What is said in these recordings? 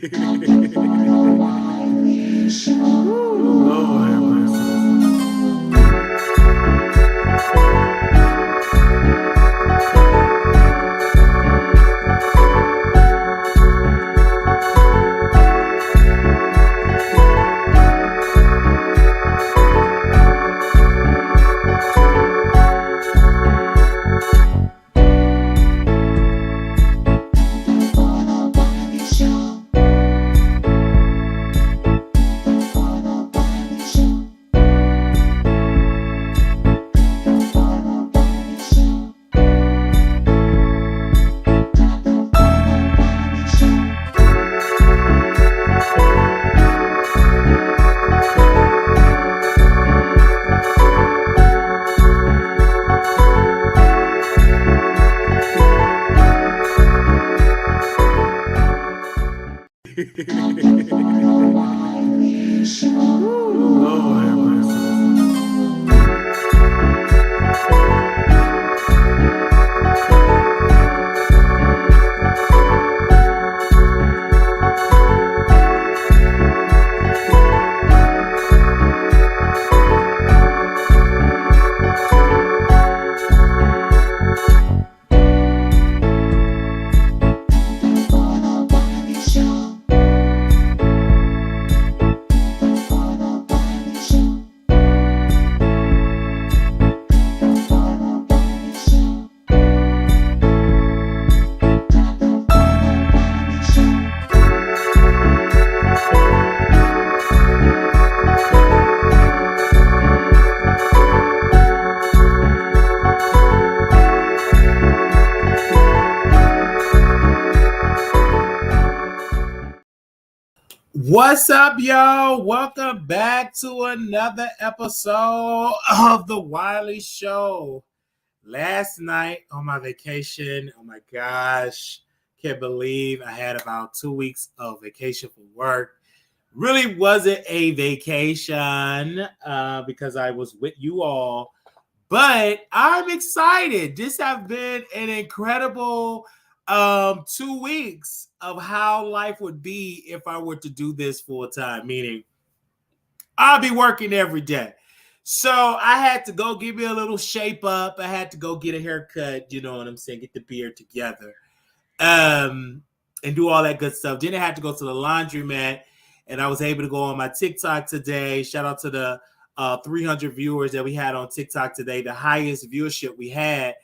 Lord have mercy. Lord have mercy. What's up, y'all? Welcome back to another episode of The Wiley Show. Last night on my vacation, oh my gosh, can't believe I had about 2 weeks of vacation for work. Really wasn't a vacation because I was with you all, but I'm excited. This has been an incredible 2 weeks of how life would be if I were to do this full time, meaning I'll be working every day. So I had to go give me a little shape up. I had to go get a haircut, you know what I'm saying, get the beard together, and do all that good stuff. Then I had to go to the laundromat, and I was able to go on my TikTok today. Shout out to the 300 viewers that we had on TikTok today, the highest viewership we had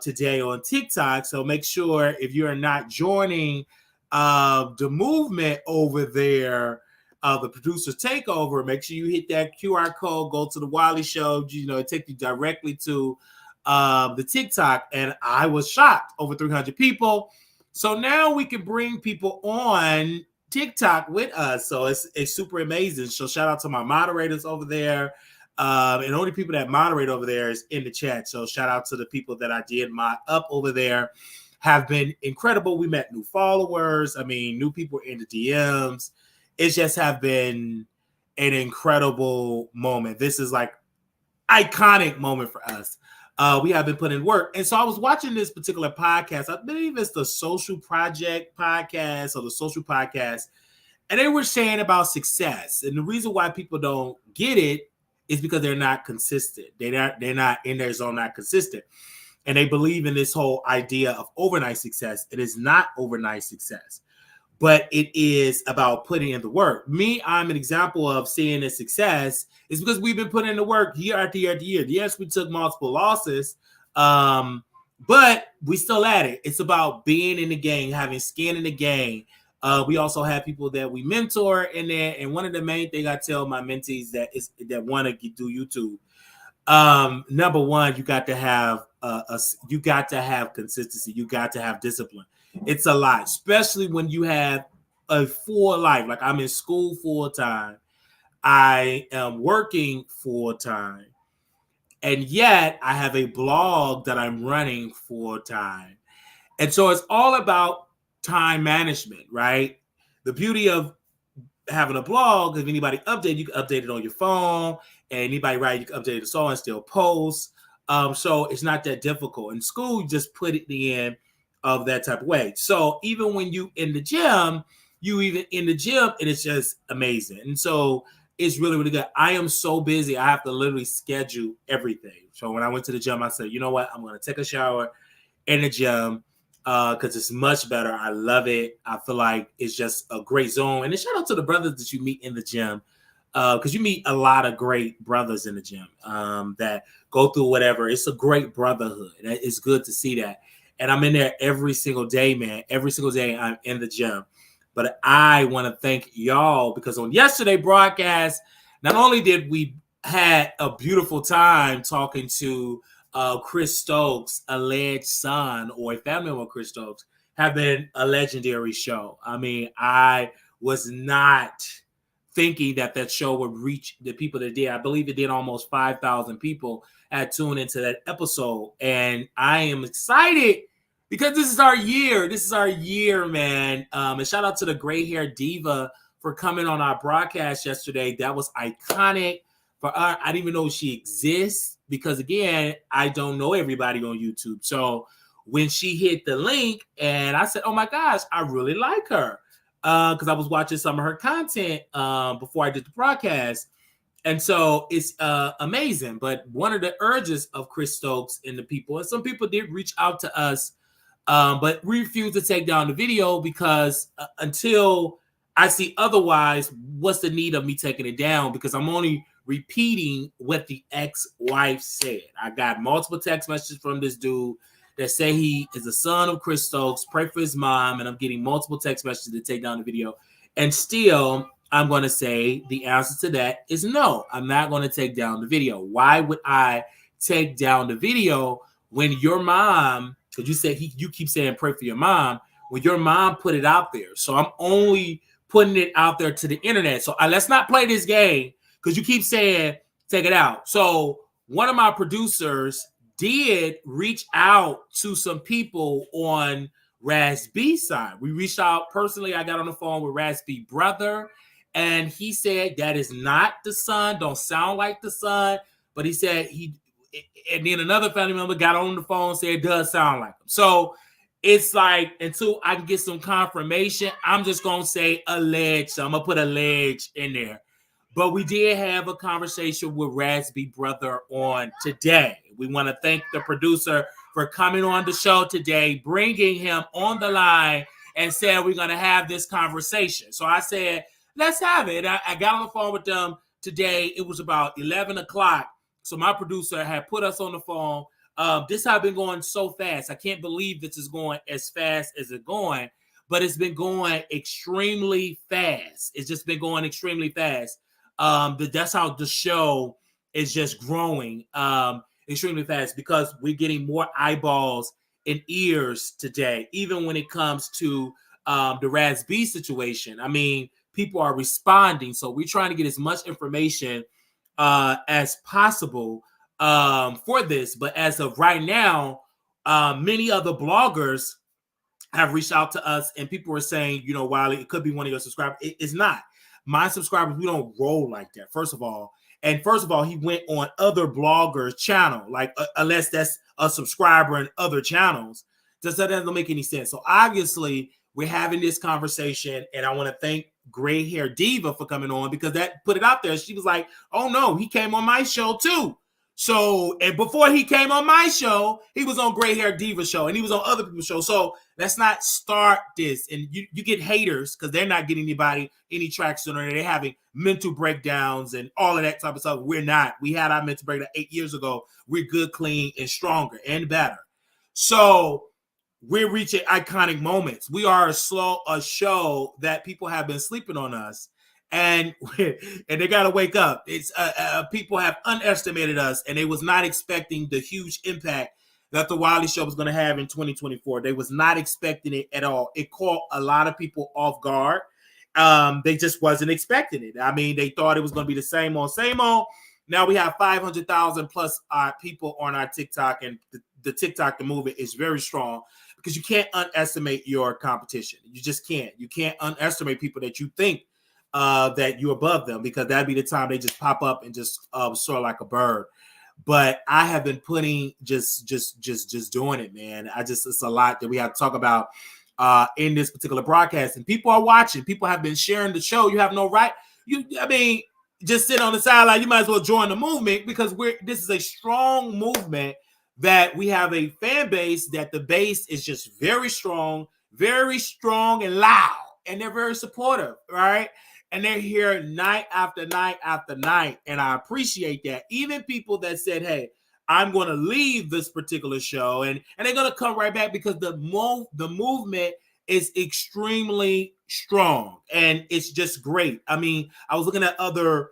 today on TikTok. So make sure if you are not joining the movement over there, the producers takeover, make sure you hit that QR code, go to the Wiley Show. You know, it takes you directly to the TikTok. And I was shocked, over 300 people. So now we can bring people on TikTok with us. So it's super amazing. So shout out to my moderators over there. And only people that moderate over there is in the chat. So shout out to the people that I did mod up over there. Have been incredible. We met new followers. I mean, new people in the DMs. It just have been an incredible moment. This is like iconic moment for us. We have been putting work. And so I was watching this particular podcast. I believe it's the Social Project podcast or the Social Podcast. And they were saying about success. And the reason why people don't get it is because they're not consistent. They're not in their zone, not consistent. And they believe in this whole idea of overnight success. It is not overnight success, but it is about putting in the work. Me, I'm an example of seeing a success is because we've been putting in the work year after year after year. Yes, we took multiple losses, but we still at it. It's about being in the game, having skin in the game. We also have people that we mentor in there. And one of the main things I tell my mentees that want to do YouTube, number one, you got to have consistency. You got to have discipline. It's a lot, especially when you have a full life. Like I'm in school full time. I am working full time. And yet I have a blog that I'm running full time. And so it's all about time management, right? The beauty of having a blog, if anybody update, you can update it on your phone. And anybody write, you can update the song and still post. So it's not that difficult. In school, you just put it in of that type of way. So even when you in the gym, you even in the gym, and it's just amazing. And so it's really, really good. I am so busy. I have to literally schedule everything. So when I went to the gym, I said, you know what? I'm going to take a shower in the gym because it's much better. I love it. I feel like it's just a great zone. And then shout out to the brothers that you meet in the gym because you meet a lot of great brothers in the gym that go through whatever. It's a great brotherhood. It's good to see that. And I'm in there every single day, man. Every single day I'm in the gym. But I want to thank y'all because on yesterday broadcast, not only did we had a beautiful time talking to Chris Stokes, alleged son or a family member of Chris Stokes, have been a legendary show. I mean, I was not thinking that show would reach the people that did. I believe it did almost 5,000 people had tuned into that episode. And I am excited because this is our year. This is our year, man. And shout out to the gray hair diva for coming on our broadcast yesterday. That was iconic. For her, I didn't even know she exists because, again, I don't know everybody on YouTube. So when she hit the link and I said, oh, my gosh, I really like her because I was watching some of her content before I did the broadcast. And so it's amazing. But one of the urges of Chris Stokes and the people, and some people did reach out to us, but we refused to take down the video because until I see otherwise, what's the need of me taking it down? Because I'm only repeating what the ex-wife said. I got multiple text messages from this dude that say he is the son of Chris Stokes, pray for his mom, and I'm getting multiple text messages to take down the video. And still, I'm going to say the answer to that is no. I'm not going to take down the video. Why would I take down the video when your mom, because you said you keep saying pray for your mom, when your mom put it out there? So I'm only putting it out there to the internet. So let's not play this game because you keep saying take it out. So one of my producers did reach out to some people on Raz B's side. We reached out personally. I got on the phone with Raz B's brother, and he said that is not the son. Don't sound like the son. But he said and then another family member got on the phone and said it does sound like him. So it's like until I can get some confirmation, I'm just going to say alleged. So I'm going to put alleged in there. But we did have a conversation with Raspy Brother on today. We want to thank the producer for coming on the show today, bringing him on the line and saying we're going to have this conversation. So I said, let's have it. I got on the phone with them today. It was about 11 o'clock. So my producer had put us on the phone. This has been going so fast. I can't believe this is going as fast as it's going, but it's been going extremely fast. It's just been going extremely fast. That's how the show is just growing extremely fast because we're getting more eyeballs and ears today, even when it comes to the Raz B situation. I mean, people are responding. So we're trying to get as much information as possible for this. But as of right now, many other bloggers have reached out to us and people are saying, you know, Wiley, it could be one of your subscribers. It's not. My subscribers, we don't roll like that, first of all. And first of all, he went on other bloggers' channel, like unless that's a subscriber in other channels. That doesn't make any sense. So obviously, we're having this conversation, and I want to thank Gray Hair Diva for coming on because that put it out there. She was like, oh no, he came on my show too. So, and before he came on my show, he was on Gray Hair Diva show and he was on other people's show. So let's not start this. And you get haters because they're not getting any traction or they're having mental breakdowns and all of that type of stuff. We're not. We had our mental breakdown 8 years ago. We're good, clean, and stronger and better. So we're reaching iconic moments. We are a show that people have been sleeping on us. And they got to wake up. It's people have underestimated us, and they was not expecting the huge impact that the Wiley Show was going to have in 2024. They was not expecting it at all. It caught a lot of people off guard. They just wasn't expecting it. I mean, they thought it was going to be the same old. Now we have 500,000 plus people on our TikTok, and the TikTok, the movement is very strong because you can't underestimate your competition. You just can't. You can't underestimate people that you think that you're above them because that'd be the time they just pop up and just soar like a bird. But I have been putting just doing it, man. It's a lot that we have to talk about. in this particular broadcast. And people are watching. People have been sharing the show. You have no right. Just sit on the sideline. You might as well join the movement, because this is a strong movement, that we have a fan base, that the base is just very strong and loud, and they're very supportive, right? And they're here night after night after night, and I appreciate that. Even people that said, hey, I'm going to leave this particular show, and they're going to come right back, because the movement is extremely strong, and it's just great. I mean, I was looking at other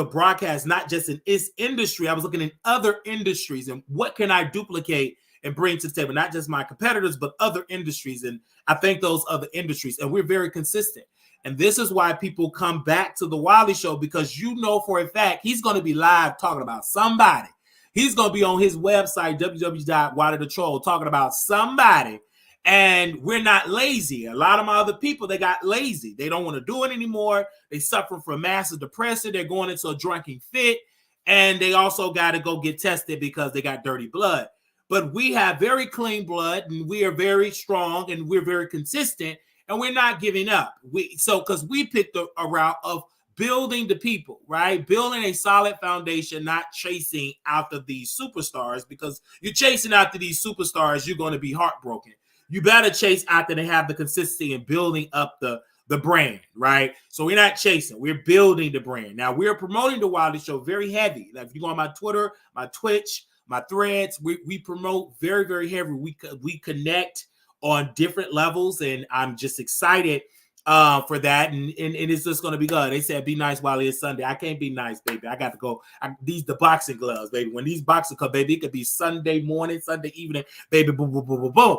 broadcasts, not just in its industry. I was looking at other industries, and what can I duplicate and bring to the table, not just my competitors, but other industries. And I thank those other industries, and we're very consistent. And this is why people come back to the Wiley Show, because you know for a fact he's going to be live talking about somebody. He's going to be on his website, www.wileythetroll, talking about somebody. And we're not lazy. A lot of my other people, they got lazy. They don't want to do it anymore. They suffer from massive depression. They're going into a drunken fit. And they also got to go get tested because they got dirty blood. But we have very clean blood, and we are very strong, and we're very consistent, and we're not giving up. Because we picked a route of building the people, right? Building a solid foundation, not chasing after these superstars, because you're chasing after these superstars, you're going to be heartbroken. You better chase after they have the consistency in building up the brand, right? So we're not chasing, we're building the brand. Now, we're promoting the Wiley Show very heavy. Like, if you go on my Twitter, my Twitch, my threads, we promote very, very heavy. We connect on different levels, and I'm just excited for that, and it's just going to be good. They said, be nice, Wiley, it's Sunday. I can't be nice, baby. I got to go. The boxing gloves, baby. When these boxing come, baby, it could be Sunday morning, Sunday evening, baby, boom, boom, boom, boom, boom.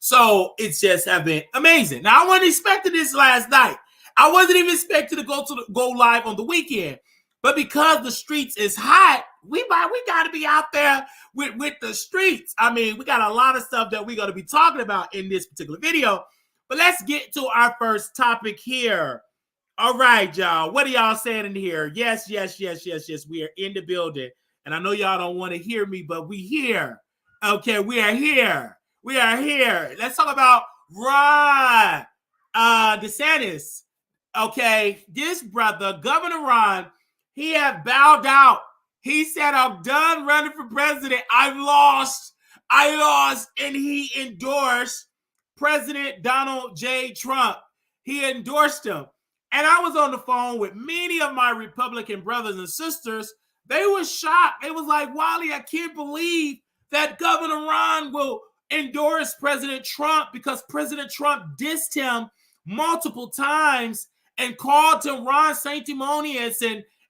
So it's just have been amazing. Now, I wasn't expecting this last night. I wasn't even expecting to go live on the weekend. But because the streets is hot, we got to be out there with the streets. I mean, we got a lot of stuff that we're going to be talking about in this particular video. But let's get to our first topic here. All right, y'all. What are y'all saying in here? Yes. We are in the building. And I know y'all don't want to hear me, but we here. Okay, we are here. Let's talk about Ron DeSantis. Okay, this brother, Governor Ron, he had bowed out. He said, I'm done running for president. I lost. And he endorsed President Donald J. Trump. He endorsed him. And I was on the phone with many of my Republican brothers and sisters. They were shocked. They was like, Wiley, I can't believe that Governor Ron will endorse President Trump, because President Trump dissed him multiple times and called him Ron sanctimonious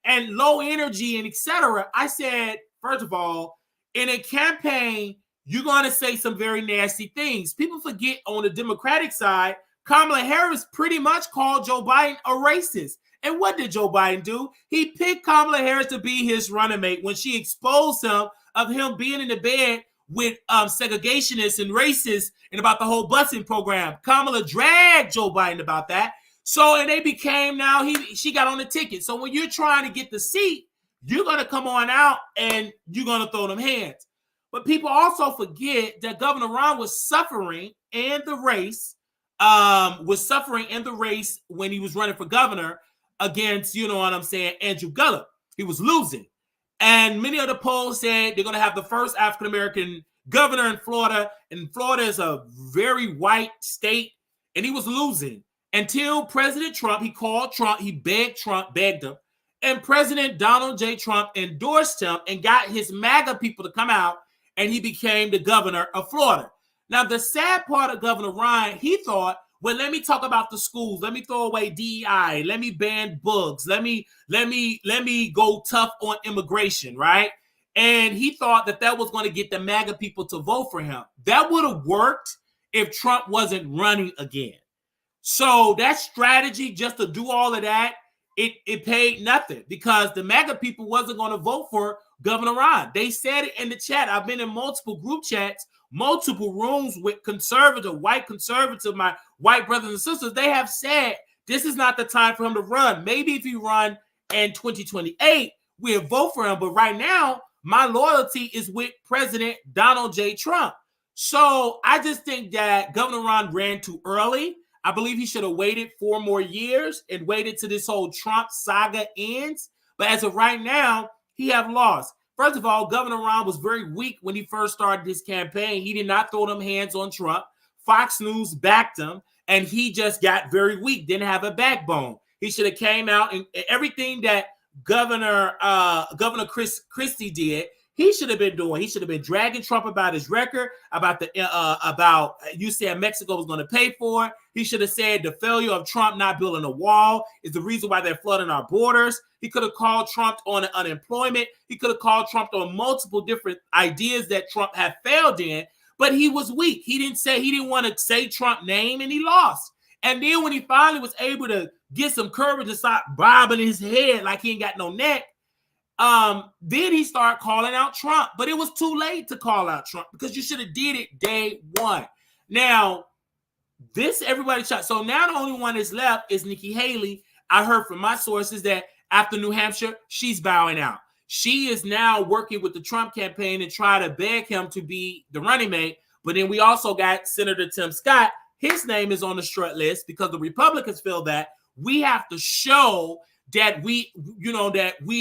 and low energy and etc. I said, first of all, in a campaign, you're going to say some very nasty things. People forget on the Democratic side, Kamala Harris pretty much called Joe Biden a racist. And what did Joe Biden do? He picked Kamala Harris to be his running mate when she exposed him of him being in the bed with segregationists and racists and about the whole busing program. Kamala dragged Joe Biden about that. So, and they became, now she got on the ticket. So when you're trying to get the seat, you're going to come on out and you're going to throw them hands. But people also forget that Governor Ron was suffering in the race, when he was running for governor against, you know what I'm saying, Andrew Gillum. He was losing. And many of the polls said they're going to have the first African-American governor in Florida. And Florida is a very white state. And he was losing until President Trump, he called Trump, he begged him. And President Donald J. Trump endorsed him and got his MAGA people to come out. And he became the governor of Florida. Now, the sad part of Governor Ryan, he thought, well, let me talk about the schools. Let me throw away DEI. Let me ban bugs. Let me go tough on immigration, right? And he thought that was going to get the MAGA people to vote for him. That would have worked if Trump wasn't running again. So that strategy, just to do all of that, it paid nothing, because the MAGA people wasn't going to vote for Governor Ron. They said it in the chat. I've been in multiple group chats, multiple rooms with white conservative, my white brothers and sisters. They have said this is not the time for him to run. Maybe if he run in 2028, we'll vote for him. But right now, my loyalty is with President Donald J. Trump. So I just think that Governor Ron ran too early. I believe he should have waited 4 more years and waited till this whole Trump saga ends. But as of right now, he have lost. First of all, Governor Ron was very weak when he first started his campaign. He did not throw them hands on Trump. Fox News backed him, and he just got very weak, didn't have a backbone. He should have came out and everything that Governor Christie did, he should have been doing. He should have been dragging Trump about his record, about you said Mexico was going to pay for it. He should have said the failure of Trump not building a wall is the reason why they're flooding our borders. He could have called Trump on unemployment. He could have called Trump on multiple different ideas that Trump had failed in, but he was weak. He didn't want to say Trump's name, and he lost. And then when he finally was able to get some courage to stop bobbing his head like he ain't got no neck, then he started calling out Trump. But it was too late to call out Trump because you should have did it day one. Now, everybody shot. So now the only one that's left is Nikki Haley. I heard from my sources that after New Hampshire, she's bowing out. She is now working with the Trump campaign and try to beg him to be the running mate. But then we also got Senator Tim Scott. His name is on the short list because the Republicans feel that we have to show that we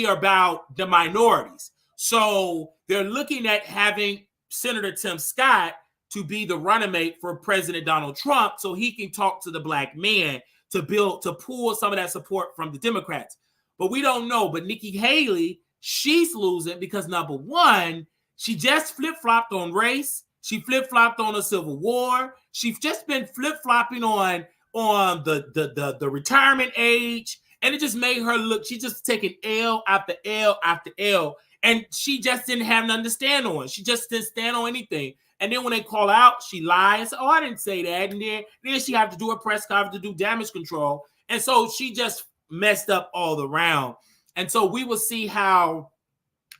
are about the minorities. So they're looking at having Senator Tim Scott to be the running mate for President Donald Trump so he can talk to the black man to pull some of that support from the Democrats. But we don't know. But Nikki Haley, she's losing because, number one, she just flip-flopped on race. She flip-flopped on the Civil War. She's just been flip-flopping on the retirement age. And it just made her look, she just taking L after L after L. And she just didn't have nothing to stand on. She just didn't stand on anything. And then when they call out, she lies. Oh, I didn't say that. And then she had to do a press conference to do damage control. And so she just messed up all around. And so we will see how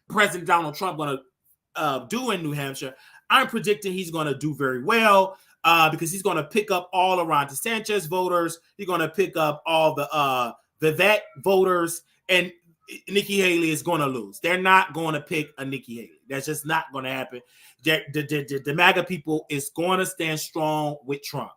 President Donald Trump going to do in New Hampshire. I'm predicting he's going to do very well because he's going to pick up all of Ron DeSantis voters. He's going to pick up all the vet voters, and Nikki Haley is going to lose. They're not going to pick a Nikki Haley. That's just not going to happen. The MAGA people is going to stand strong with Trump.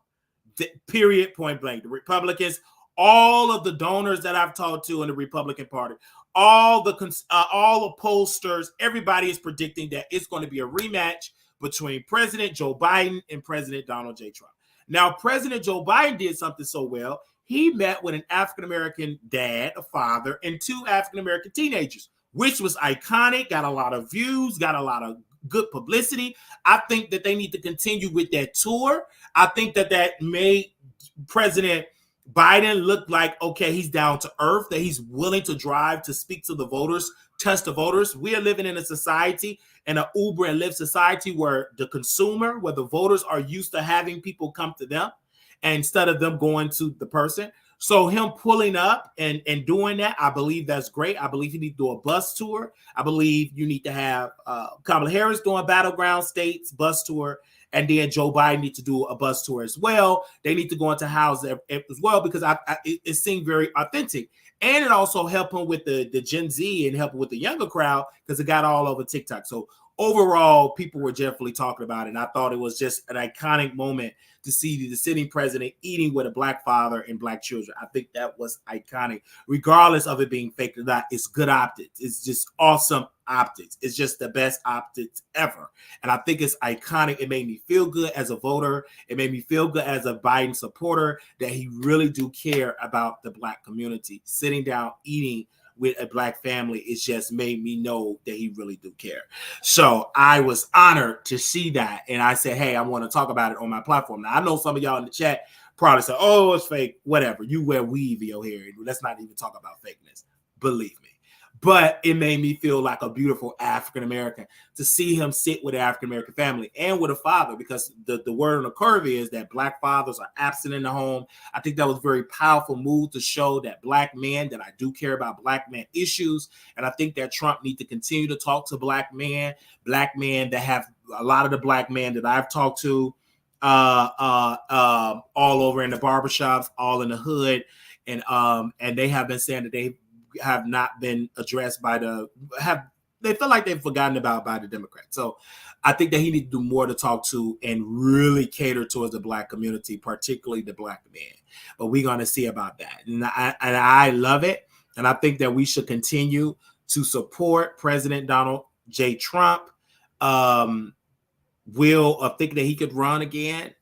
Period, point blank. The Republicans, all of the donors that I've talked to in the Republican Party, all the pollsters, everybody is predicting that it's going to be a rematch between President Joe Biden and President Donald J. Trump. Now, President Joe Biden did something so well. He met with an African-American dad, a father, and 2 African-American teenagers, which was iconic, got a lot of views, got a lot of good publicity. I think that they need to continue with that tour. I think that made President Biden look like, okay, he's down to earth, that he's willing to drive to speak to the voters, touch the voters. We are living in a society, in an Uber and Lyft society where the consumer, where the voters are used to having people come to them instead of them going to the person. So him pulling up and doing that, I believe that's great. I believe you need to do a bus tour. I believe you need to have Kamala Harris doing battleground states bus tour. And then Joe Biden needs to do a bus tour as well. They need to go into houses as well because it seemed very authentic. And it also helped him with the Gen Z and help him with the younger crowd because it got all over TikTok. So overall, people were definitely talking about it. And I thought it was just an iconic moment to see the sitting president eating with a black father and black children. I think that was iconic. Regardless of it being fake or not, it's good optics. It's just awesome optics. It's just the best optics ever. And I think it's iconic. It made me feel good as a voter. It made me feel good as a Biden supporter that he really do care about the black community. Sitting down, eating with a black family, it just made me know that he really do care. So I was honored to see that. And I said, hey, I want to talk about it on my platform. Now, I know some of y'all in the chat probably say, oh, it's fake, whatever. You wear weave in your hair. Let's not even talk about fakeness. Believe me. But it made me feel like a beautiful African-American to see him sit with an African-American family and with a father, because the word on the curve is that black fathers are absent in the home. I think that was a very powerful move to show that black men, that I do care about black man issues. And I think that Trump needs to continue to talk to black men that have a lot of the black men that I've talked to all over in the barbershops, all in the hood. And they have been saying that they have not been addressed by they feel like they've forgotten about by the Democrats. So I think that he needs to do more to talk to and really cater towards the Black community, particularly the Black man. But we're going to see about that. And I love it. And I think that we should continue to support President Donald J. Trump. Will think that he could run again.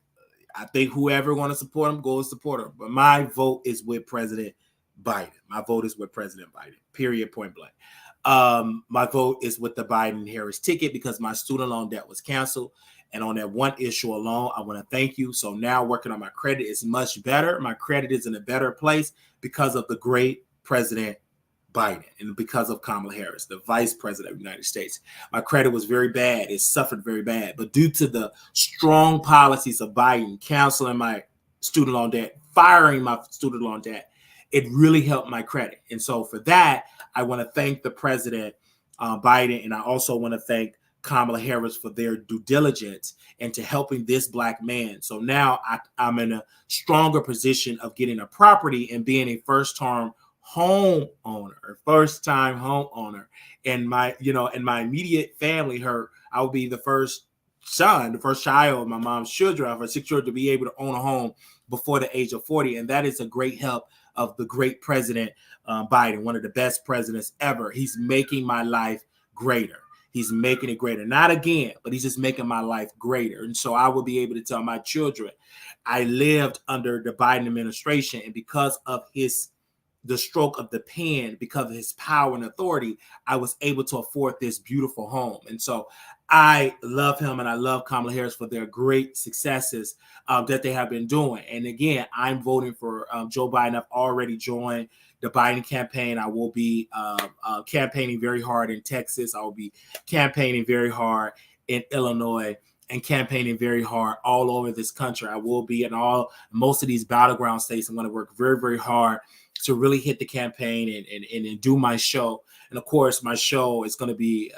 I think whoever want to support him, go support him. But my vote is with President Biden. My vote is with President Biden, period, point blank. My vote is with the Biden-Harris ticket because my student loan debt was canceled. And on that one issue alone, I want to thank you. So now working on my credit is much better. My credit is in a better place because of the great President Biden and because of Kamala Harris, the vice president of the United States. My credit was very bad. It suffered very bad. But due to the strong policies of Biden, canceling my student loan debt, firing my student loan debt, it really helped my credit. And so for that, I want to thank the President Biden, and I also want to thank Kamala Harris for their due diligence into helping this Black man. So now I'm in a stronger position of getting a property and being a first-time homeowner, and my immediate family. I will be the first son, the first child of my mom's children, of her 6 children, to be able to own a home before the age of 40, and that is a great help of the great President Biden, one of the best presidents ever. He's making my life greater. He's making it greater. Not again, but he's just making my life greater. And so I will be able to tell my children, I lived under the Biden administration, and because of the stroke of the pen, because of his power and authority, I was able to afford this beautiful home. And so I love him, and I love Kamala Harris for their great successes that they have been doing. And again, I'm voting for Joe Biden. I've already joined the Biden campaign. I will be campaigning very hard in Texas. I will be campaigning very hard in Illinois, and campaigning very hard all over this country. I will be in most of these battleground states. I'm going to work very, very hard to really hit the campaign and do my show. And of course, my show is going to be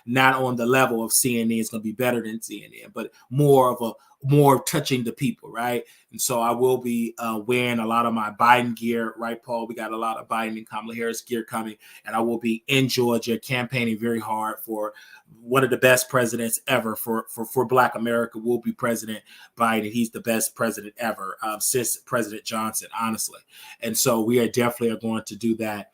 not on the level of CNN. It's going to be better than CNN, but more touching the people, right? And so I will be wearing a lot of my Biden gear, right, Paul? We got a lot of Biden and Kamala Harris gear coming, and I will be in Georgia campaigning very hard for one of the best presidents ever for Black America. Will be President Biden. He's the best president ever since President Johnson, honestly. And so we are definitely going to do that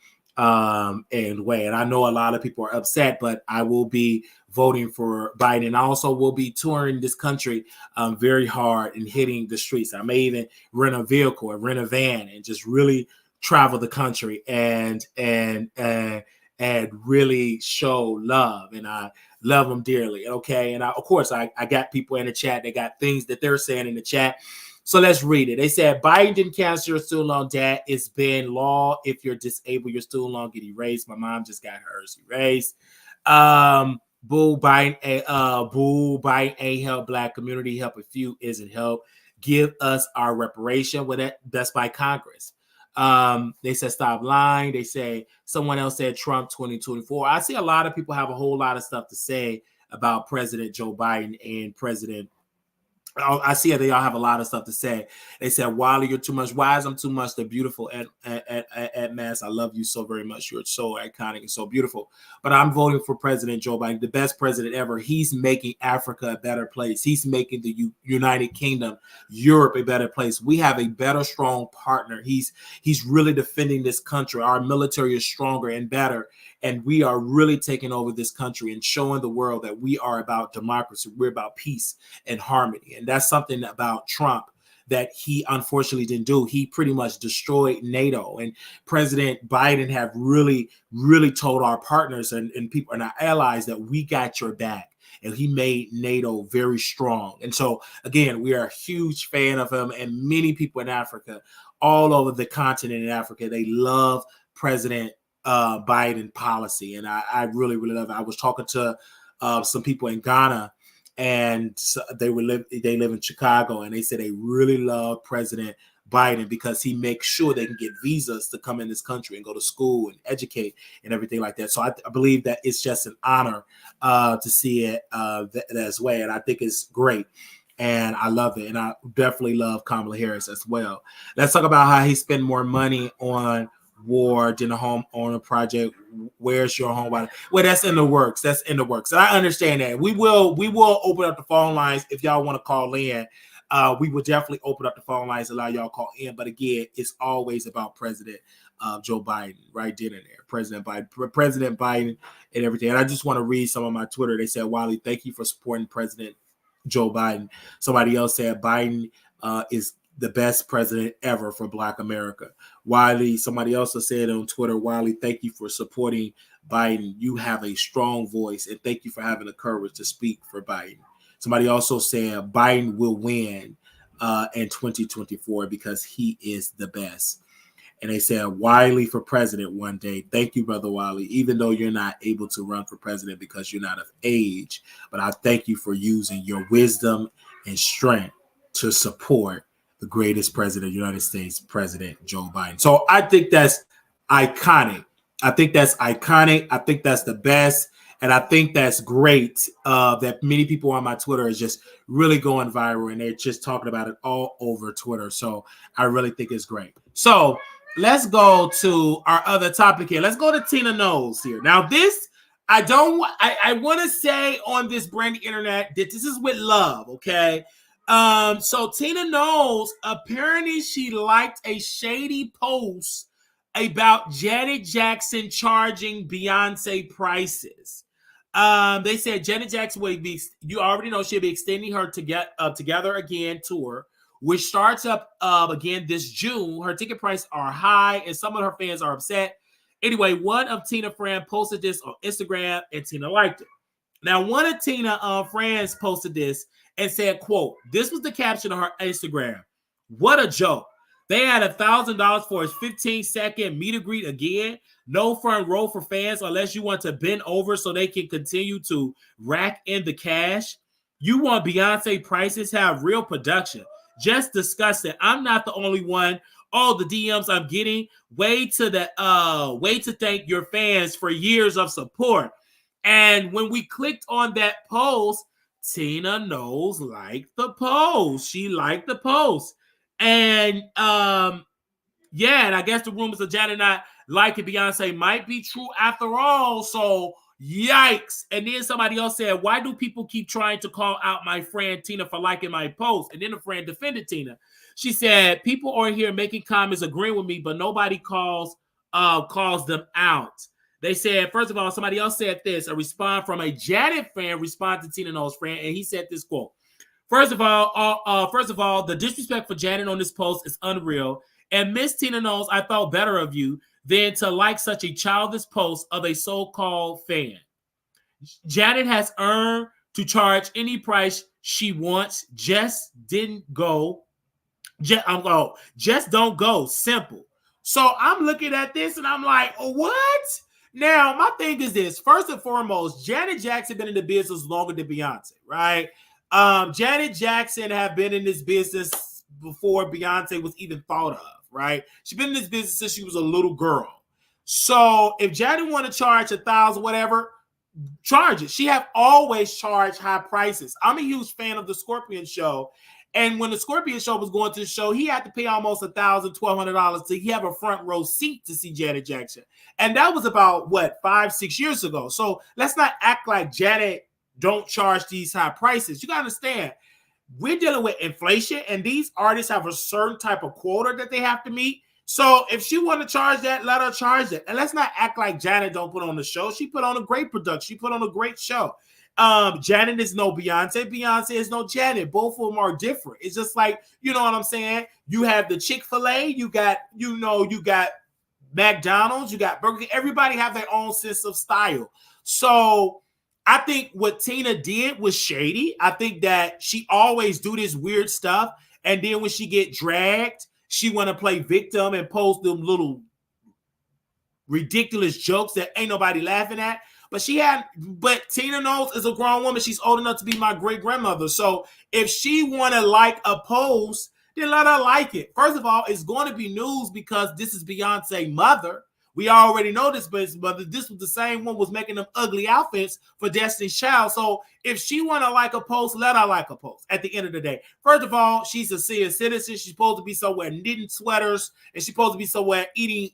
in way. And I know a lot of people are upset, but I will be voting for Biden. And I also will be touring this country very hard and hitting the streets. I may even rent a vehicle and rent a van and just really travel the country and really show love. And I love them dearly. Okay. And of course, I got people in the chat. They got things that they're saying in the chat. So let's read it. They said, Biden didn't cancel your student loan debt. It's been law. If you're disabled, your student loan get erased. My mom just got hers erased. Boo, Biden ain't help Black community. Help a few isn't help. Give us our reparation. Well, that's by Congress. They said, stop lying. They say, someone else said Trump 2024. I see a lot of people have a whole lot of stuff to say about President Joe Biden and I see they all have a lot of stuff to say. They said, Wiley, you're too much. Wise, I'm too much. They're beautiful at Mass. I love you so very much. You're so iconic and so beautiful. But I'm voting for President Joe Biden, the best president ever. He's making Africa a better place. He's making the United Kingdom, Europe a better place. We have a better, strong partner. He's really defending this country. Our military is stronger and better. And we are really taking over this country and showing the world that we are about democracy. We're about peace and harmony. And that's something about Trump that he unfortunately didn't do. He pretty much destroyed NATO. And President Biden have really, really told our partners and people and our allies that we got your back. And he made NATO very strong. And so, again, we are a huge fan of him. And many people in Africa, all over the continent in Africa, they love President Biden policy. And I really, really love it. I was talking to some people in Ghana, and they live in Chicago, and they said they really love President Biden because he makes sure they can get visas to come in this country and go to school and educate and everything like that. So I believe that it's just an honor to see it that way. And I think it's great. And I love it. And I definitely love Kamala Harris as well. Let's talk about how he spent more money on war than a homeowner project where's your home? Well, that's in the works. That's in the works. And I understand that. We will open up the phone lines if y'all want to call in. We will definitely open up the phone lines, allow y'all call in. But again, it's always about President Joe Biden right then and there. President Biden and everything. And I just want to read some of my Twitter. They said, Wiley, thank you for supporting President Joe Biden. Somebody else said Biden is the best president ever for Black America. Wiley, somebody else said on Twitter, Wiley, thank you for supporting Biden. You have a strong voice, and thank you for having the courage to speak for Biden. Somebody also said Biden will win in 2024 because he is the best. And they said, Wiley for president one day. Thank you, Brother Wiley, even though you're not able to run for president because you're not of age. But I thank you for using your wisdom and strength to support the greatest president of the United States, President Joe Biden. So I think that's iconic. I think that's the best. And I think that's great that many people on my Twitter is just really going viral and they're just talking about it all over Twitter. So I really think it's great. So let's go to our other topic here. Let's go to Tina Knowles here. Now, this, I want to say on this brand internet that this is with love, okay? So Tina Knowles, apparently she liked a shady post about Janet Jackson charging Beyonce prices. They said Janet Jackson will be, you already know she'll be extending her Together Again tour, which starts up again this June. Her ticket prices are high and some of her fans are upset. Anyway, one of Tina's friends posted this on Instagram and Tina liked it. Now, one of Tina's friends posted this and said, quote, this was the caption on her Instagram. What a joke. They had $1,000 for his 15-second meet and greet again. No front row for fans unless you want to bend over so they can continue to rack in the cash. You want Beyonce prices have real production. Just disgusting. I'm not the only one. All the DMs I'm getting. Way to thank your fans for years of support. And when we clicked on that post, Tina Knowles liked the post. She liked the post. And and I guess the rumors of Janet not liking Beyonce might be true after all. So yikes. And then somebody else said, why do people keep trying to call out my friend Tina for liking my post? And then a friend defended Tina. She said, people are here making comments agreeing with me, but nobody calls them out. They said, first of all, somebody else said this, a response from a Janet fan responded to Tina Knowles' friend, and he said this quote. First of all, the disrespect for Janet on this post is unreal. And Miss Tina Knowles, I thought better of you than to like such a childish post of a so-called fan. Janet has earned to charge any price she wants. Just don't go. Simple. So I'm looking at this and I'm like, what? Now, my thing is this. First and foremost, Janet Jackson been in the business longer than Beyonce, right? Janet Jackson have been in this business before Beyonce was even thought of, right? She's been in this business since she was a little girl. So if Janet want to charge $1,000, whatever, charge it. She have always charged high prices. I'm a huge fan of the Scorpion show. And when the Scorpion show was going to the show, he had to pay almost $1,000, $1,200 to have a front row seat to see Janet Jackson. And that was about, 5-6 years ago. So let's not act like Janet don't charge these high prices. You got to understand, we're dealing with inflation, and these artists have a certain type of quota that they have to meet. So if she want to charge that, let her charge it. And let's not act like Janet don't put on the show. She put on a great production. She put on a great show. Janet is no Beyonce. Beyonce is no Janet. Both of them are different. It's just like, you know what I'm saying? You have the Chick-fil-A. You got McDonald's. You got Burger King. Everybody have their own sense of style. So I think what Tina did was shady. I think that she always do this weird stuff. And then when she get dragged, she want to play victim and post them little ridiculous jokes that ain't nobody laughing at. But Tina Knowles is a grown woman. She's old enough to be my great grandmother. So if she want to like a post, then let her like it. First of all, it's going to be news because this is Beyonce's mother. We already know this, but this was the same one was making them ugly outfits for Destiny's Child. So if she want to like a post, let her like a post at the end of the day. First of all, she's a senior citizen. She's supposed to be somewhere knitting sweaters, and she's supposed to be somewhere eating,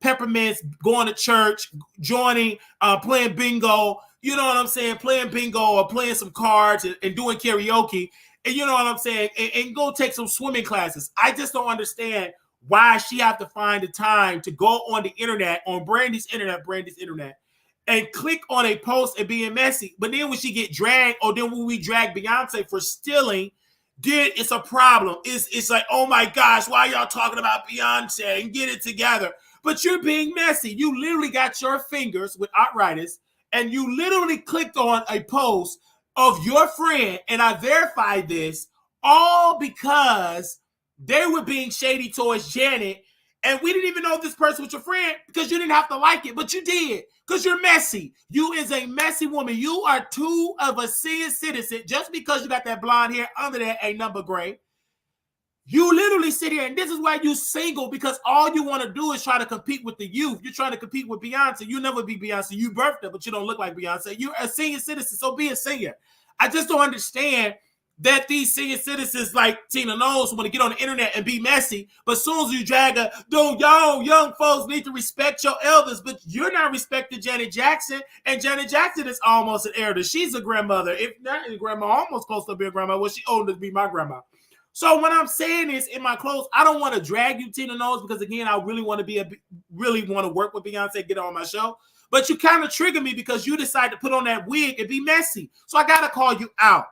peppermints, going to church, joining, playing bingo, you know what I'm saying, playing bingo or playing some cards and doing karaoke, and you know what I'm saying, and go take some swimming classes. I just don't understand why she have to find the time to go on the internet, on Brandy's internet, and click on a post and being messy. But then when she get dragged, or then when we drag Beyonce for stealing, then it's a problem. It's like, oh my gosh, why y'all talking about Beyonce, and get it together? But you're being messy. You literally got your fingers with arthritis, and you literally clicked on a post of your friend, and I verified this, all because they were being shady towards Janet, and we didn't even know this person was your friend because you didn't have to like it, but you did because you're messy. You is a messy woman. You are too of a senior citizen. Just because you got that blonde hair under there ain't number gray. You literally sit here, and this is why you single, because all you want to do is try to compete with the youth. You're trying to compete with Beyonce. You never be Beyonce. You birthed her, but you don't look like Beyonce. You're a senior citizen, so be a senior. I just don't understand that these senior citizens like Tina Knowles want to get on the internet and be messy, but as soon as you drag her, y'all young folks need to respect your elders, but you're not respecting Janet Jackson, and Janet Jackson is almost an elder. She's a grandmother, if not a grandma, almost close to be a grandma. Well, she older to be my grandma. So what I'm saying is, in my clothes, I don't want to drag you, Tina Knowles, because again, I really want to work with Beyonce, get her on my show. But you kind of trigger me because you decide to put on that wig and be messy. So I got to call you out.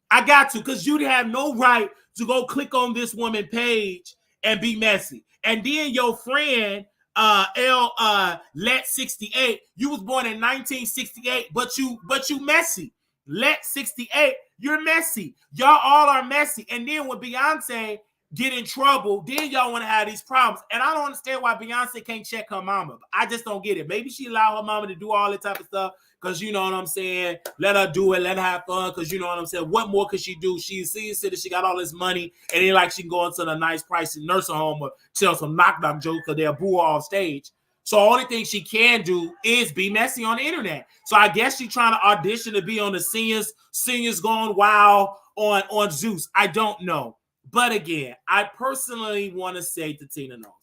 I got to, because you have no right to go click on this woman page and be messy. And then your friend, Let 68, you was born in 1968, but you messy. Let 68, you're messy. Y'all all are messy. And then when Beyonce get in trouble, then y'all want to have these problems. And I don't understand why Beyonce can't check her mama. I just don't get it. Maybe she allow her mama to do all that type of stuff because, you know what I'm saying, let her do it, let her have fun, because you know what I'm saying, what more could she do? She's a senior citizen, she got all this money, and then like she can go into the nice pricey nursing home or tell some knock-knock jokes because they'll boo her off stage. So the only thing she can do is be messy on the internet. So I guess she's trying to audition to be on the seniors Gone Wild on Zeus. I don't know. But again, I personally want to say to Tina Knowles,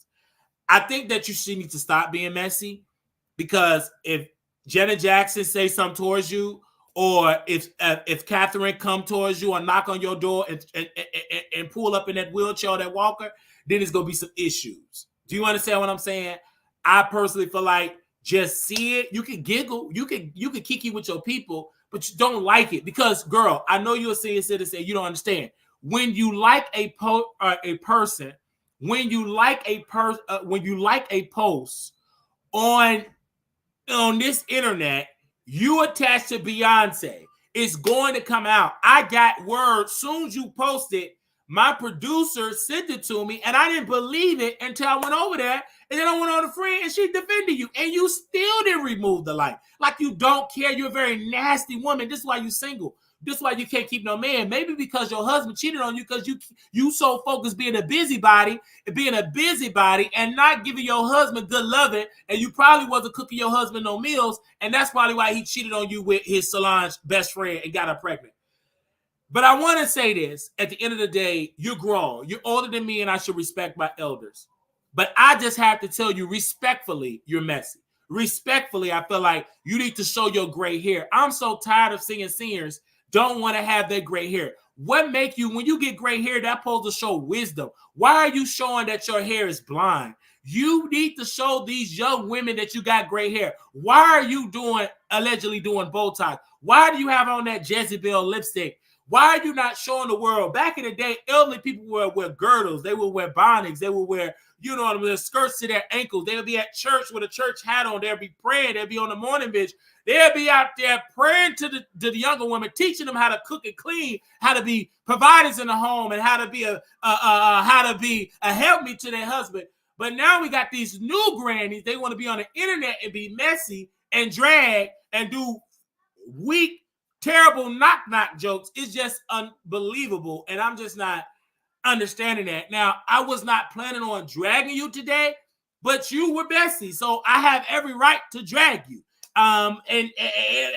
I think that she needs to stop being messy, because if Janet Jackson say something towards you, or if Catherine come towards you or knock on your door and pull up in that wheelchair or that walker, then there's going to be some issues. Do you understand what I'm saying? I personally feel like just see it. You can giggle. You can kiki with your people, but you don't like it because, girl, I know you're a senior citizen. You don't understand. When you like a person, when you like a post on this internet, you attach to Beyonce. It's going to come out. I got word soon as you posted. My producer sent it to me, and I didn't believe it until I went over there. And then I went on a friend, and she defended you. And you still didn't remove the like. Like you don't care. You're a very nasty woman. This is why you're single. This is why you can't keep no man. Maybe because your husband cheated on you because you so focused being a busybody and not giving your husband good loving. And you probably wasn't cooking your husband no meals. And that's probably why he cheated on you with his Solange best friend and got her pregnant. But I want to say this. At the end of the day, you're grown. You're older than me, and I should respect my elders. But I just have to tell you respectfully, you're messy. Respectfully, I feel like you need to show your gray hair. I'm so tired of seeing seniors don't want to have that gray hair. What make you, when you get gray hair, that's supposed to show wisdom. Why are you showing that your hair is blonde? You need to show these young women that you got gray hair. Why are you allegedly doing Botox? Why do you have on that Jezebel lipstick? Why are you not showing the world? Back in the day, elderly people would wear girdles. They would wear bonnets. They would wear, you know what I mean, skirts to their ankles. They would be at church with a church hat on. They'll be praying. They'll be on the morning bitch. They'll be out there praying to the younger women, teaching them how to cook and clean, how to be providers in the home, and how to be a helpmeet to their husband. But now we got these new grannies. They want to be on the internet and be messy and drag and do weak, terrible knock-knock jokes. It's just unbelievable. And I'm just not understanding that. Now, I was not planning on dragging you today, but you were messy. So I have every right to drag you. And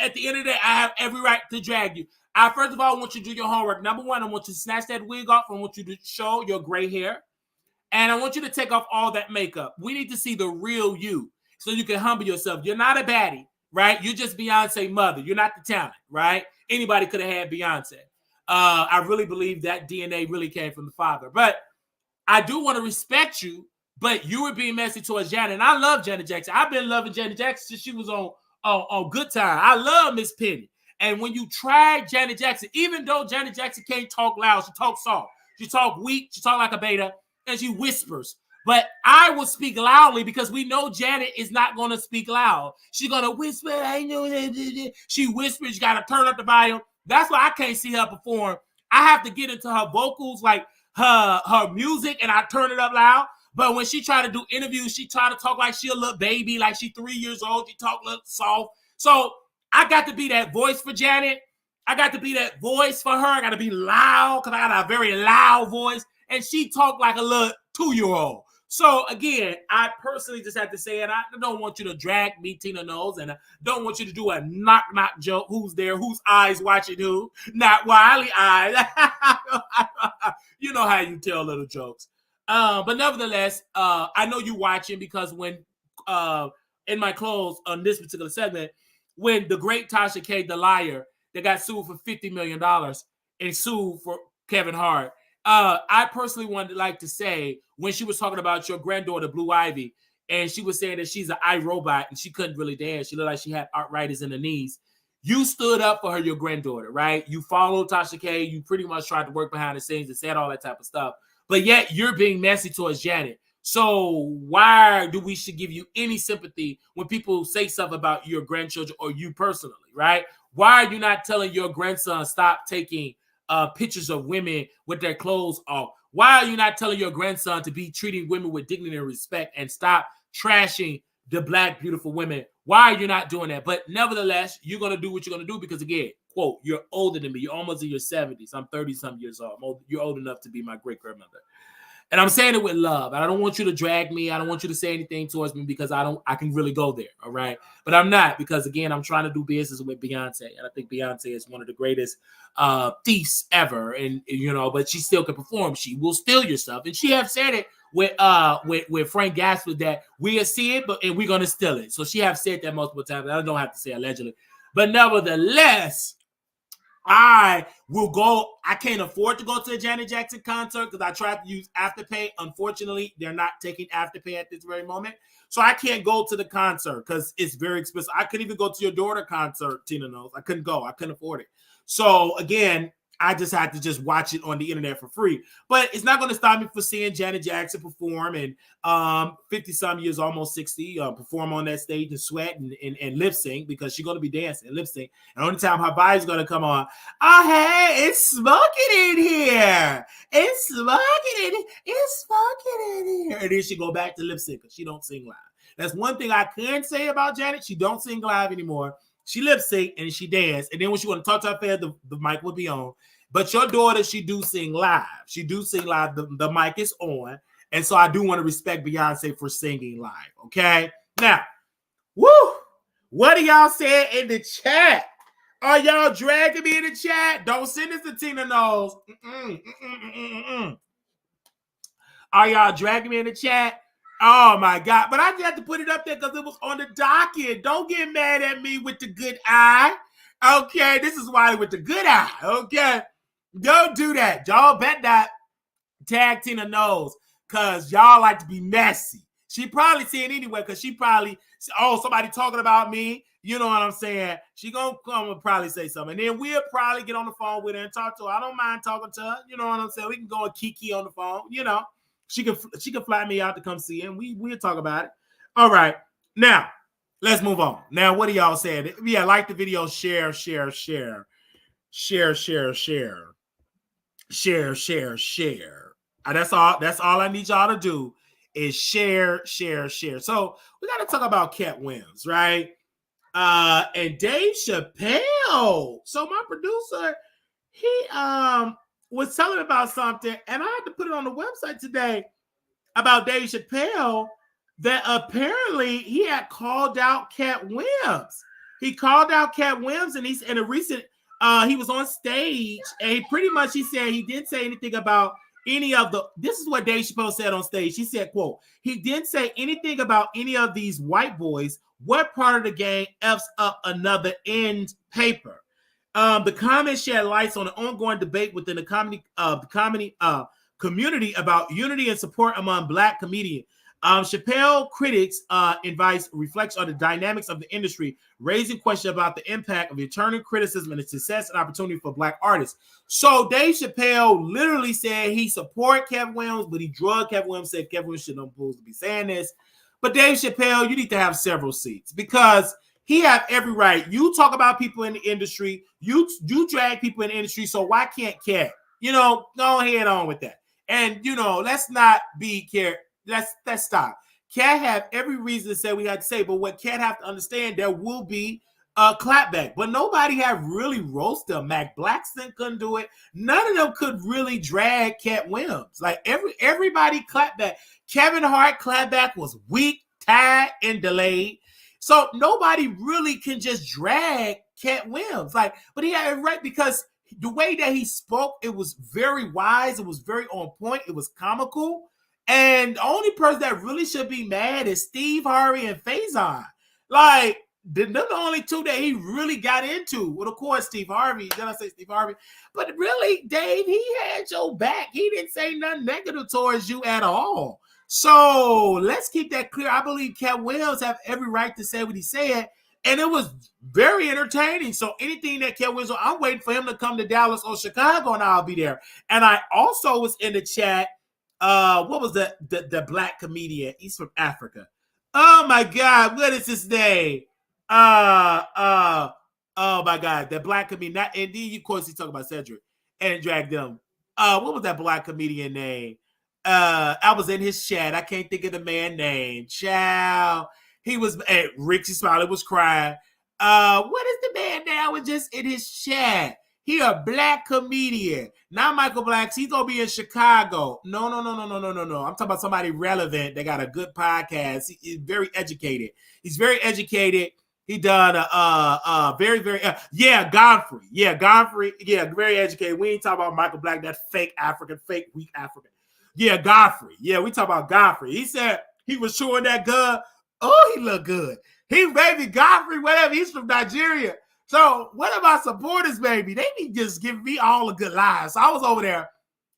at the end of the day, I have every right to drag you. First of all, I want you to do your homework. Number one, I want you to snatch that wig off. I want you to show your gray hair. And I want you to take off all that makeup. We need to see the real you so you can humble yourself. You're not a baddie, right? You're just Beyonce's mother. You're not the talent, right? Anybody could have had Beyonce. I really believe that DNA really came from the father. But I do want to respect you, but you were being messy towards Janet. And I love Janet Jackson. I've been loving Janet Jackson since she was on Good Time. I love Miss Penny. And when you try Janet Jackson, even though Janet Jackson can't talk loud, she talks soft. She talk weak. She talk like a beta. And she whispers. But I will speak loudly because we know Janet is not going to speak loud. She's going to whisper. I know that. She whispers. You got to turn up the volume. That's why I can't see her perform. I have to get into her vocals, like her music, and I turn it up loud. But when she try to do interviews, she try to talk like she a little baby, like she 3 years old. She talk a little soft. So I got to be that voice for Janet. I got to be that voice for her. I got to be loud because I got a very loud voice. And she talked like a little 2-year-old. So, again, I personally just have to say it. I don't want you to drag me, Tina Knowles, and I don't want you to do a knock-knock joke. Who's there? Whose eyes watching who? Not Wiley eyes. You know how you tell little jokes. But nevertheless, I know you're watching because when in my close on this particular segment, when the great Tasha K, the liar, that got sued for $50 million and sued for Kevin Hart, I personally wanted like to say when she was talking about your granddaughter, Blue Ivy, and she was saying that she's an iRobot and she couldn't really dance. She looked like she had arthritis in her knees. You stood up for her, your granddaughter, right? You followed Tasha K. You pretty much tried to work behind the scenes and said all that type of stuff. But yet you're being messy towards Janet. So why do we should give you any sympathy when people say stuff about your grandchildren or you personally, right? Why are you not telling your grandson stop taking pictures of women with their clothes off? Why are you not telling your grandson to be treating women with dignity and respect and stop trashing the Black beautiful women? Why are you not doing that? But nevertheless, you're going to do what you're going to do because, again, quote, you're older than me. You're almost in your 70s. I'm 30-some years old. You're old enough to be my great-grandmother. And I'm saying it with love. I don't want you to drag me. I don't want you to say anything towards me because I can really go there, all right? But I'm not because, again, I'm trying to do business with Beyonce. And I think Beyonce is one of the greatest thieves ever. And, you know, but she still can perform. She will steal your stuff. And she have said it with Frank Gaspard that we'll see it, and we're going to steal it. So she have said that multiple times. I don't have to say allegedly. But nevertheless, I will go. I can't afford to go to a Janet Jackson concert because I tried to use Afterpay. Unfortunately, they're not taking Afterpay at this very moment. So I can't go to the concert because it's very expensive. I couldn't even go to your daughter concert, Tina Knowles. I couldn't go. I couldn't afford it. So again, I just had to just watch it on the internet for free. But it's not going to stop me from seeing Janet Jackson perform and 50-some years, almost 60, perform on that stage and sweat and lip sync because she's going to be dancing and lip sync. And the only time her body's going to come on, oh, hey, it's smoking in here. It's smoking in here. And then she go back to lip sync because she don't sing live. That's one thing I can say about Janet. She don't sing live anymore. She lip sync and she dance. And then when she want to talk to her fans, the mic will be on. But your daughter, she do sing live. She do sing live. The mic is on. And so I do want to respect Beyonce for singing live. Okay? Now, woo! What do y'all say in the chat? Are y'all dragging me in the chat? Don't send this to Tina Knowles. Are y'all dragging me in the chat? Oh, my God. But I just had to put it up there because it was on the docket. Don't get mad at me with the good eye. Okay? This is why with the good eye. Okay? Don't do that. Y'all bet not tag Tina Knowles because y'all like to be messy. She probably see it anyway because she probably, somebody talking about me. You know what I'm saying? She going to come and probably say something. And then we'll probably get on the phone with her and talk to her. I don't mind talking to her. You know what I'm saying? We can go and kiki on the phone. You know, she can fly me out to come see her and we'll talk about it. All right. Now, let's move on. Now, what do y'all say? Yeah, like the video, share. That's all I need y'all to do is share. So we got to talk about Katt Williams, right? And Dave Chappelle. So my producer, he was telling me about something, and I had to put it on the website today about Dave Chappelle that apparently he had called out Katt Williams. He called out Katt Williams, and he's in a recent. He was on stage, and he said he didn't say anything about any of the, this is what Dave Chappelle said on stage. He said, quote, he didn't say anything about any of these white boys. What part of the game F's up another end paper? The comments shed lights on an ongoing debate within the comedy community about unity and support among Black comedians. Chappelle critics invites reflects on the dynamics of the industry, raising questions about the impact of returning criticism and the success and opportunity for Black artists. So Dave Chappelle literally said he support Kevin Williams, but he drugged Kevin Williams, said Kevin Williams shouldn't supposed to be saying this. But Dave Chappelle, you need to have several seats because he have every right. You talk about people in the industry, you drag people in the industry, so why can't Katt? Go ahead on with that. And let's not be careful. Let's stop. Katt have every reason to say we had to say, but what Katt have to understand, there will be a clapback. But nobody have really roasted him. Mac Blackson couldn't do it. None of them could really drag Katt Williams. Like everybody clapback. Kevin Hart clapback was weak, tired, and delayed. So nobody really can just drag Katt Williams. But he had it right because the way that he spoke, it was very wise. It was very on point. It was comical. And the only person that really should be mad is Steve Harvey and Faison. They're the only two that he really got into. Well, of course, Steve Harvey. Did I say Steve Harvey? But really, Dave, he had your back. He didn't say nothing negative towards you at all. So let's keep that clear. I believe Katt Williams have every right to say what he said. And it was very entertaining. So anything that Katt Williams, I'm waiting for him to come to Dallas or Chicago, and I'll be there. And I also was in the chat. What was the Black comedian? He's from Africa. Oh my God, what is his name? Oh my God, the Black comedian. Not indeed, of course, he's talking about Cedric and dragged them. What was that Black comedian name? I was in his chat. I can't think of the man's name. Child. He was Richie Smiley was crying. What is the man name? I was just in his chat. He a Black comedian. Not Michael Blacks. He's gonna be in Chicago. No. I'm talking about somebody relevant. They got a good podcast. He's very educated. He done very Godfrey. Yeah, Godfrey. Yeah, very educated. We ain't talking about Michael Black, that fake African, fake weak African. Yeah, Godfrey. Yeah, we talk about Godfrey. He said he was chewing that gun. Oh, he looked good. He baby Godfrey, whatever. He's from Nigeria. So what of my supporters, baby? They be just giving me all the good lies. So I was over there.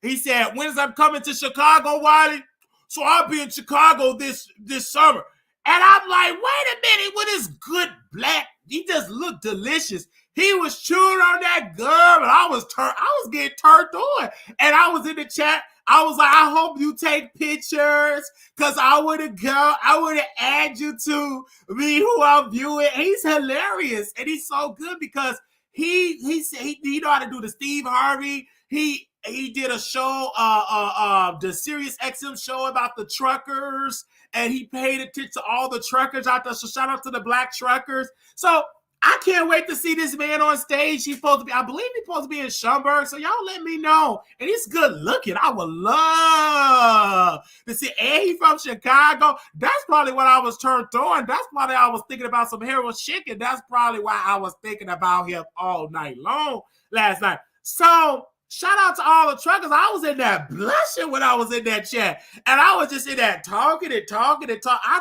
He said, when is I'm coming to Chicago, Wiley? So I'll be in Chicago this summer. And I'm like, wait a minute, with his good black, he just looked delicious. He was chewing on that gum, and I was getting turned on. And I was in the chat. I was like, I hope you take pictures, because I would have added you to me who I'm viewing. He's hilarious, and he's so good because he know how to do the Steve Harvey. He did a show, the Sirius XM show about the truckers, and he paid attention to all the truckers out there. So shout out to the Black truckers. So I can't wait to see this man on stage. He's supposed to be, I believe he's supposed to be in Schaumburg. So y'all let me know. And he's good looking. I would love to see. And he's from Chicago. That's probably what I was turned on. That's probably I was thinking about some Harold Chicken. That's probably why I was thinking about him all night long last night. So shout out to all the truckers. I was in there blushing when I was in that chat. And I was just in there talking. I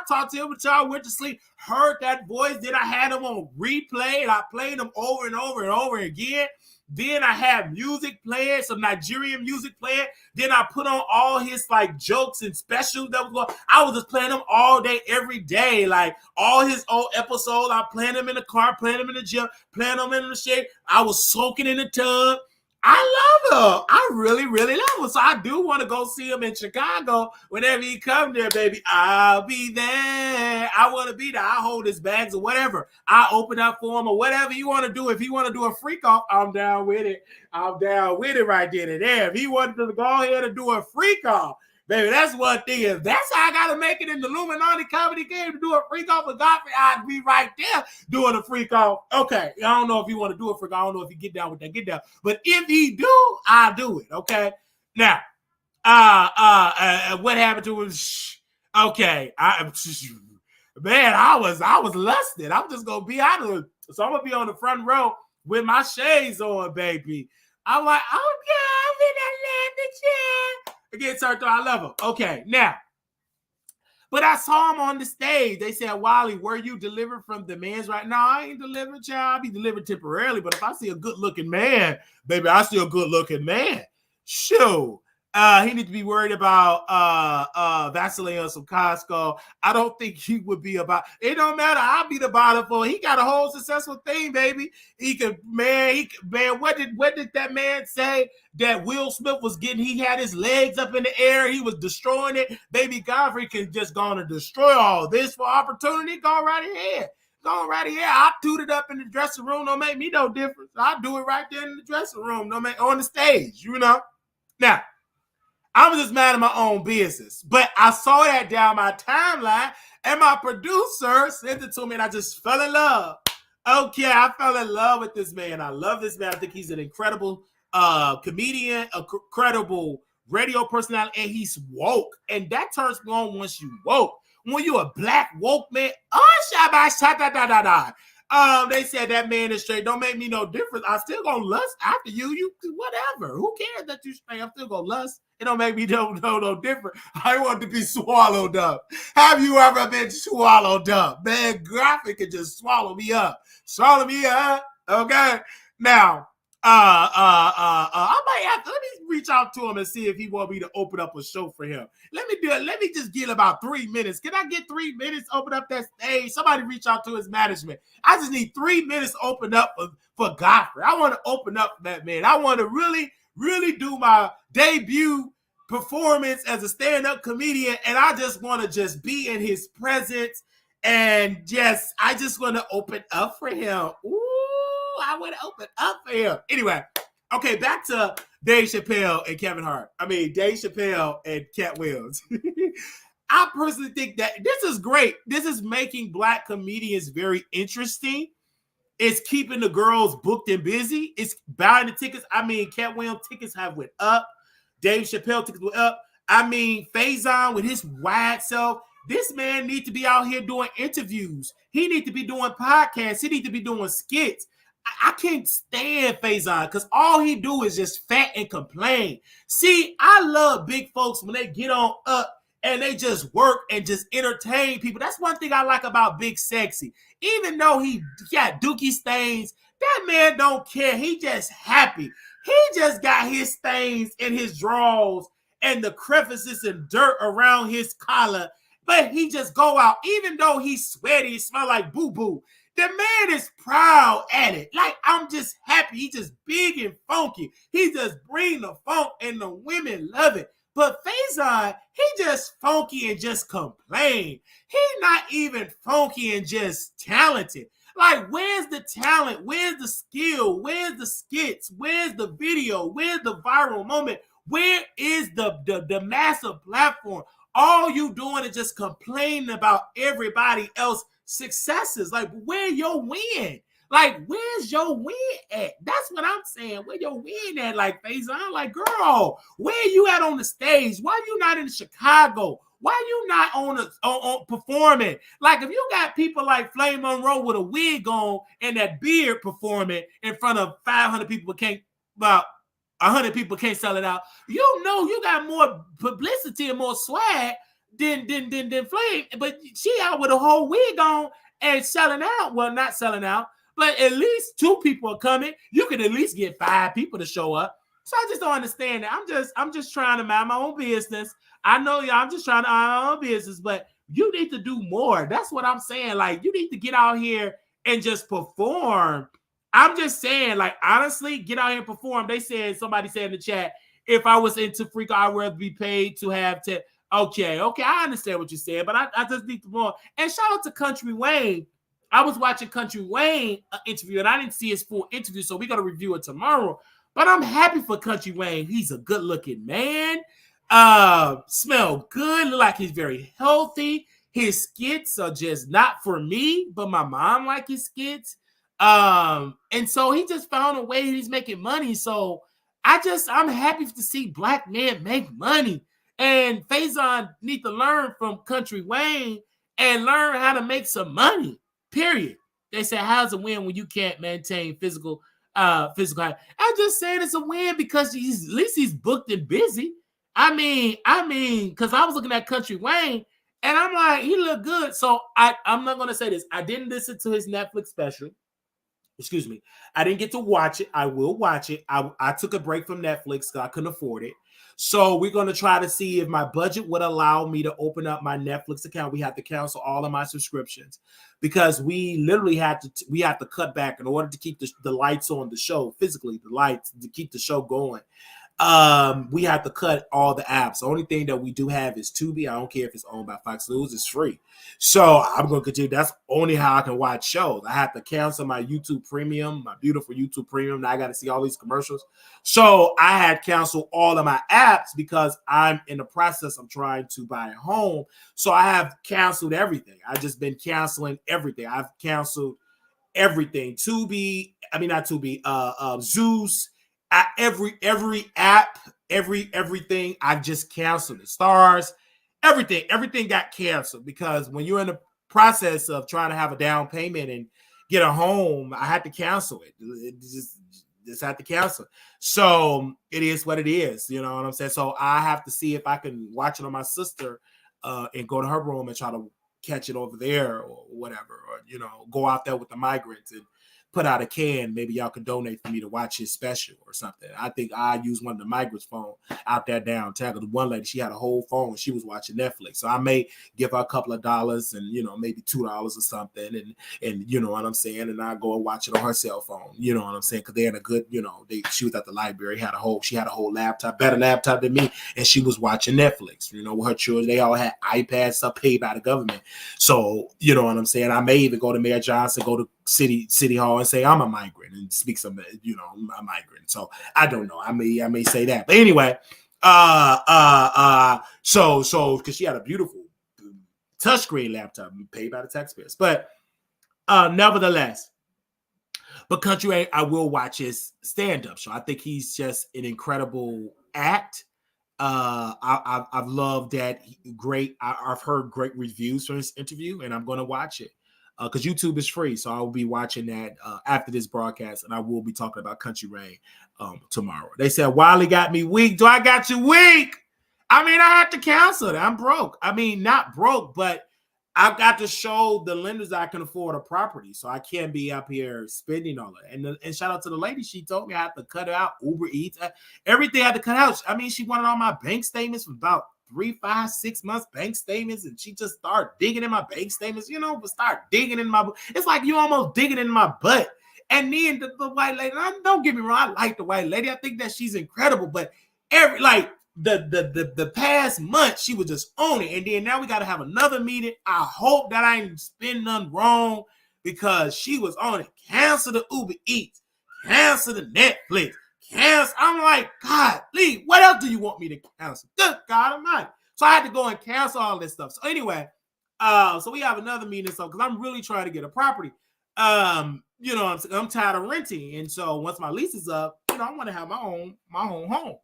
talked to him until I went to sleep, heard that voice. Then I had him on replay, and I played him over and over and over again. Then I had music playing, some Nigerian music playing. Then I put on all his jokes and specials that was going. I was just playing them all day, every day. Like all his old episodes, I playing them in the car, playing them in the gym, playing them in the shade. I was soaking in the tub. I love him. I really, really love him. So I do want to go see him in Chicago whenever he comes there, baby. I'll be there. I want to be there. I'll hold his bags or whatever. I'll open up for him or whatever you want to do. If you want to do a freak off, I'm down with it. I'm down with it right then and there. If he wanted to go ahead and do a freak off, baby, that's one thing. If that's how I got to make it in the Illuminati comedy game to do a freak off with Godfrey, I'd be right there doing a freak off. Okay, I don't know if you want to do a freak off. I don't know if you get down with that, get down. But if he do, I'll do it, okay? Now, what happened to him? Okay, man, I was lusted. I'm just going to be out of it. So I'm going to be on the front row with my shades on, baby. I'm like, okay, I'm in that landing chair. Again, turned on. I love him. Okay, now. But I saw him on the stage. They said, Wally, were you delivered from demands right now? I ain't delivered, child. I'll be delivered temporarily. But if I see a good-looking man, baby, I see a good-looking man. Sure. He need to be worried about Vaseline on some Costco. I don't think he would be about. It don't matter. I'll be the bottom for. He got a whole successful thing, baby. He could, man. What did that man say? That Will Smith was getting? He had his legs up in the air. He was destroying it. Baby Godfrey can just go on and destroy all this for opportunity. Go right ahead. Go right ahead. I'll toot it up in the dressing room. Don't make me no difference. I'll do it right there in the dressing room. Don't make on the stage. You know. Now. I'm just mad at my own business. But I saw that down my timeline, and my producer sent it to me, and I just fell in love. Okay, I fell in love with this man. I love this man. I think he's an incredible comedian, a credible radio personality, and he's woke. And that turns me on once you woke. When you a black woke man, they said that man is straight. Don't make me no difference. I still gonna lust after you. You whatever. Who cares that you straight? I'm still gonna lust. It don't make me no different. I want to be swallowed up. Have you ever been swallowed up? Man, Graphic can just swallow me up. Swallow me up. Okay. Now, I might have to, let me reach out to him and see if he want me to open up a show for him. Let me do it. Let me just get about 3 minutes. Can I get 3 minutes? Open up that stage. Somebody reach out to his management. I just need 3 minutes open up for Godfrey. I want to open up for that man. I want to really do my debut performance as a stand-up comedian, and I just want to just be in his presence, and I just want to open up for him. Ooh, I want to open up for him. Anyway, okay, back to Dave Chappelle and Kevin Hart. I mean, Dave Chappelle and Katt Williams. I personally think that this is great. This is making black comedians very interesting. It's keeping the girls booked and busy. It's buying the tickets. I mean, Katt Williams tickets have went up. Dave Chappelle tickets went up. I mean, Faison with his wide self. This man needs to be out here doing interviews. He needs to be doing podcasts. He needs to be doing skits. I can't stand Faison because all he do is just fat and complain. See, I love big folks when they get on up and they just work and just entertain people. That's one thing I like about Big Sexy. Even though he got dookie stains, that man don't care. He just happy. He just got his stains in his drawers and the crevices and dirt around his collar. But he just go out, even though he's sweaty, he smell like boo-boo. The man is proud at it. Like, I'm just happy. He just big and funky. He just bring the funk, and the women love it. But Faison, he just funky and just complain. He not even funky and just talented. Like, where's the talent? Where's the skill? Where's the skits? Where's the video? Where's the viral moment? Where is the massive platform? All you doing is just complaining about everybody else's successes. Like, where your win? Like, where's your win at? That's what I'm saying. Where your win at? Like, Faison, like, girl, where you at on the stage? Why you not in Chicago? Why you not on performing? Like, if you got people like Flame Monroe with a wig on and that beard performing in front of 500 people, about 100 people can't sell it out. You know you got more publicity and more swag than Flame. But she out with a whole wig on and selling out. Well, not selling out, but at least 2 people are coming. You can at least get 5 people to show up. So I just don't understand that. I'm just trying to mind my own business. I know y'all, I'm just trying to mind my own business, but you need to do more. That's what I'm saying. Like, you need to get out here and just perform. I'm just saying, like, honestly, get out here and perform. Somebody said in the chat, if I was into freak, I would be paid to have to. Okay, I understand what you said, but I just need to more. And shout out to Country Wayne. I was watching Country Wayne interview, and I didn't see his full interview, so we're going to review it tomorrow. But I'm happy for Country Wayne. He's a good-looking man. Smell good. Look like he's very healthy. His skits are just not for me, but my mom like his skits. And so he just found a way he's making money. So I'm happy to see black men make money. And Faison need to learn from Country Wayne and learn how to make some money. Period. They say, how's a win when you can't maintain physical health? I'm just saying it's a win because at least he's booked and busy. I mean, because I was looking at Country Wayne, and I'm like, he looked good. So I'm not gonna say this. I didn't listen to his Netflix special. Excuse me. I didn't get to watch it. I will watch it. I took a break from Netflix because I couldn't afford it. So we're going to try to see if my budget would allow me to open up my Netflix account. We have to cancel all of my subscriptions because we literally have to cut back in order to keep the lights on the show, physically the lights, to keep the show going. We have to cut all the apps. The only thing that we do have is Tubi. I don't care if it's owned by Fox News, it's free. So I'm going to continue. That's only how I can watch shows. I have to cancel my YouTube Premium, my beautiful YouTube Premium. Now I got to see all these commercials. So I had canceled all of my apps because I'm in the process of trying to buy a home. So I have canceled everything. I've just been canceling everything. I've canceled everything. Tubi, I mean not Tubi, Zeus, every app, everything. I've just canceled it. Stars, everything got canceled because when you're in the process of trying to have a down payment and get a home, I had to cancel it. It just had to cancel. So it is what it is. You know what I'm saying? So I have to see if I can watch it on my sister and go to her room and try to catch it over there or whatever, or, you know, go out there with the migrants and put out a can. Maybe y'all could donate for me to watch his special or something. I think I used one of the migrants' phone out there downtown. Because one lady, she had a whole phone and she was watching Netflix. So I may give her a couple of dollars and, you know, maybe $2 or something. And you know what I'm saying? And I go and watch it on her cell phone. You know what I'm saying? Because they had a good, you know, she was at the library, she had a whole laptop, better laptop than me. And she was watching Netflix. You know, with her children, they all had iPads, stuff paid by the government. So, you know what I'm saying? I may even go to Mayor Johnson, go to City Hall and say I'm a migrant and speak some, you know, I'm a migrant. So I don't know. I may say that. But anyway, so because she had a beautiful touchscreen laptop paid by the taxpayers. But nevertheless, but Country, I will watch his stand-up show. I think he's just an incredible act. I've loved that. Great. I've heard great reviews for his interview, and I'm going to watch it because YouTube is free. So I will be watching that after this broadcast, and I will be talking about Country Rain tomorrow. They said Wiley got me weak. Do I got you weak? I mean, I had to cancel it. I'm broke. I mean, not broke, but I've got to show the lenders I can afford a property, so I can't be up here spending all it. And shout out to the lady. She told me I had to cut out Uber Eats. Everything I had to cut out. I mean, she wanted all my bank statements from about 3, 5, 6 months bank statements, and she just started digging in my bank statements. You know, but start digging in my. It's like you almost digging in my butt. And then the white lady. Don't get me wrong. I like the white lady. I think that she's incredible. But the past month she was just on it, and then now we got to have another meeting. I hope that I ain't spend nothing wrong because she was on it. Cancel the Uber Eats, cancel the Netflix, cancel. I'm like, God, Lee, what else do you want me to cancel? Good God Almighty! So I had to go and cancel all this stuff. So anyway, so we have another meeting. So because I'm really trying to get a property, you know, I'm tired of renting, and so once my lease is up, you know, I want to have my own home.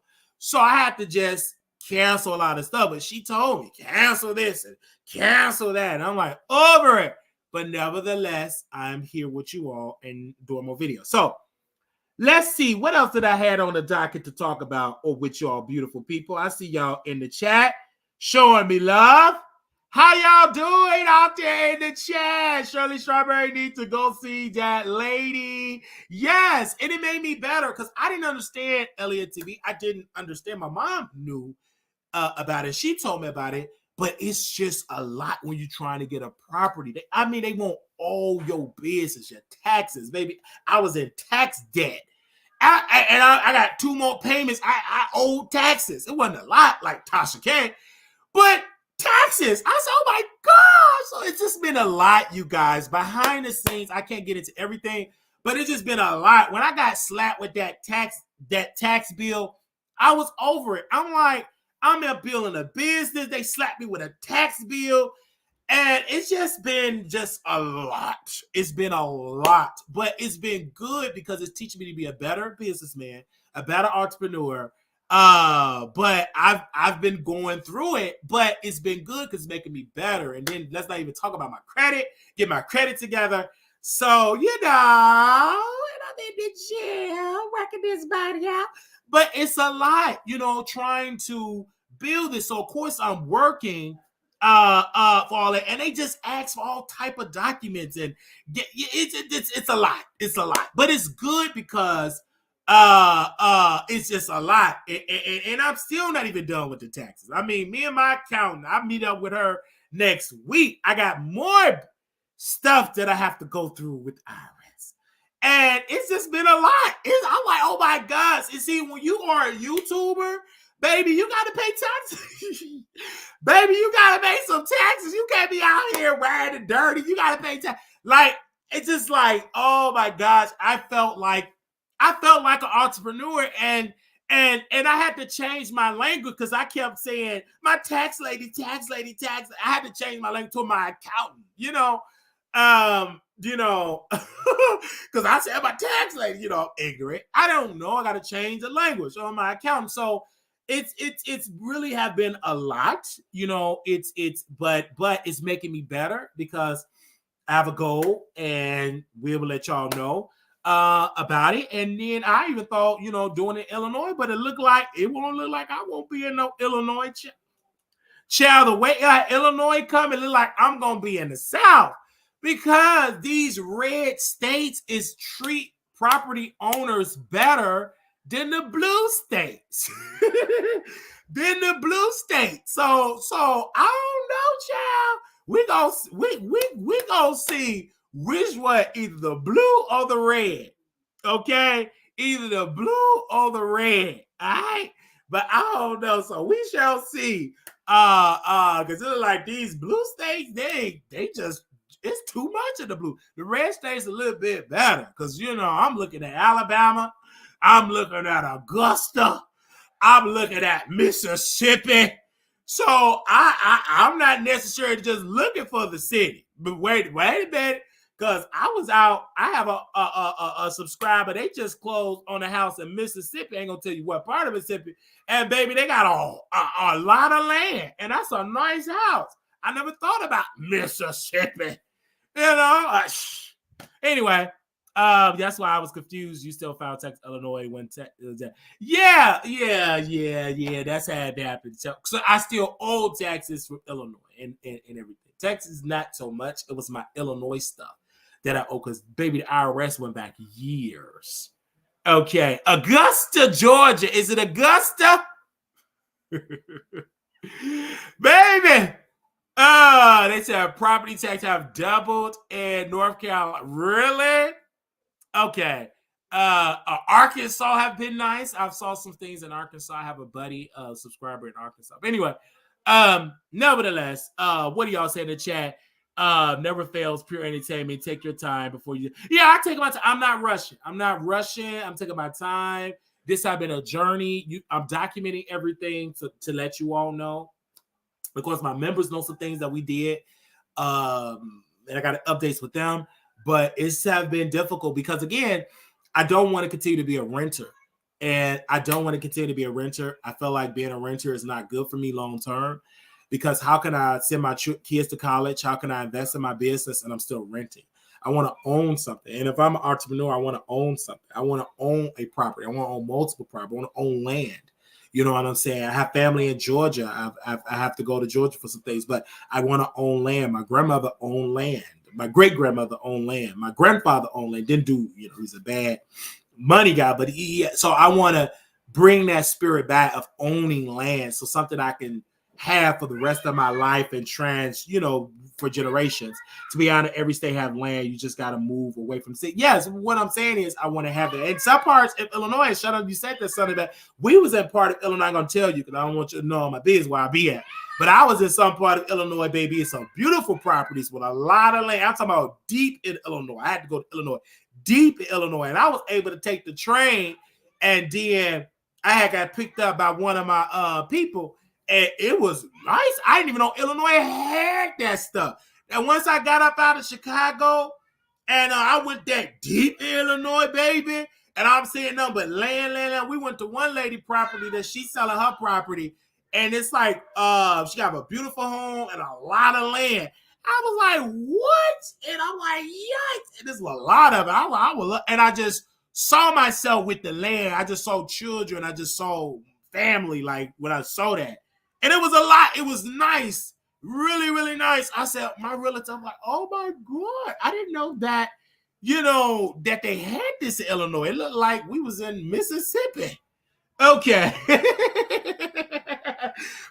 So I had to just cancel a lot of stuff. But she told me, cancel this and cancel that. And I'm like, over it. But nevertheless, I'm here with you all and doing more videos. So let's see. What else did I have on the docket to talk about or with y'all beautiful people? I see y'all in the chat showing me love. How y'all doing out there in the chat? Shirley Strawberry needs to go see that lady. Yes, and it made me better because I didn't understand Elliot TV. I didn't understand. My mom knew about it. She told me about it, but it's just a lot when you're trying to get a property. They want all your business, your taxes, baby. I was in tax debt. I got 2 more payments. I owed taxes. It wasn't a lot like Tasha K, but taxes. I said, oh my God. So it's just been a lot, you guys. Behind the scenes, I can't get into everything, but it's just been a lot. When I got slapped with that tax bill, I was over it. I'm like, I'm in building a business. They slapped me with a tax bill. And it's just been a lot. It's been a lot. But it's been good because it's teaching me to be a better businessman, a better entrepreneur. But I've been going through it, but it's been good because it's making me better. And then let's not even talk about my credit, get my credit together. So, you know, and I'm in the gym, working this body out. But it's a lot, you know, trying to build this. So of course I'm working for all that, and they just ask for all type of documents, and it's a lot. It's a lot, but it's good because it's just a lot, and I'm still not even done with the taxes. I mean, me and my accountant, I meet up with her next week. I got more stuff that I have to go through with IRS, and it's just been a lot. I'm like, oh my gosh! You see, when you are a YouTuber, baby, you got to pay taxes. Baby, you got to pay some taxes. You can't be out here wearing and dirty. You got to pay taxes. Like, it's just like, oh my gosh, I felt like an entrepreneur, and I had to change my language because I kept saying my tax lady, tax lady, tax. I had to change my language to my accountant, because I said my tax lady, ignorant. I don't know. I got to change the language on my accountant. So it's really have been a lot, but it's making me better because I have a goal, and we will let y'all know about it. And then I even thought, doing it in Illinois, but it won't look like I won't be in no Illinois. Child, the way Illinois come, it look like I'm gonna be in the South, because these red states is treat property owners better than the blue states. So I don't know, child. We gonna see which one, either the blue or the red. Okay, either the blue or the red. All right, but I don't know. So we shall see. Because it's like these blue states, they just, it's too much of the blue. The red states a little bit better, because I'm looking at Alabama, I'm looking at Augusta, I'm looking at Mississippi. So I'm not necessarily just looking for the city. But wait a minute, because I was out. I have a subscriber. They just closed on a house in Mississippi. I ain't gonna tell you what part of Mississippi. And baby, they got a lot of land, and that's a nice house. I never thought about Mississippi. Anyway. That's why I was confused. You still filed tax Illinois when yeah. That's how it happened. So I still owe taxes from Illinois and everything. Texas not so much. It was my Illinois stuff that I owe, because baby, the IRS went back years. Okay, Augusta, Georgia. Is it Augusta? Baby. They said property tax have doubled in North Carolina. Really? Okay. Arkansas have been nice. I've saw some things in Arkansas. I have a buddy, subscriber in Arkansas. But anyway, nevertheless, what do y'all say in the chat? Never fails, pure entertainment. Take your time before you. Yeah, I take my time. I'm not rushing. I'm taking my time. This has been a journey. I'm documenting everything to let you all know. Of course, my members know some things that we did. And I got updates with them. But it's have been difficult because, again, I don't want to continue to be a renter. And I don't want to continue to be a renter. I feel like being a renter is not good for me long term, because how can I send my kids to college? How can I invest in my business and I'm still renting? I want to own something. And if I'm an entrepreneur, I want to own something. I want to own a property. I want to own multiple property. I want to own land. You know what I'm saying? I have family in Georgia. I have to go to Georgia for some things, but I want to own land. My grandmother owned land. My great-grandmother owned land. My grandfather owned land. Didn't do, he's a bad money guy, but so I want to bring that spirit back of owning land. So something I can have for the rest of my life and for generations. To be honest, every state have land. You just got to move away from city. Yes, what I'm saying is I want to have it. And some parts of Illinois, shut up, you said that something that we was in part of Illinois. I'm going to tell you because I don't want you to know my business where I be at. But I was in some part of Illinois, baby. It's some beautiful properties with a lot of land. I'm talking about deep in Illinois. I had to go to Illinois, deep in Illinois. And I was able to take the train, and then I had got picked up by one of my people. And it was nice. I didn't even know Illinois had that stuff. And once I got up out of Chicago, and I went that deep in Illinois, baby, and I'm seeing nothing but land. We went to one lady property that she's selling her property, and it's like she got a beautiful home and a lot of land. I was like, what? And I'm like, yikes. And there's a lot of it. And I just saw myself with the land. I just saw children. I just saw family, like when I saw that. And it was a lot. It was nice. Really, really nice. I said, my relative, I'm like, oh my God. I didn't know that, that they had this in Illinois. It looked like we was in Mississippi. Okay.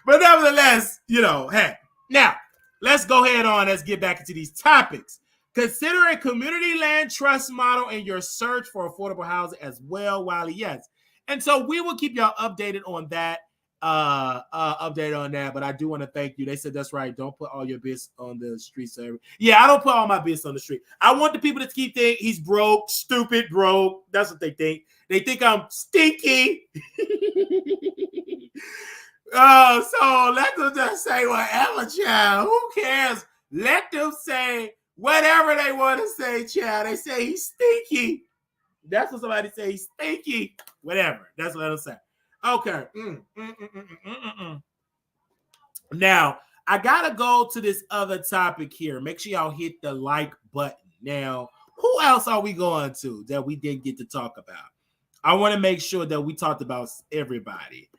But nevertheless, hey. Now, let's go ahead on. Let's get back into these topics. Consider a community land trust model in your search for affordable housing as well, Wiley. Yes. And so we will keep y'all updated on that. But I do want to thank you. They said that's right. Don't put all your bits on the street, sir. Yeah, I don't put all my bits on the street. I want the people to keep thinking he's broke, stupid, broke. That's what they think. They think I'm stinky. So let them just say whatever, child. Who cares? Let them say whatever they want to say, child. They say he's stinky. That's what somebody say. He's stinky. Whatever. That's what they'll say. Okay. Now, I got to go to this other topic here. Make sure y'all hit the like button. Now, who else are we going to that we didn't get to talk about? I want to make sure that we talked about everybody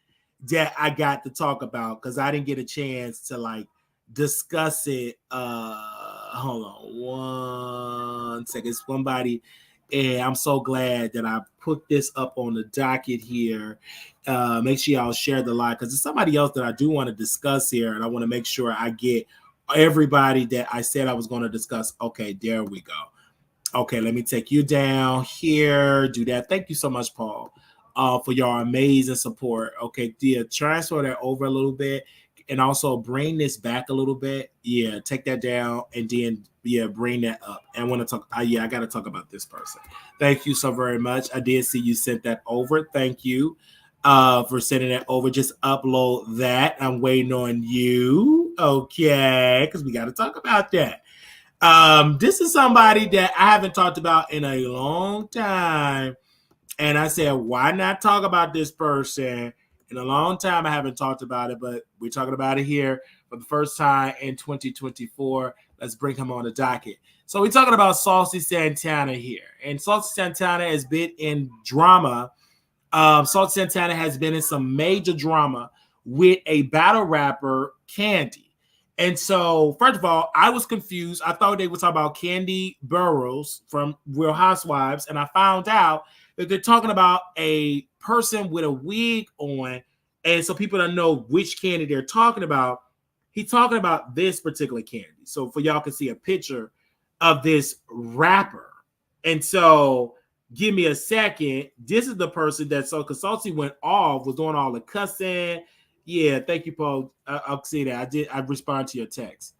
that I got to talk about because I didn't get a chance to discuss it. Hold on one second. Somebody, and I'm so glad that I put this up on the docket here. Make sure y'all share the live because there's somebody else that I do want to discuss here, and I want to make sure I get everybody that I said I was going to discuss. Okay, there we go. Okay, let me take you down here. Do that. Thank you so much, Paul, for your amazing support. Okay, yeah, transfer that over a little bit and also bring this back a little bit. Yeah, take that down and then, bring that up. And I want to talk. I got to talk about this person. Thank you so very much. I did see you sent that over. Thank you for sending that over. Just upload that. I'm waiting on you. Okay, because we got to talk about that. This is somebody that I haven't talked about in a long time. And I said, why not talk about this person? In a long time, I haven't talked about it, but we're talking about it here for the first time in 2024. Let's bring him on the docket. So we're talking about Saucy Santana here. And Saucy Santana has been in drama. Saucy Santana has been in some major drama with a battle rapper, Kandie. And so, first of all, I was confused. I thought they were talking about Kandie Burrows from Real Housewives, and I found out that they're talking about a person with a wig on. And so people don't know which Kandie they're talking about. He's talking about this particular Kandie. So for y'all can see a picture of this rapper. And so give me a second. This is the person because Saucy went off, was doing all the cussing. Yeah, thank you, Paul. I'll see that. I respond to your text.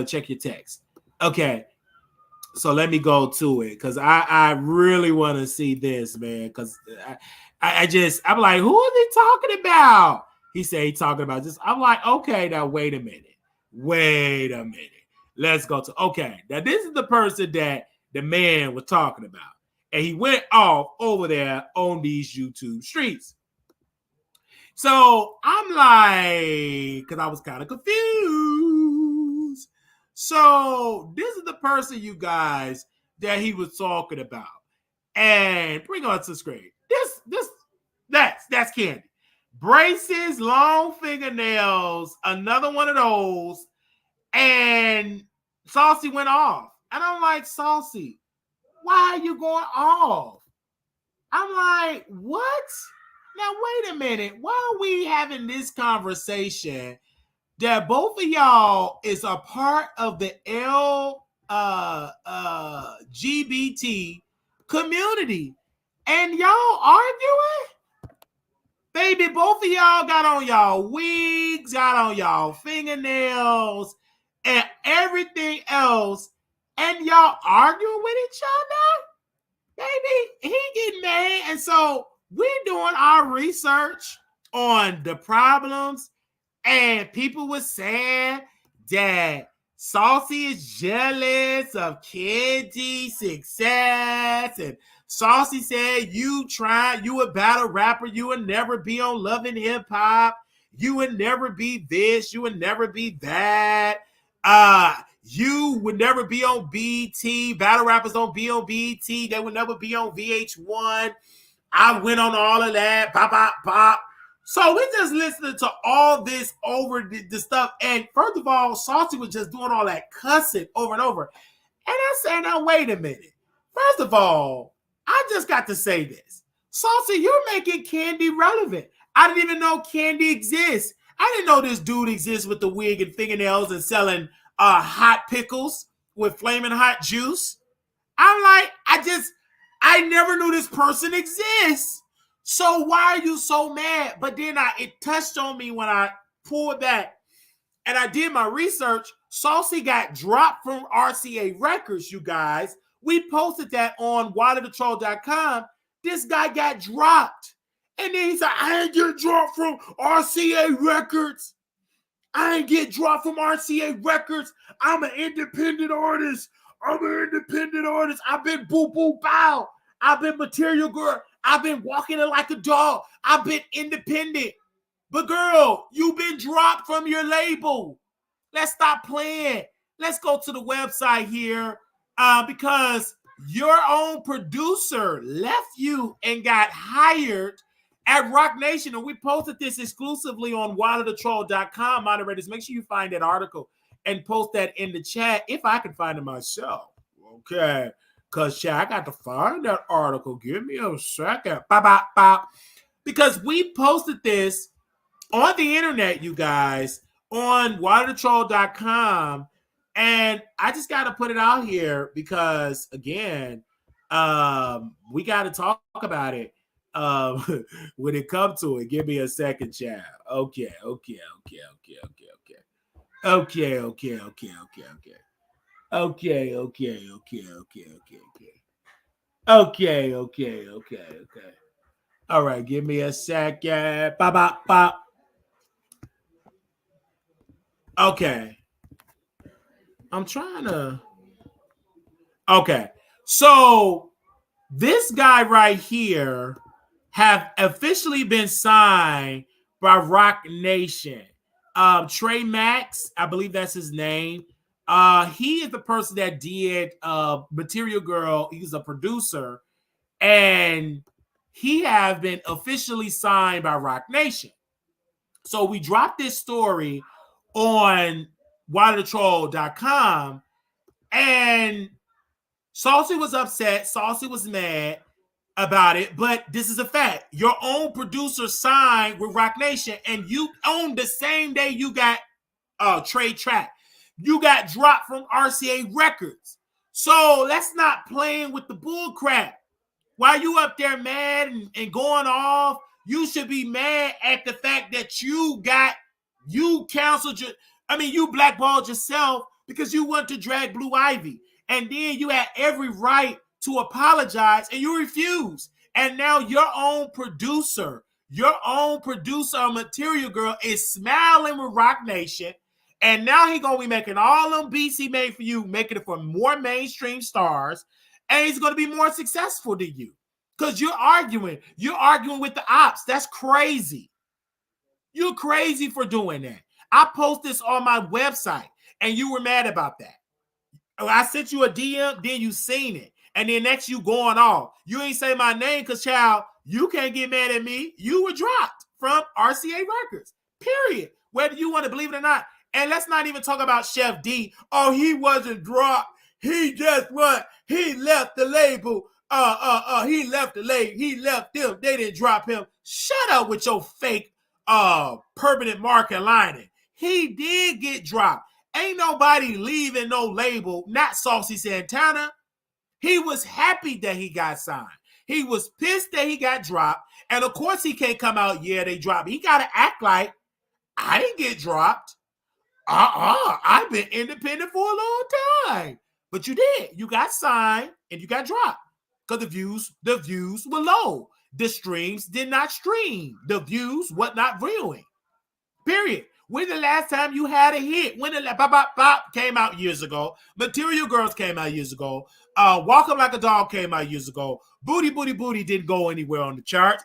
Check your text. Okay. So let me go to it because I really want to see this, man. Because I'm like, who are they talking about? He said he's talking about this. I'm like, okay, now wait a minute. Let's go to okay. Now this is the person that the man was talking about, and he went off over there on these YouTube streets. So I'm like, because I was kind of confused. So this is the person, you guys, that he was talking about. And bring on to the screen. That's Kandie. Braces, long fingernails, another one of those. And Saucy went off. And I'm like, Saucy, why are you going off? I'm like, what? Now, wait a minute. Why are we having this conversation that both of y'all is a part of the LGBT community and y'all arguing? Baby, both of y'all got on y'all wigs, got on y'all fingernails, and everything else, and y'all arguing with each other? Baby, he getting mad. And so we're doing our research on the problems, and people were saying that Saucy is jealous of Kandie's success, and Saucy said, you a battle rapper, you would never be on Love and Hip Hop, you would never be this, you would never be that, you would never be on BET, battle rappers don't be on BET, they would never be on VH1, I went on all of that, pop. So we just listening to all this over the stuff. And first of all, Saucy was just doing all that cussing over and over. And I said, now, wait a minute. First of all, I just got to say this. Saucy, you're making Kandie relevant. I didn't even know Kandie exists. I didn't know this dude exists with the wig and fingernails and selling hot pickles with flaming hot juice. I'm like, I never knew this person exists. So why are you so mad? But then it touched on me when I pulled back and I did my research. Saucy got dropped from RCA Records, you guys. We posted that on wilderthetroll.com. This guy got dropped. And then he said, I ain't get dropped from RCA Records. I ain't get dropped from RCA Records. I'm an independent artist. I'm an independent artist. I've been boo-boo bow. I've been material girl. I've been walking it like a dog. I've been independent. But girl, you've been dropped from your label. Let's stop playing. Let's go to the website here because your own producer left you and got hired at Rock Nation. And we posted this exclusively on wilderthetroll.com. Moderators, make sure you find that article and post that in the chat if I can find it myself. Okay. Because, I got to find that article. Give me a second. Bop, bop, bop. Because we posted this on the internet, you guys, on wilderthetroll.com. And I just got to put it out here because, again, we got to talk about it when it comes to it. Give me a second, child. Okay. Okay. All right, give me a second. Bop, bop, bop. Okay. I'm trying to. Okay. So this guy right here have officially been signed by Rock Nation. Trey Max, I believe that's his name. He is the person that did Material Girl. He's a producer. And he have been officially signed by Rock Nation. So we dropped this story on wilderthetroll.com, and Saucy was upset. Saucy was mad about it, but this is a fact. Your own producer signed with Rock Nation, and you own the same day you got trade track. You got dropped from RCA Records. So let's not playing with the bull crap. While you up there mad and going off, you should be mad at the fact that you blackballed yourself because you wanted to drag Blue Ivy. And then you had every right to apologize and you refused. And now your own producer, Material Girl, is smiling with Rock Nation. And now he gonna be making all them beats he made for you, making it for more mainstream stars. And he's going to be more successful than you because you're arguing with the ops. That's crazy. You're crazy for doing that. I post this on my website and you were mad about that. I sent you a DM, then you seen it. And then next you going off. You ain't say my name because, child, you can't get mad at me. You were dropped from RCA Records, period. Whether you want to believe it or not. And let's not even talk about Chef D. Oh, he wasn't dropped. He just what? He left the label. He left the label. He left them. They didn't drop him. Shut up with your fake permanent market lining. He did get dropped. Ain't nobody leaving no label, not Saucy Santana. He was happy that he got signed. He was pissed that he got dropped. And of course he can't come out, yeah, they dropped. He got to act like, I didn't get dropped. I've been independent for a long time. But you did. You got signed and you got dropped because the views were low. The streams did not stream. The views were not viewing. Period. When the last time you had a hit? When the Bop Bop Bop came out years ago. Material Girls came out years ago. Walk Up Like a Dog came out years ago. Booty Booty Booty didn't go anywhere on the charts.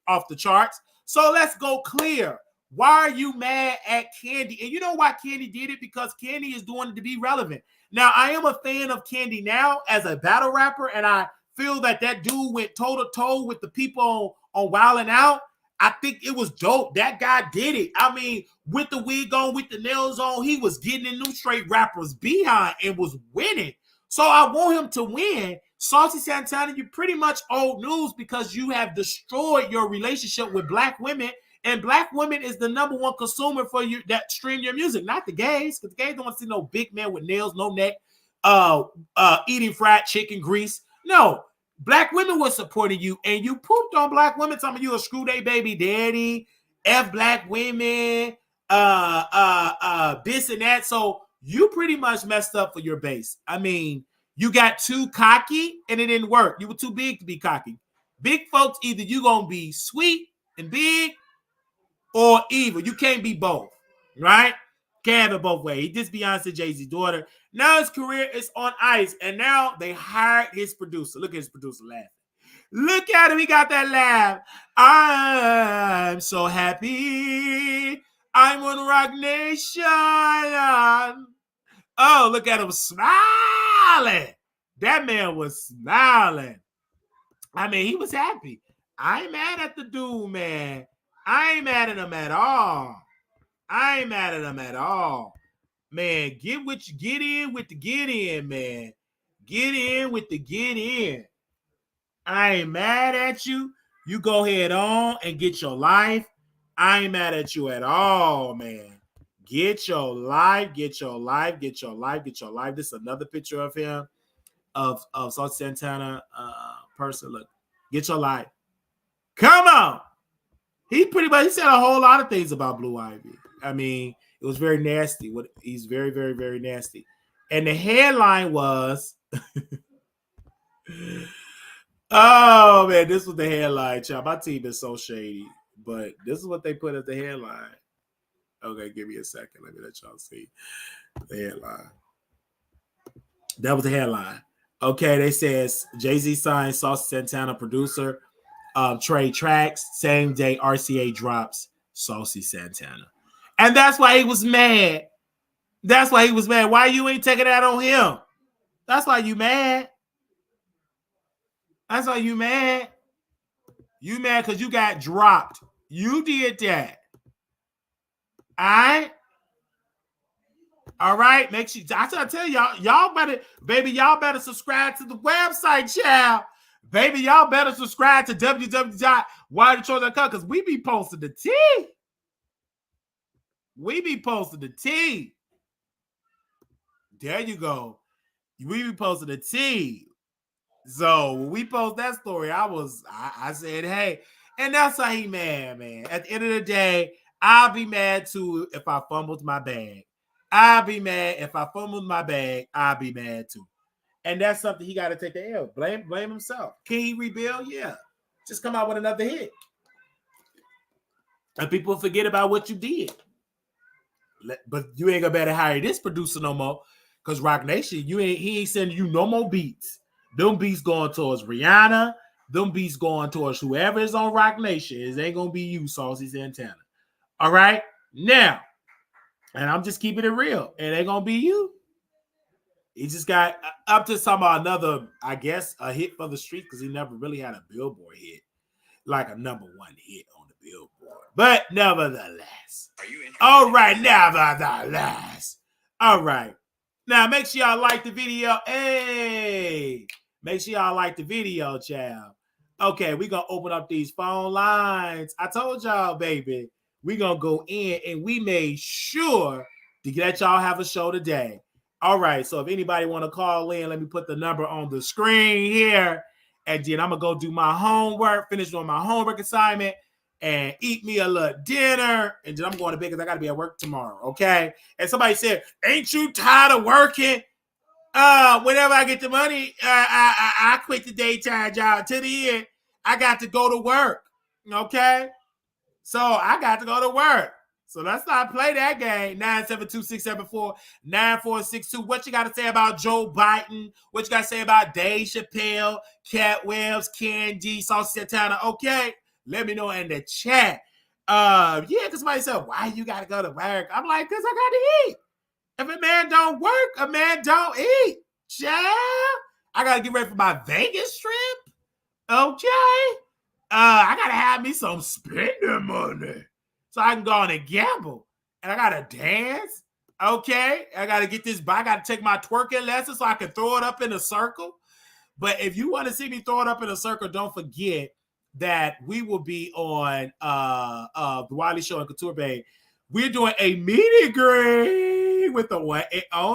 Off the charts. So let's go clear. Why are you mad at Kandie? And you know why Kandie did it? Because Kandie is doing it to be relevant. Now, I am a fan of Kandie now as a battle rapper, and I feel that dude went toe-to-toe with the people on Wild 'N Out. I think it was dope. That guy did it. I mean, with the wig on, with the nails on, he was getting in them straight rappers behind and was winning. So I want him to win. Saucy Santana, you're pretty much old news because you have destroyed your relationship with black women. And black women is the number one consumer for you that stream your music, not the gays, because the gays don't want to see no big man with nails, no neck, eating fried chicken grease. No, black women were supporting you, and you pooped on black women, telling you a screw day baby daddy, F black women, this and that. So you pretty much messed up for your base. I mean, you got too cocky and it didn't work. You were too big to be cocky. Big folks, either you gonna be sweet and big or evil. You can't be both, right? Can't have it both ways. He just Beyonce Jay-Z's daughter. Now his career is on ice, and now they hired his producer. Look at his producer laughing. Look at him. He got that laugh. I'm so happy. I'm on Rock Nation. Oh, look at him smiling. That man was smiling. I mean, he was happy. I ain't mad at the dude, man. I ain't mad at him at all. I ain't mad at him at all. Man, get in with the get in, man. Get in with the get in. I ain't mad at you. You go head on and get your life. I ain't mad at you at all, man. Get your life, get your life, get your life, get your life. This is another picture of him, of Saucy Santana person. Look, get your life. Come on. He said a whole lot of things about Blue Ivy. I mean, it was very nasty. He's very, very, very nasty. And the headline was, oh man, this was the headline, child. My team is so shady, but this is what they put as the headline. Okay, give me a second. Let me let y'all see the headline. That was the headline. Okay, they says Jay-Z signs Saucy Santana producer. Trade tracks, same day RCA drops Saucy Santana. And that's why he was mad. That's why he was mad. Why you ain't taking that on him? That's why you mad. That's why you mad. You mad because you got dropped. You did that. All right. Make sure I tell y'all better, baby, y'all better subscribe to the website, child. Baby, y'all better subscribe to www.whythechoice.com because we be posting the tea. We be posting the tea. There you go. We be posting the tea. So when we post that story, I said, hey, and that's how he mad, man. At the end of the day, I'll be mad too if I fumbled my bag. I'll be mad if I fumbled my bag. I'll be mad too. And that's something he got to take the L. Blame himself. Can he rebuild? Yeah. Just come out with another hit. And people forget about what you did. But you ain't gonna better hire this producer no more. Because Rock Nation, he ain't sending you no more beats. Them beats going towards Rihanna. Them beats going towards whoever is on Rock Nation. It ain't gonna be you, Saucy Santana. All right? Now, and I'm just keeping it real. It ain't gonna be you. He just got up to some another, I guess, a hit for the street because he never really had a Billboard hit, like a number one hit on the Billboard. But nevertheless, all right, nevertheless, all right. Now make sure y'all like the video. Hey, make sure y'all like the video, child. Okay, we're gonna open up these phone lines. I told y'all, baby, we're gonna go in and we made sure to let y'all have a show today. All right, so if anybody want to call in, let me put the number on the screen here. And then I'm going to go do my homework, finish doing my homework assignment, and eat me a little dinner. And then I'm going to bed because I got to be at work tomorrow, okay? And somebody said, ain't you tired of working? Whenever I get the money, I quit the daytime job. To the end, I got to go to work, okay? So I got to go to work. So let's not play that game. 972-674-9462. What you got to say about Joe Biden? What you got to say about Dave Chappelle, Katt Williams, Kandie, Saucy Santana? Okay, let me know in the chat. Yeah, because somebody said, why you got to go to work? I'm like, because I got to eat. If a man don't work, a man don't eat. Child, I got to get ready for my Vegas trip. Okay. I gotta have me some spending money so I can go on and gamble. And I gotta dance. Okay. I gotta get this, I gotta take my twerking lesson so I can throw it up in a circle. But if you want to see me throw it up in a circle, don't forget that we will be on the Wiley Show and Couture Bay. We're doing a meet and greet with the one and only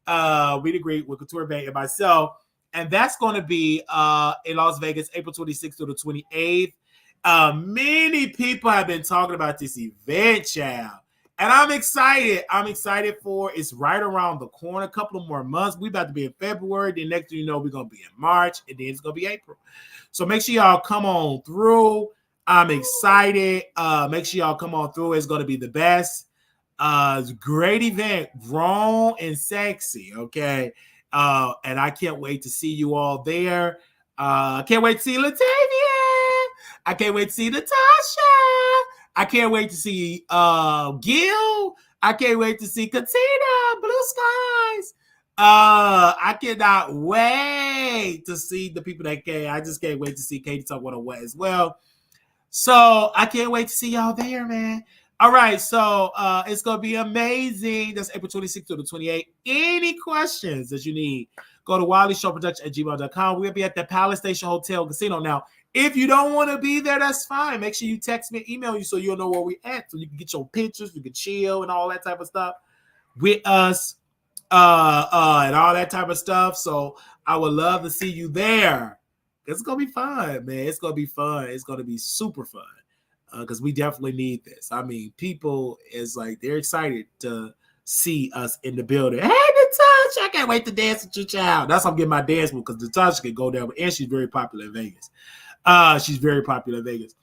meet and greet with Couture Bay and myself. And that's going to be in Las Vegas, April 26th to the 28th. Many people have been talking about this event, child. And I'm excited. I'm excited for it. It's right around the corner. A couple of more months. We're about to be in February. Then next thing you know, we're going to be in March. And then it's going to be April. So make sure y'all come on through. I'm excited. Make sure y'all come on through. It's going to be the best. It's a great event. Grown and sexy. Okay. And I can't wait to see you all there. I can't wait to see Latavia. I can't wait to see Natasha. I can't wait to see Gil. I can't wait to see Katina, Blue Skies. I cannot wait to see the people that came. I just can't wait to see Katie talk what what as well. So I can't wait to see y'all there, man. All right, so it's going to be amazing. That's April 26th to the 28th. Any questions that you need, go to WileyShowProduction@gmail.com. We'll be at the Palace Station Hotel Casino. Now, if you don't want to be there, that's fine. Make sure you text me, email you so you'll know where we at, so you can get your pictures, you can chill and all that type of stuff with us and all that type of stuff. So I would love to see you there. It's going to be fun, man. It's going to be fun. It's going to be super fun because we definitely need this. I mean, people is like, they're excited to see us in the building. Hey, Natasha, I can't wait to dance with your child. That's how I'm getting my dance move because Natasha can go there, and she's very popular in Vegas. She's very popular in Vegas.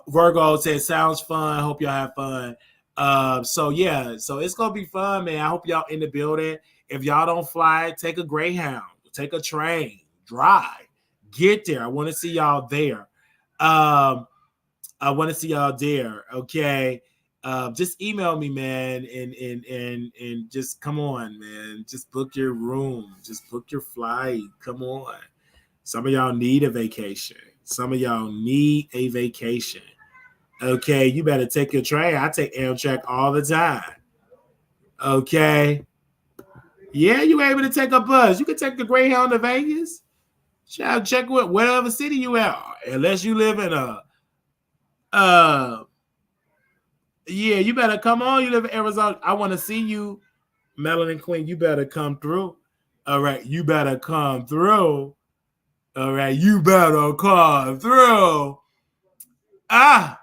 Virgo says, sounds fun. Hope y'all have fun. So yeah, so it's gonna be fun, man. I hope y'all in the building. If y'all don't fly, take a Greyhound, take a train, drive, get there. I want to see y'all there. I want to see y'all there. Okay. Just email me, man, and just come on, man. Just book your room. Just book your flight. Come on. Some of y'all need a vacation. Some of y'all need a vacation. Okay, you better take your train. I take Amtrak all the time. Okay. Yeah, you able to take a bus. You can take the Greyhound to Vegas. Check with whatever city you at. Unless you live in yeah, you better come on. You live in Arizona. I want to see you, Melanin Queen. You better come through. All right, you better come through. All right, you better come through. Are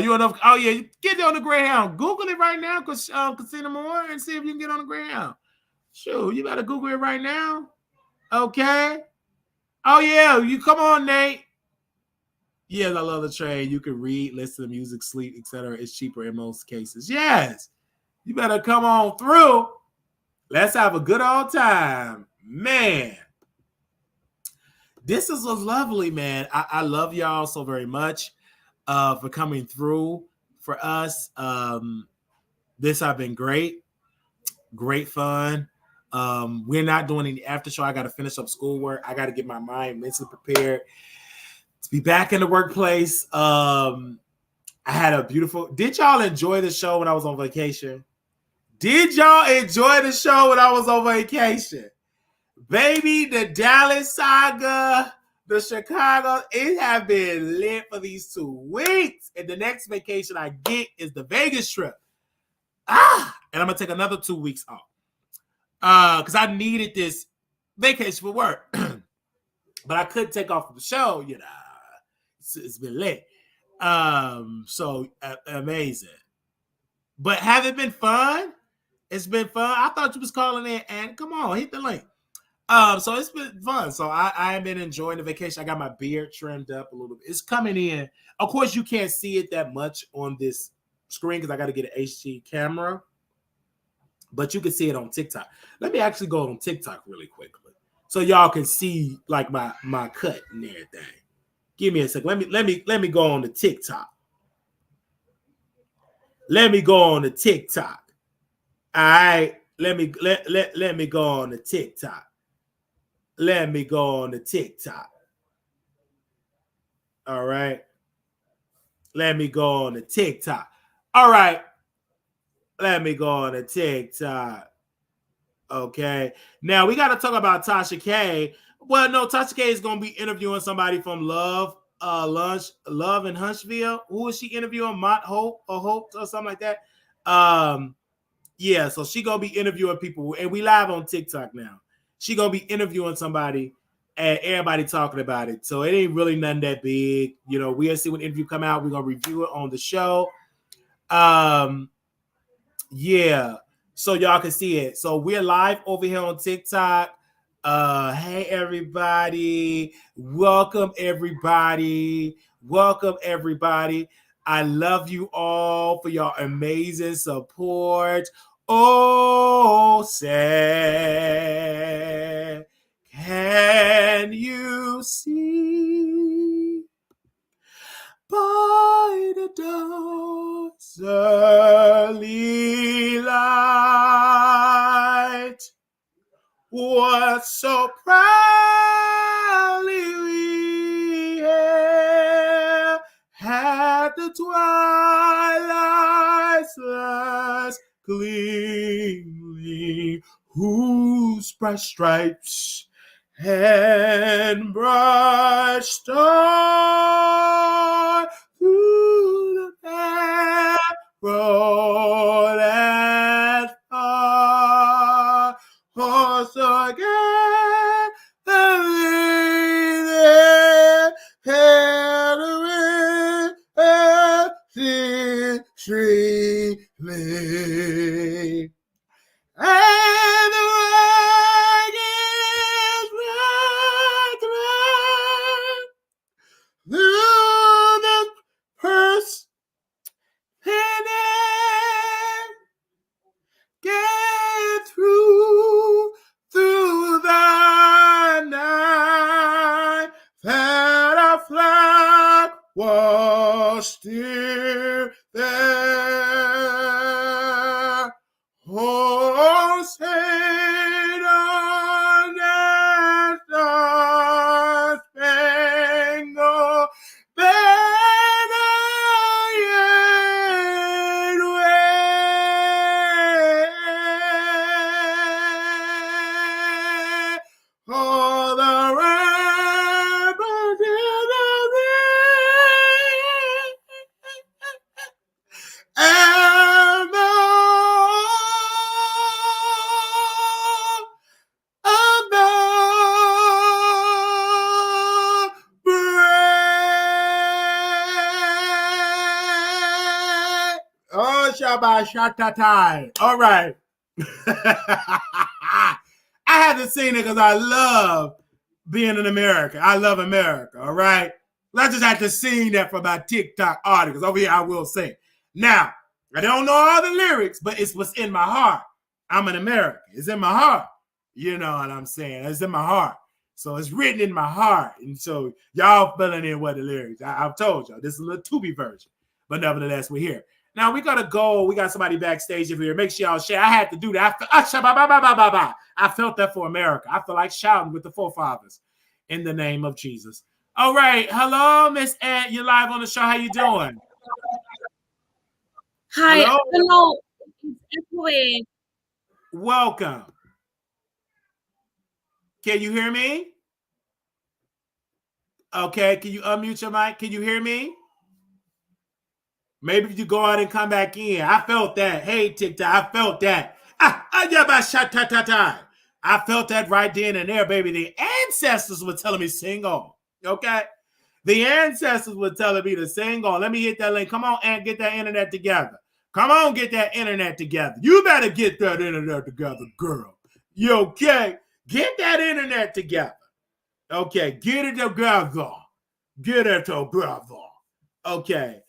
you enough? Oh yeah, get on the Greyhound. Google it right now, Casino Moore, and see if you can get on the Greyhound. Sure, you better Google it right now. Okay. Oh yeah, you come on, Nate. Yes, I love the train. You can read, listen to music, sleep, etc. It's cheaper in most cases. Yes, you better come on through. Let's have a good old time, man. This was lovely, man. I love y'all so very much for coming through for us. This has been great fun. We're not doing any after show. I got to finish up schoolwork. I got to get my mind mentally prepared to be back in the workplace. I had a beautiful. Did y'all enjoy the show when I was on vacation? Did y'all enjoy the show when I was on vacation? Baby, the Dallas saga, the Chicago, it have been lit for these 2 weeks. And the next vacation I get is the Vegas trip. And I'm going to take another 2 weeks off. Because I needed this vacation for work. But I couldn't take off from the show, you know. It's been lit. So amazing. But have it been fun? It's been fun. I thought you was calling in, and come on, hit the link. So it's been fun. So I have been enjoying the vacation. I got my beard trimmed up a little bit. It's coming in. Of course, you can't see it that much on this screen because I got to get an HD camera. But you can see it on TikTok. Let me actually go on TikTok really quickly so y'all can see like my cut and everything. Give me a second. Let me go on the TikTok. Let me go on the TikTok. All right. Let me go on the TikTok. Let me go on the TikTok. All right. Let me go on the TikTok. All right. Let me go on the TikTok. Okay. Now we got to talk about Tasha K. Well, no, Tasha K is going to be interviewing somebody from Love in Huntsville. Who is she interviewing? Mott Hope or something like that. Yeah, so she gonna be interviewing people, and we live on TikTok now. She gonna be interviewing somebody, and everybody talking about it. So it ain't really nothing that big. You know, we'll see when the interview come out. We're gonna review it on the show. Yeah, so y'all can see it. So we're live over here on TikTok. Hey everybody, welcome everybody, welcome everybody. I love you all for your amazing support. Oh, say, can you see by the dawn's early light what so proudly we hailed at the twilight's last gleaming, whose bright stripes and bright star through the narrow and far horse again and streaming. And the rain is red through the purse and get through the night that our flag was still there. Oh, Saint and the spangled banner yet wave. Oh, the rainbow in the rain, and the oh, Shabbat Shatatai. All right. I had to sing it because I love being in America. I love America. All right. I just had to sing that for my TikTok audience. Over here, I will sing. Now, I don't know all the lyrics, but it's what's in my heart. I'm an American. It's in my heart. You know what I'm saying? It's in my heart. So it's written in my heart. And so y'all filling in what the lyrics. I've told y'all. This is a little Tubi version. But nevertheless, we're here. Now we gotta go. We got somebody backstage over here. Make sure y'all share. I had to do that. I felt that for America. I feel like shouting with the forefathers in the name of Jesus. All right. Hello, Miss Ant. You're live on the show. How you doing? Hi. Hello. Welcome. Can you hear me? Okay. Can you unmute your mic? Can you hear me? Maybe you go out and come back in. I felt that. Hey, TikTok, I felt that. I felt that right then and there, baby. The ancestors were telling me sing on. Okay? The ancestors were telling me to sing on. Let me hit that link. Come on and get that internet together. Come on, get that internet together. You better get that internet together, girl. You okay? Get that internet together. Okay, get it together. Get it together. Okay.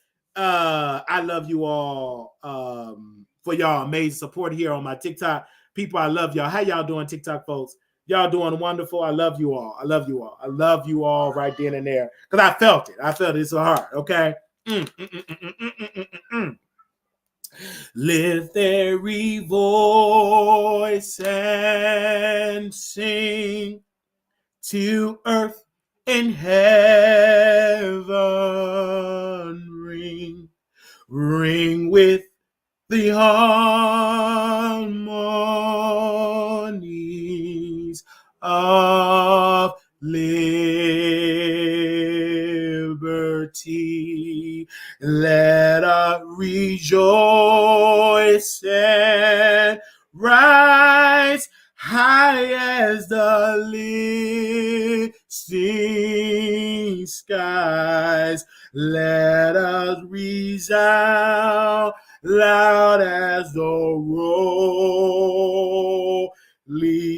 I love you all for y'all amazing support here on my TikTok. People, I love y'all. How y'all doing, TikTok folks? Y'all doing wonderful. I love you all. I love you all. I love you all right then and there. Because I felt it. I felt it so hard. Okay. Lift every voice and sing to earth and heaven ring, ring with the harmonies of liberty. Let us rejoice and rise high as the listening skies. Let us resound loud as the rolling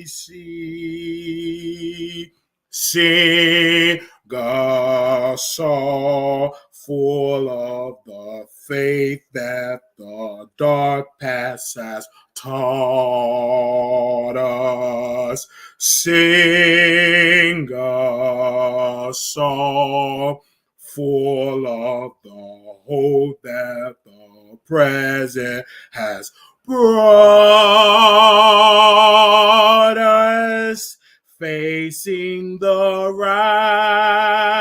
sea. Sing a song full of the faith that the dark past has taught us. Sing a song full of the hope that the present has brought us, facing the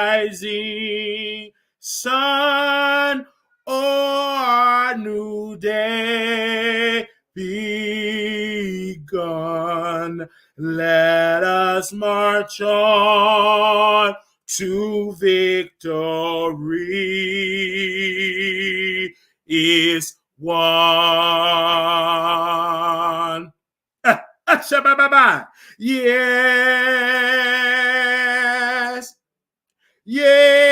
rising sun. Oh, a new day begun. Let us march on to victory is won. Yes, yes,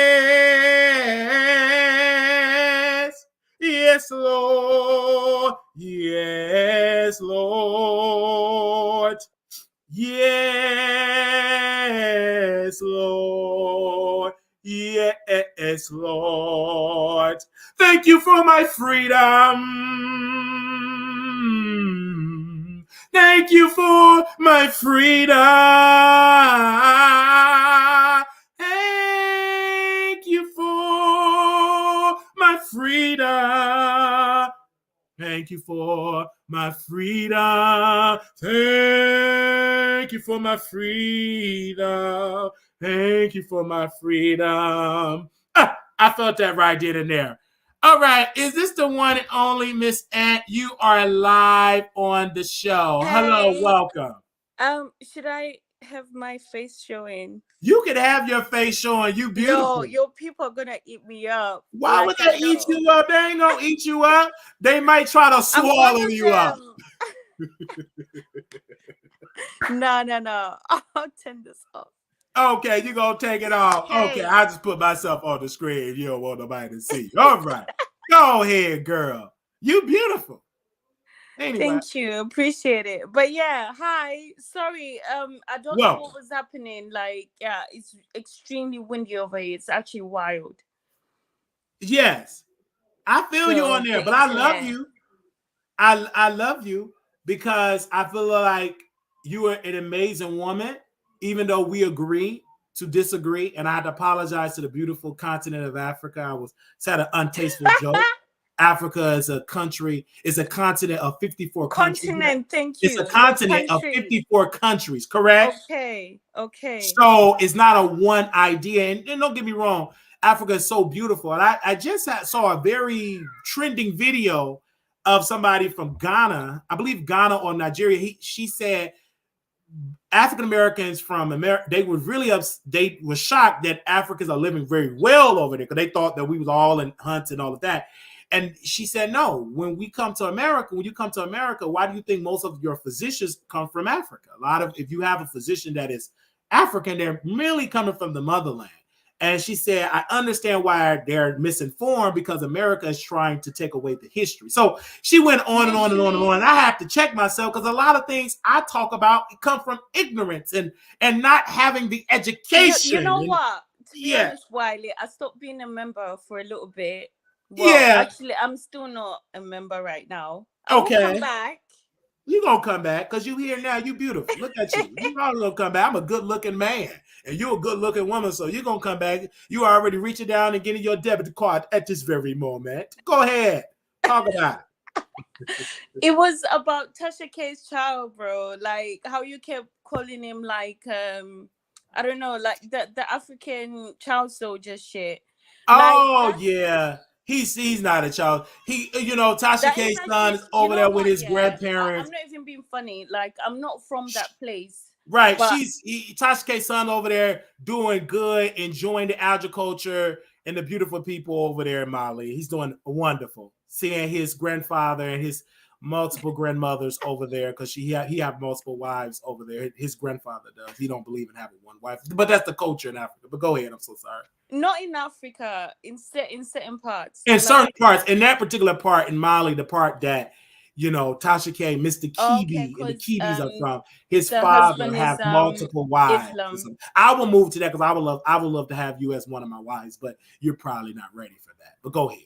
yes, Lord, yes, Lord. Yes, Lord. Yes, Lord. Thank you for my freedom. Thank you for my freedom. Thank you for my freedom. Thank you for my freedom. Thank you for my freedom. Thank you for my freedom. I felt that right there and there. All right, is this the one and only Miss Ant? You are live on the show. Hey. Hello, welcome. Should I have my face showing? You can have your face showing. You beautiful. Your people are gonna eat me up. Why would they eat you up? They ain't gonna eat you up. They might try to swallow you up. No. I'll turn this off. Okay, you gonna take it off. Okay, I just put myself on the screen. You don't want nobody to see. All right. Go ahead, girl. You beautiful. Anyway. Thank you. Appreciate it. But yeah, hi. Sorry, I don't know what was happening. Like, yeah, it's extremely windy over here. It's actually wild. Yes. I feel you on there, but I love you. I love you because I feel like you are an amazing woman, even though we agree to disagree. And I had to apologize to the beautiful continent of Africa. I had an untasteful joke. Africa is a country, it's a continent of 54 countries. Thank you. It's a continent of 54 countries, correct? Okay. So it's not a one idea. And don't get me wrong, Africa is so beautiful. And I just saw a very trending video of somebody from Ghana, I believe Ghana or Nigeria. She said African Americans from America, they were shocked that Africans are living very well over there because they thought that we was all in hunts and all of that. And she said, no, when you come to America, why do you think most of your physicians come from Africa? If you have a physician that is African, they're merely coming from the motherland. And she said, I understand why they're misinformed because America is trying to take away the history. So she went on and on and on and on. And I have to check myself because a lot of things I talk about come from ignorance and not having the education. You know what? To be honest, Wiley, I stopped being a member for a little bit. Well, actually, I'm still not a member right now. I will come back. You gonna come back because you here now. You beautiful. Look at you. You probably gonna come back. I'm a good looking man, and you're a good looking woman, so you're gonna come back. You already reaching down and getting your debit card at this very moment. Go ahead, talk about it. It was about Tasha K's child, bro. Like how you kept calling him like I don't know, like the African child soldier shit. Like Oh yeah, he's not a child. Tasha that is K's son actually, is you over know there with what? his Yeah, I'm grandparents. not even being funny. Like I'm not from that place, Right, but Tasha K's son over there doing good, enjoying the agriculture and the beautiful people over there in Mali. He's doing wonderful. Seeing his grandfather and his multiple grandmothers over there because he have multiple wives over there. His grandfather does. He don't believe in having one wife, but that's the culture in Africa. But go ahead. I'm so sorry. not in Africa. In certain parts, In like certain parts, in that particular part in Mali, the part that Tasha K, Mr. okay, Kibi, and the because Kibis are from, his the father husband have is multiple wives. Islam. I will move to that because I would love to have you as one of my wives, but you're probably not ready for that. But go ahead.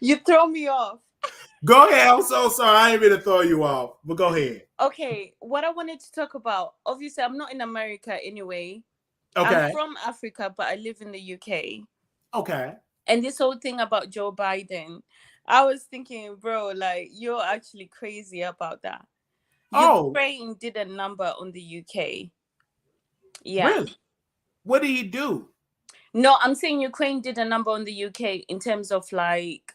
You throw me off. Go ahead. I'm so sorry. I ain't mean to throw you off, but go ahead. Okay, what I wanted to talk about. Obviously, I'm not in America anyway. Okay. I'm from Africa, but I live in the UK. Okay. And this whole thing about Joe Biden, I was thinking, bro, like you're actually crazy about that. Ukraine did a number on the UK. Yeah. Really? What did he do? No, I'm saying Ukraine did a number on the UK in terms of like,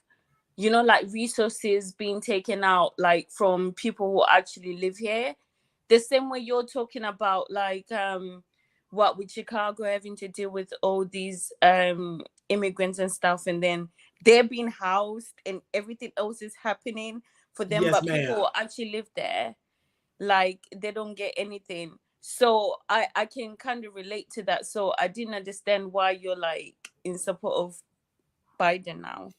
like resources being taken out like from people who actually live here. The same way you're talking about like what with Chicago having to deal with all these immigrants and stuff, and then they're being housed and everything else is happening for them, Yes, but ma'am. people who actually live there, like they don't get anything. So I can kind of relate to that. So I didn't understand why you're like in support of Biden now.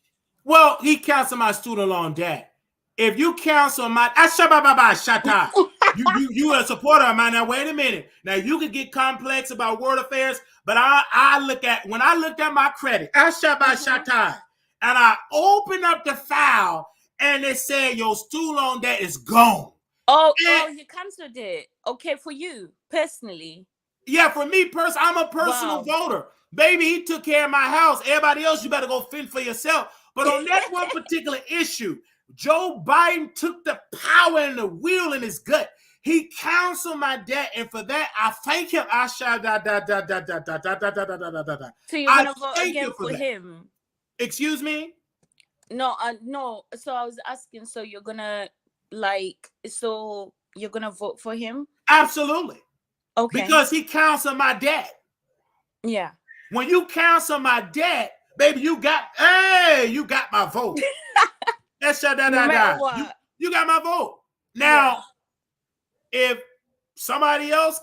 Well, he canceled my student loan debt. If you cancel my shut up. You a supporter of mine. Now wait a minute. Now you could get complex about world affairs, but I looked at my credit, shut up, and I opened up the file and it said your student loan debt is gone. Oh, you canceled it. Okay, for you personally. Yeah, for me personally, I'm a personal voter. Baby, he took care of my house. Everybody else, you better go fend for yourself. But on that one particular issue, Joe Biden took the power and the wheel in his gut. He canceled my debt, and for that, I thank him. So you're gonna vote again for him? Excuse me? No, no. So I was asking. So you're gonna you're gonna vote for him? Absolutely. Okay. Because he canceled my debt. Yeah. When you cancel my debt, baby, you got my vote. That's no matter what. You got my vote. Now, if somebody else,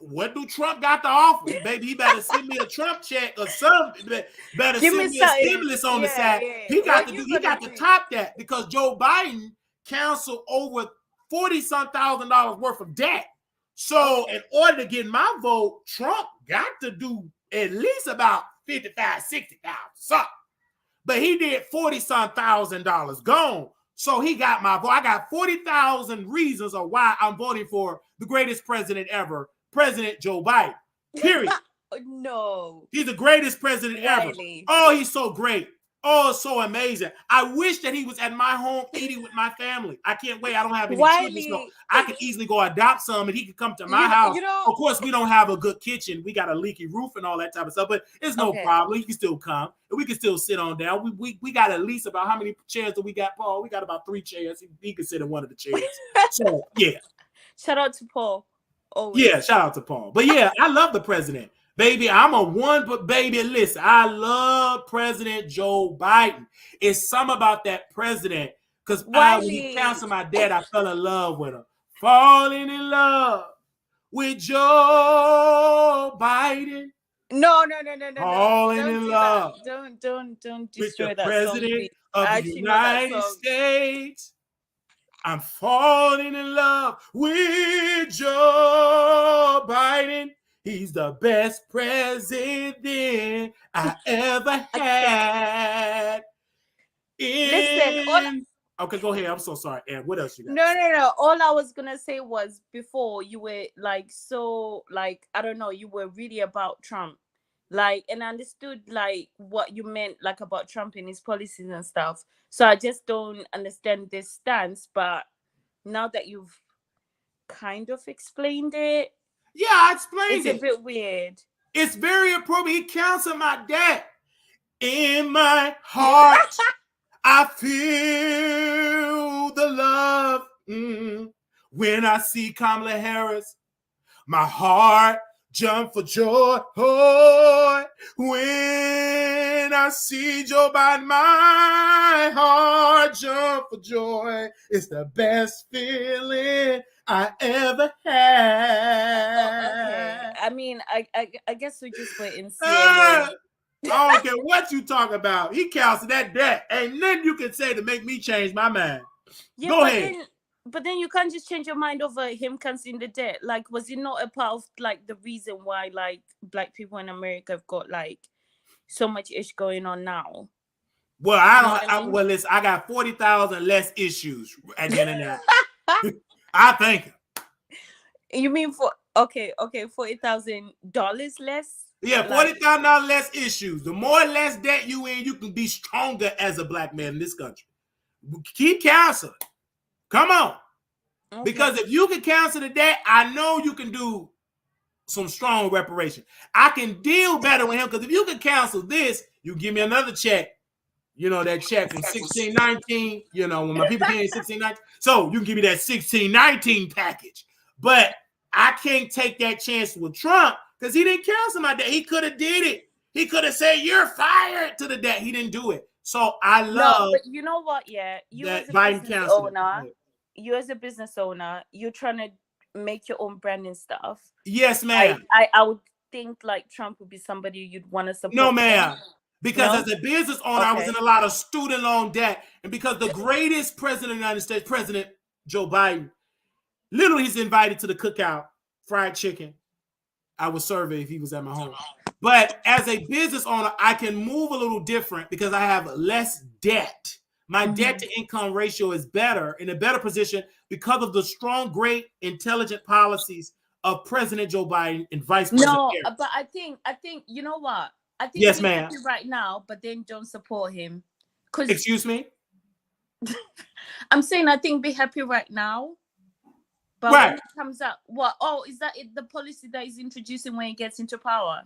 what do Trump got to offer? Baby, he better send me a Trump check or something. Better send me a stimulus on the side. He got to top that because Joe Biden canceled over $40,000 worth of debt. So in order to get my vote, Trump got to do at least about 55, 60,000 something. But he did $40,000 gone. So he got my vote. I got 40,000 reasons of why I'm voting for the greatest president ever, President Joe Biden. Period. No. He's the greatest president ever. Oh, he's so great. Oh, so amazing. I wish that he was at my home eating with my family. I can't wait. I don't have any children, so I could easily go adopt some and he could come to my house. Of course, we don't have a good kitchen. We got a leaky roof and all that type of stuff, but it's no problem. He can still come and we can still sit on down. We got at least about how many chairs do we got, Paul? We got about 3 chairs. He can sit in one of the chairs. So, yeah. Shout out to Paul. Always. Yeah, shout out to Paul. But yeah, I love the president. Baby, I'm a one, but baby, listen, I love President Joe Biden. It's something about that president, because when he canceled my dad, I fell in love with him. Falling in love with Joe Biden. No. Falling in love. Don't destroy with the that president song, of the United States. I'm falling in love with Joe Biden. He's the best president I ever had. Listen, okay, go ahead. I'm so sorry, Ann. What else you got? No. All I was gonna say was before you were like I don't know, you were really about Trump, and I understood what you meant about Trump and his policies and stuff. So I just don't understand this stance. But now that you've kind of explained it. Yeah, I explained It's a bit weird. It's very appropriate. He canceled my debt. In my heart, I feel the love. When I see Kamala Harris, my heart jump for joy. When I see Joe Biden, my heart jump for joy. It's the best feeling I ever had. Okay. I mean, I guess we just wait and see. I don't care what you talk about. He canceled that debt. Ain't nothing you can say to make me change my mind. Yeah, Go ahead. But then you can't just change your mind over him canceling the debt. Like, was it not a part of like the reason why like black people in America have got like so much ish going on now? Well, listen, I got 40,000 less issues at the end of that. I think. You mean $40,000 less? Yeah, $40,000 less issues. The more or less debt you in, you can be stronger as a black man in this country. Keep counseling. Come on. Okay. Because if you can cancel the debt, I know you can do some strong reparation. I can deal better with him because if you can cancel this, you give me another check. You know, that check from 1619, you know, when my people came in 1619. So you can give me that 1619 package. But I can't take that chance with Trump because he didn't cancel my debt. He could have did it. He could have said, you're fired to the debt. He didn't do it. So I love. No, but you know what? Yeah, you as a business owner, you're trying to make your own brand and stuff. Yes, ma'am. I would think like Trump would be somebody you'd want to support. No, ma'am. Because as a business owner, I was in a lot of student loan debt. And because the greatest president of the United States, President Joe Biden, literally he's invited to the cookout, fried chicken. I would serve it if he was at my home. But as a business owner, I can move a little different because I have less debt. My debt to income ratio is better, in a better position because of the strong, great, intelligent policies of President Joe Biden and Vice President Harris. But I think, you know what? I think yes, ma'am. Right now, but then don't support him. Excuse me? I'm saying I think be happy right now. But when it comes up, what? Oh, is that the policy that he's introducing when he gets into power?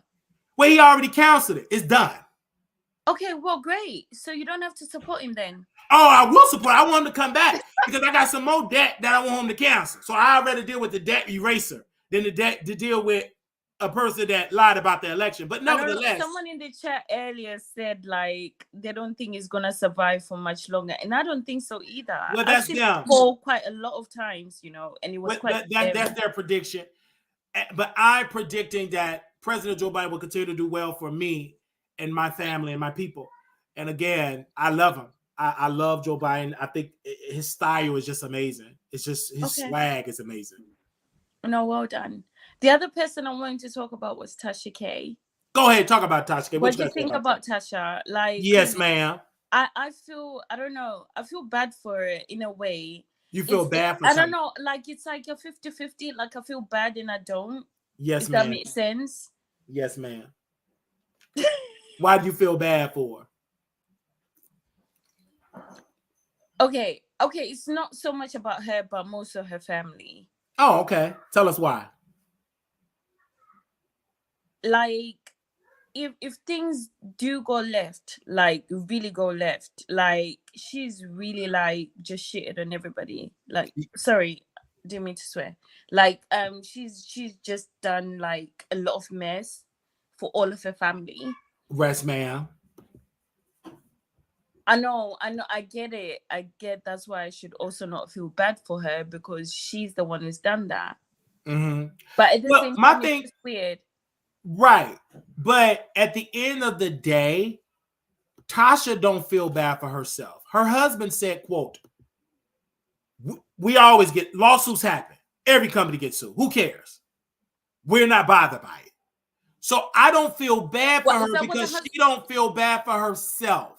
Well, he already canceled it. It's done. Okay, well, great. So you don't have to support him then. Oh, I will support. I want him to come back because I got some more debt that I want him to cancel. So I'd rather deal with the debt eraser than the debt to deal with a person that lied about the election. But nevertheless, someone in the chat earlier said like they don't think he's gonna survive for much longer, and I don't think so either. Well, that's them. Quite a lot of times, you know, and it was that's their prediction. But I'm predicting that President Joe Biden will continue to do well for me and my family and my people. And again, I love him. I love Joe Biden. I think his style is just amazing. It's just his swag is amazing. No, well done. The other person I wanted to talk about was Tasha K. Go ahead, talk about Tasha K. What do you think about Tasha? Like, yes, ma'am. I feel, I don't know. I feel bad for her in a way. You feel bad for I don't know. Like, it's like a 50-50. Like, I feel bad and I don't. Yes, ma'am. That makes sense. Yes, ma'am. Why do you feel bad for her? Okay. It's not so much about her, but most of her family. Oh, okay. Tell us why. Like, if things do go left, like really go left, like she's really like just shitted on everybody. Like, sorry, didn't mean to swear. Like, she's just done like a lot of mess for all of her family. Yes, ma'am. I know, I get it. I get that's why I should also not feel bad for her because she's the one who's done that. Mm-hmm. But at the same time, it's weird. Right. But at the end of the day, Tasha don't feel bad for herself. Her husband said, quote, we always get lawsuits happen. Every company gets sued. Who cares? We're not bothered by it. So I don't feel bad for her because she don't feel bad for herself.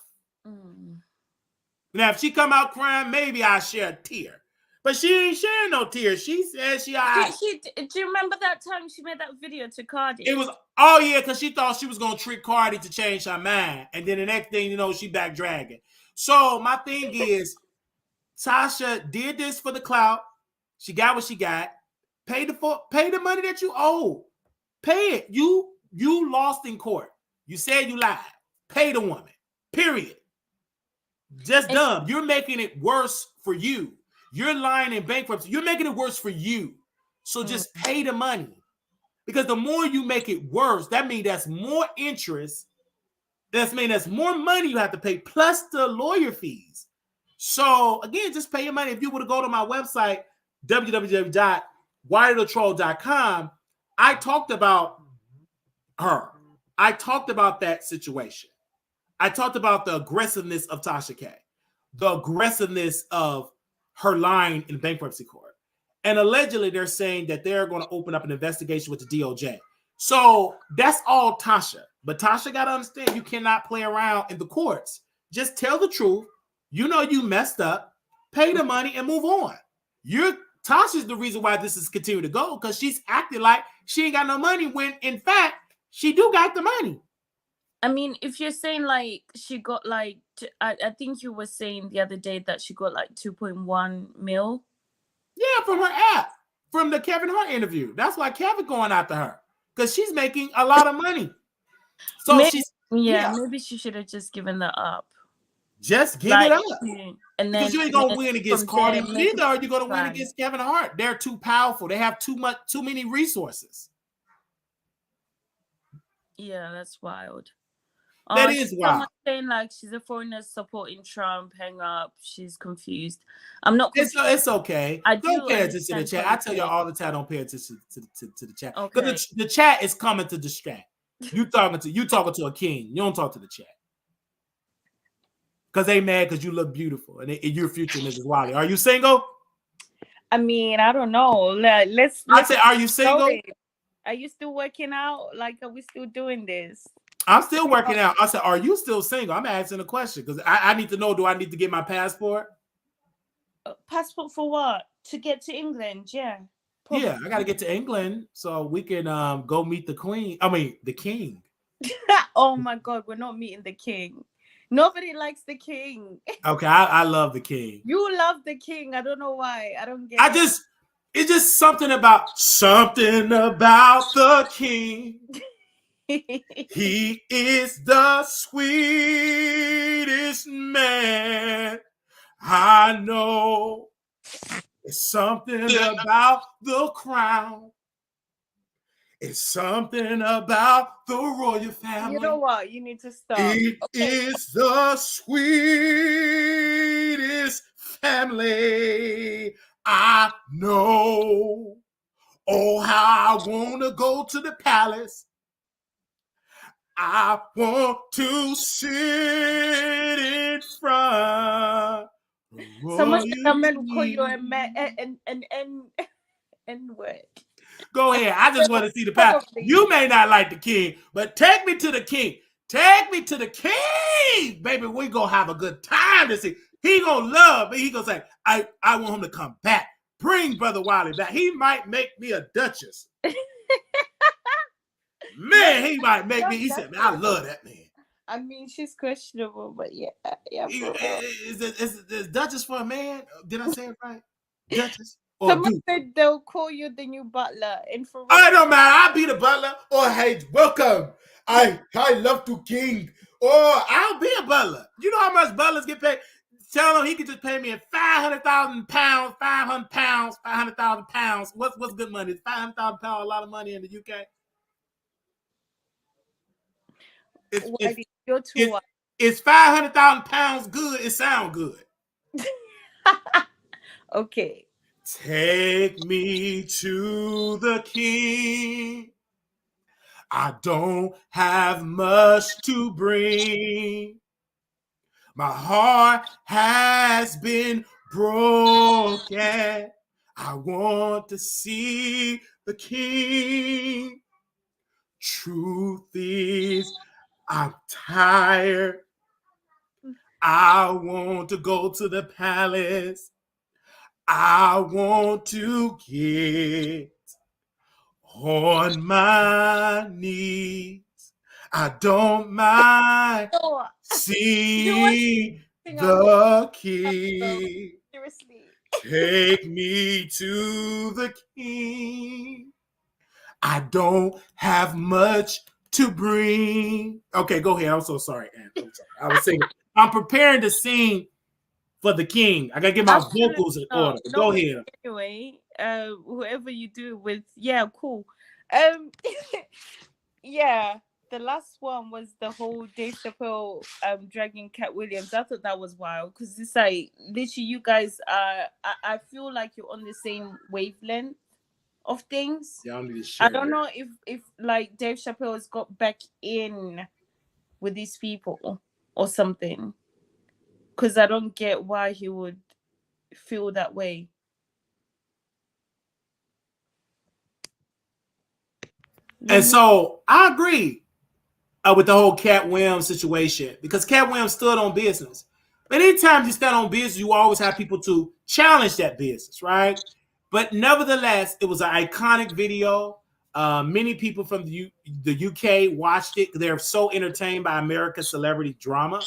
Now, if she come out crying, maybe I'll share a tear. But she ain't sharing no tears. She said do you remember that time she made that video to Kandie? It was, because she thought she was going to trick Kandie to change her mind. And then the next thing you know, she back dragging. So my thing is, Tasha did this for the clout. She got what she got. Pay the money that you owe. Pay it. You lost in court. You said you lied. Pay the woman. Period. Just dumb. You're making it worse for you. You're lying in bankruptcy. You're making it worse for you. So just pay the money. Because the more you make it worse, that means that's more interest. That means that's more money you have to pay, plus the lawyer fees. So again, just pay your money. If you were to go to my website, www.wirethetroll.com, I talked about her. I talked about that situation. I talked about the aggressiveness of Tasha Katt, the aggressiveness of her lying in bankruptcy court. And allegedly, they're saying that they're going to open up an investigation with the DOJ. So that's all Tasha. But Tasha got to understand, you cannot play around in the courts. Just tell the truth. You know you messed up. Pay the money and move on. Tasha's the reason why this is continuing to go, because she's acting like she ain't got no money when, in fact, she do got the money. I mean, if you're saying like she got like, I think you were saying the other day that she got like 2.1 mil. Yeah, from her app, from the Kevin Hart interview. That's why Kevin going after her, because she's making a lot of money. So maybe she should have just given that up. Just give it up. And because you ain't gonna win against Cardi, neither are you gonna win against Kevin Hart. They're too powerful. They have too many resources. Yeah, that's wild. That is wild. Someone saying like she's a foreigner supporting Trump. Hang up. She's confused. I'm not confused. It's okay. Don't pay attention to the chat. I tell you all the time, don't pay attention to the chat. Because Okay. the chat is coming to distract. You talking to a king. You don't talk to the chat. Because they mad because you look beautiful and you're future Mrs. Wiley. Are you single? I mean, I don't know. Let's I said, are you single? Are you still working out? Like, are we still doing this? I'm still working out. I said, are you still single? I'm asking a question because I need to know, do I need to get my passport? Passport for what? To get to England, yeah. Probably. Yeah, I got to get to England so we can go meet the queen. I mean, the king. Oh, my God. We're not meeting the king. Nobody likes the king. Okay, I love the king. You love the king. I don't know why. I don't get it. It's just something about the king. He is the sweetest man I know. It's something about the crown. It's something about the royal family. You know what? You need to stop. It is the sweetest family I know. Oh, how I want to go to the palace. I want to sit in front. Someone said a man will call you a man and what? Go ahead. I just want to see the palace. You may not like the king, but take me to the king. Take me to the king, baby. We gonna have a good time to see. He gonna love me. He gonna say, I want him to come back. Bring Brother Wiley back. He might make me a duchess. Man, he might make me. He said, man, I love that man. I mean, she's questionable, but yeah. Is duchess for a man? Did I say it right? Duchess? Someone said they'll call you the new butler. I don't matter. I'll be the butler. Or hey, welcome. I love to king. Or I'll be a butler. You know how much butlers get paid? Tell him he could just pay me 500,000 pounds, 500 pounds, 500,000 pounds. What's good money? Is 500,000 pounds a lot of money in the UK? It's 500,000 pounds good. It sounds good. Okay. Take me to the king. I don't have much to bring. My heart has been broken. I want to see the king. Truth is, I'm tired. I want to go to the palace. I want to get on my knees. I don't mind seeing the king. Seriously. Take me to the king. I don't have much to bring. Okay, go ahead. I'm so sorry, Ann. I'm sorry. I was singing. I'm preparing to sing for the king. I gotta get my Absolutely vocals in not. order. Not Go with ahead. anyway. Whoever you do with, yeah, cool. Um, yeah. The last one was the whole Dave Chappelle dragging Cat Williams. I thought that was wild because it's like literally you guys are. I feel like you're on the same wavelength of things. Y'all need to I share don't that. know if like Dave Chappelle has got back in with these people or something, because I don't get why he would feel that way. Let And me. so I agree with the whole Cat Williams situation because Cat Williams stood on business. But anytime you stand on business, you always have people to challenge that business, right? But nevertheless, it was an iconic video. Many people from the UK watched it. They're so entertained by America's celebrity drama.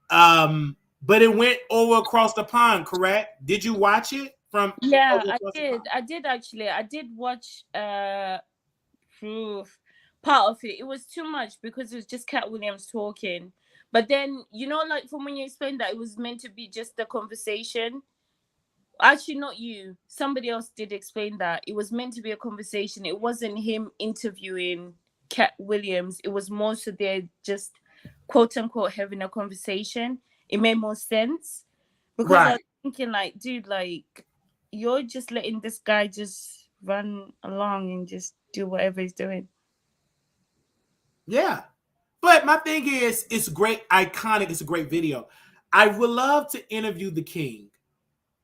But it went over across the pond, correct? Did you watch it from Yeah, over I across the did. pond? I did actually. I did watch proof part of it. It was too much because it was just Cat Williams talking. But then like from when you explained that it was meant to be just a conversation. Actually, not you. Somebody else did explain that it was meant to be a conversation. It wasn't him interviewing Cat Williams. It was more so they're just quote unquote having a conversation. It made more sense because I was Right. thinking, like, dude, like, you're just letting this guy just run along and just do whatever he's doing. Yeah. But my thing is, it's great, iconic. It's a great video. I would love to interview the king.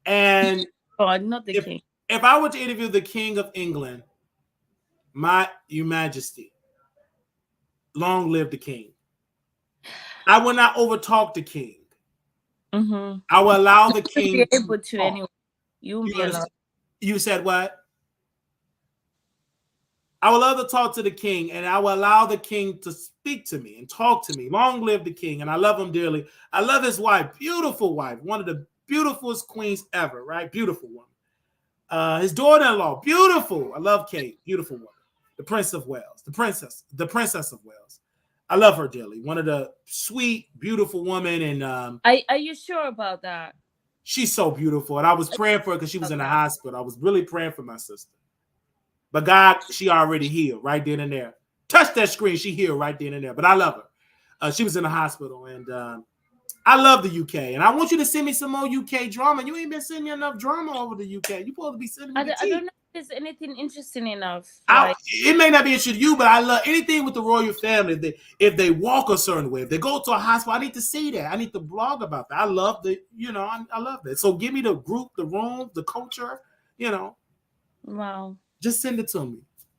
And Oh, not the if king. if I were to interview the king of England, my your majesty, long live the king. I will not overtalk the king. Mm-hmm. I will allow the You'll be king to able to talk. anyway. You won't You be allowed. understand? You said what? I would love to talk to the king, and I will allow the king to speak to me and talk to me. Long live the king, and I love him dearly. I love his wife, beautiful wife, one of the beautifulest queens ever, right? Beautiful woman. His daughter-in-law, beautiful. I love Kate, beautiful woman. The Prince of Wales, the Princess of Wales. I love her dearly. One of the sweet, beautiful women, and Are you sure about that? she's so beautiful. And I was praying for her because she was in the About hospital. I was really praying for my sister. But God, she already healed right then and there. Touch that screen, she healed right then and there. But I love her. She was in the hospital, and I love the UK. And I want you to send me some more UK drama. You ain't been sending me enough drama over the UK. You supposed to be sending me the I tea. don't know if there's anything interesting enough. Like, It may not be interesting to you, but I love anything with the royal family. If they walk a certain way, if they go to a hospital, I need to see that. I need to blog about that. I love I love that. So give me the group, the room, the culture. wow. Just send it to me.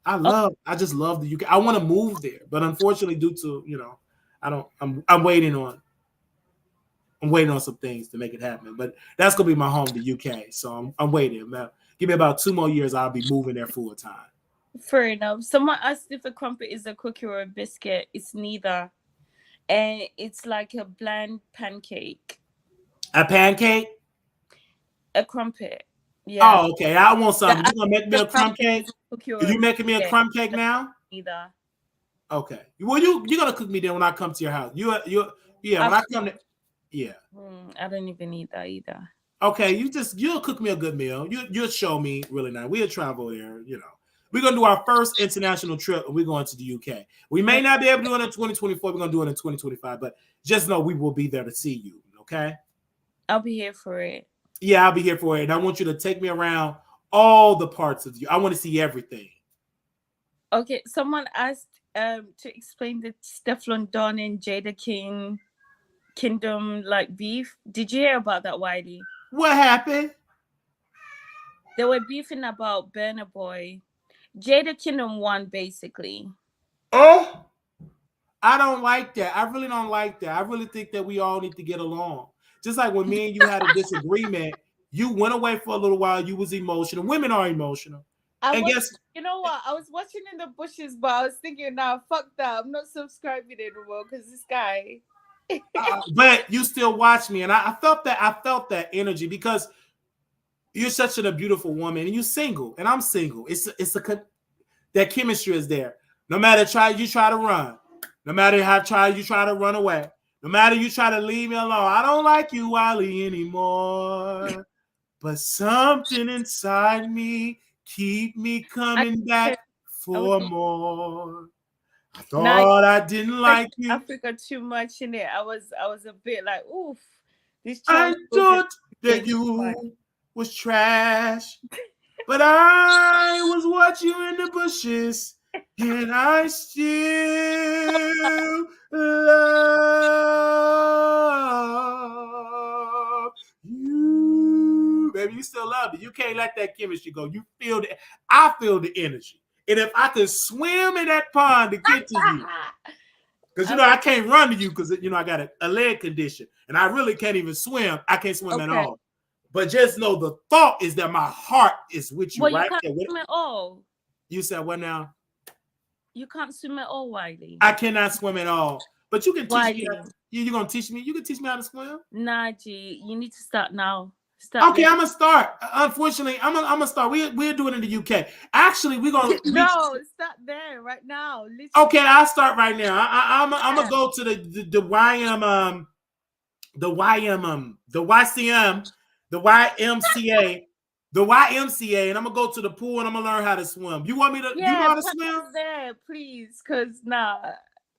Okay. I just love the UK. I want to move there, but unfortunately, due to I don't. I'm waiting on. I'm waiting on some things to make it happen, but that's gonna be my home, the UK. So I'm waiting. Give me about 2 more years. I'll be moving there full time. Fair enough. Someone asked if a crumpet is a cookie or a biscuit. It's neither. And it's like a bland pancake. A pancake. A crumpet. Yeah. Oh, okay. I want The, something. You gonna make me the a crumb crumpet cake? is a cookie Are or a you making me a biscuit. crumb cake now? Neither. Okay. Well, you're gonna cook me then when I come to your house. Yeah. When I come to yeah. I don't even eat that either. Okay, you'll cook me a good meal. You'll show me really nice. We'll travel there. We're gonna do our first international trip, and we're going to the UK. We may not be able to do it in 2024. We're gonna do it in 2025, but just know we will be there to see you. Okay? I'll be here for it. Yeah, I'll be here for it, and I want you to take me around all the parts of you. I want to see everything. Okay. Someone asked to explain the Stefflon Don and Jada King Kingdom like beef. Did you hear about that, Whitey? What happened? They were beefing about Burna Boy. Jada Kingdom won basically. Oh, I don't like that. I really don't like that. I really think that we all need to get along. Just like when me and you had a disagreement, you went away for a little while. You was emotional. Women are emotional. I And was, guess you know what? I was watching in the bushes, but I was thinking, nah, fuck that. I'm not subscribing anymore because this guy. but you still watch me, and I felt that energy because You're such a beautiful woman, and you're single, and I'm single. That chemistry is there. No matter you try to run, no matter how you try to run away, no matter you try to leave me alone. I don't like you, Wiley, anymore. But something inside me keep me coming back for more. I thought I didn't like you. Africa too much in it. I was a bit like, oof. This I child thought that you was trash, but I was watching you in the bushes, and I still love you. Baby, you still love me. You can't let that chemistry go. You feel the, I feel the energy. And if I could swim in that pond to get to you, because I can't run to you because I got a leg condition and I really can't even swim. I can't swim at all. But just know the thought is that my heart is with you, right? You can't swim at all. You said what now? You can't swim at all, Wiley. I cannot swim at all. But you can teach me. You're gonna teach me? You can teach me how to swim? Nah, G. You need to start now. Okay, I'm gonna start. Unfortunately, I'm gonna start. We're doing it in the UK. Actually, we're gonna start there right now. Literally. Okay, I'll start right now. I'm gonna go to the YMCA, and I'm gonna go to the pool and I'm gonna learn how to swim. You want me to? Yeah, you know how to swim? There, please, cause nah.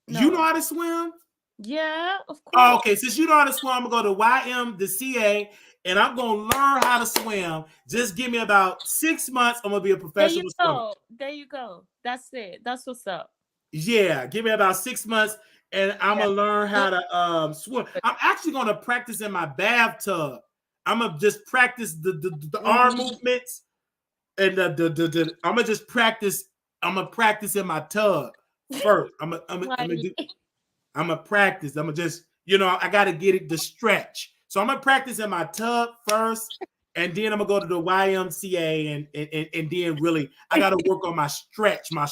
No. You know how to swim? Yeah, of course. Oh, okay, since you know how to swim, I'm gonna go to YMCA. And I'm gonna learn how to swim. Just give me about 6 months. I'm gonna be a professional swimmer. There you go. That's it. That's what's up. Yeah, give me about 6 months, and I'm gonna learn how to swim. I'm actually gonna practice in my bathtub. I'm gonna just practice the arm movements, and I'm gonna just practice. I'm gonna practice in my tub first. I'm gonna practice. I'm gonna just I gotta get it to stretch. So I'm gonna practice in my tub first, and then I'm gonna go to the YMCA, and then really I gotta work on my stretch. I'm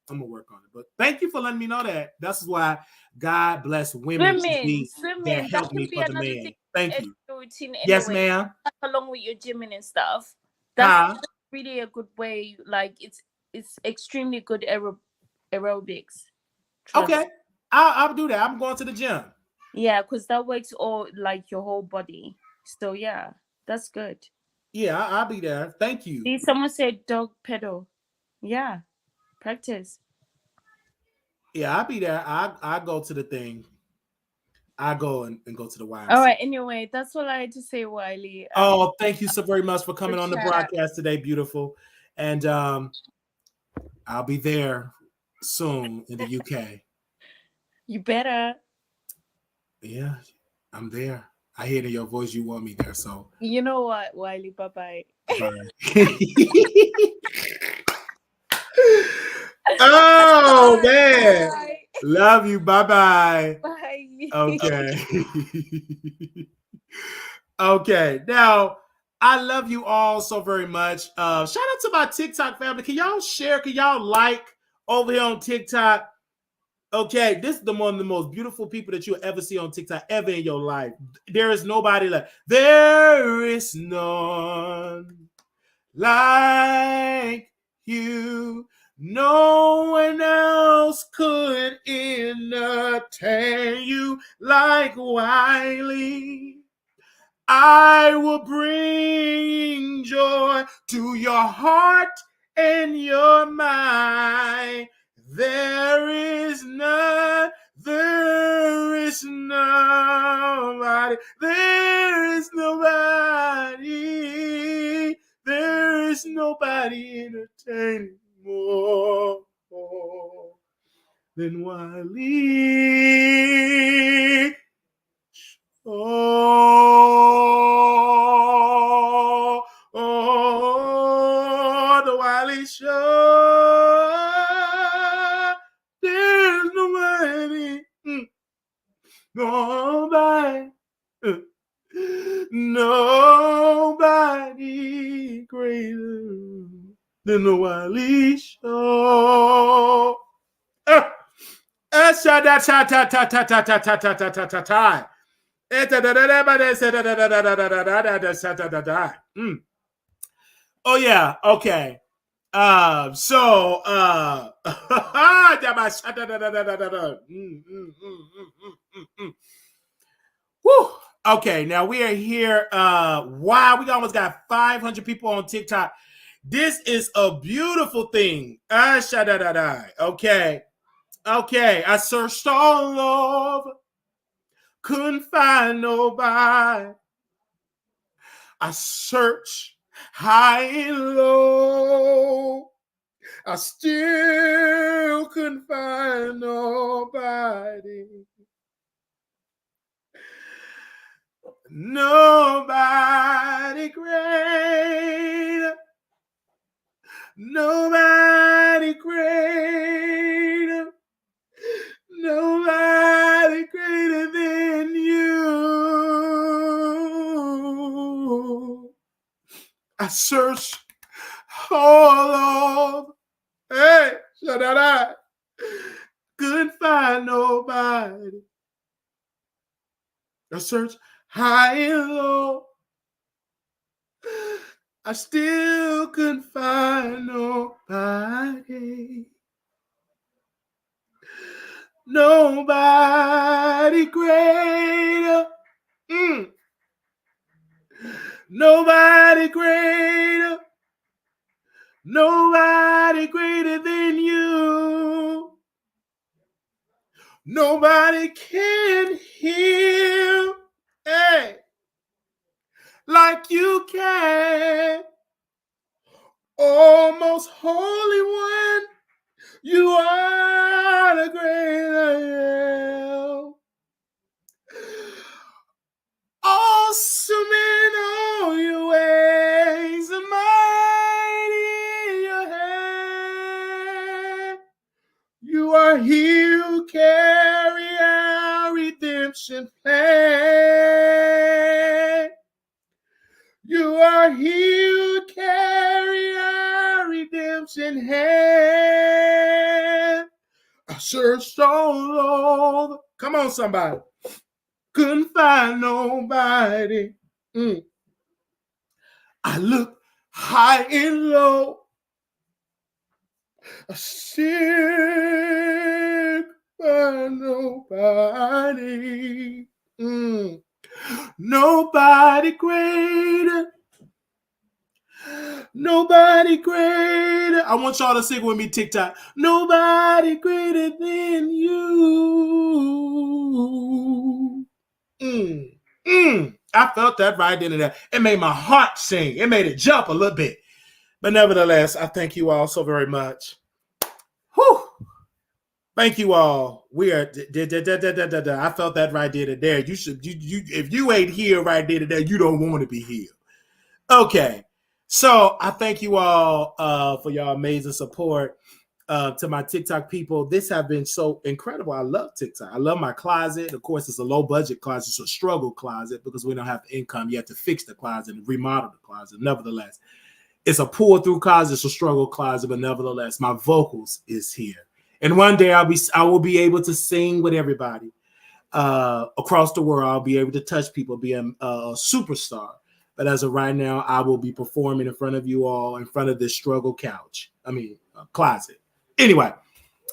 gonna work on it. But thank you for letting me know that. That's why God bless women that help me for the man. Thank you. Anyway, yes, ma'am. Along with your gymming and stuff, that's really a good way. Like it's extremely good aerobics. Trust. Okay, I'll do that. I'm going to the gym. Yeah, because that works all like your whole body. So yeah, that's good. Yeah, I'll be there. Thank you. See, someone said dog pedal. Yeah, practice. Yeah, I'll be there. I go to the thing. I go and go to the YMCA. All right. Anyway, that's all I had to say, Wiley. Oh, thank you so very much for coming on the broadcast today, beautiful. And I'll be there soon in the UK. You better. Yeah, I'm there. I hear in your voice you want me there, so. You know what, Wiley? Bye-bye. Bye. Oh, man. Bye. Love you. Bye-bye. Bye. Okay. Okay. Now, I love you all so very much. Shout out to my TikTok family. Can y'all share? Can y'all like over here on TikTok? Okay, this is one of the most beautiful people that you'll ever see on TikTok ever in your life. There is nobody like, there is none like you. No one else could entertain you like Wiley. I will bring joy to your heart and your mind. There is nobody, there is nobody, entertaining more than Wiley. The Wiley Show. There's nobody, nobody greater than the Wiley Show. Oh yeah, okay. So Woo. Okay, now we are here. Wow, we almost got 500 people on TikTok. This is a beautiful thing. Okay. Okay. I searched all over, couldn't find nobody. I searched high and low. I still couldn't find nobody. Nobody great. Nobody great. Nobody greater than you. I searched all over. Hey, shut that up. Couldn't find nobody. I searched high and low. I still couldn't find nobody. Nobody greater. Nobody greater. Nobody greater than you. Nobody can heal, hey, like you can. Oh, most holy one, you are the great I am. Awesome in all your ways, and mighty in your hand. You are here who carry our redemption plan. You are here who carry our redemption hand. I searched all over. Come on, somebody. Couldn't find nobody. I looked high and low. I still find nobody. Nobody greater. Nobody greater. I want y'all to sing with me, TikTok. Nobody greater than you. I felt that right in there. It made my heart sing. It made it jump a little bit. But nevertheless, I thank you all so very much. Whew. Thank you all. We are. I felt that right there. You should. You. If you ain't here right there, you don't want to be here. Okay. So I thank you all for your amazing support. To my TikTok people, this have been so incredible. I love TikTok. I love my closet. Of course, it's a low budget closet. It's a struggle closet because we don't have the income. You have to fix the closet and remodel the closet. Nevertheless, it's a pull through closet. It's a struggle closet, but nevertheless, my vocals is here. And one day I will be able to sing with everybody across the world. I'll be able to touch people, be a superstar. But as of right now, I will be performing in front of you all, in front of this struggle couch. Closet. Anyway,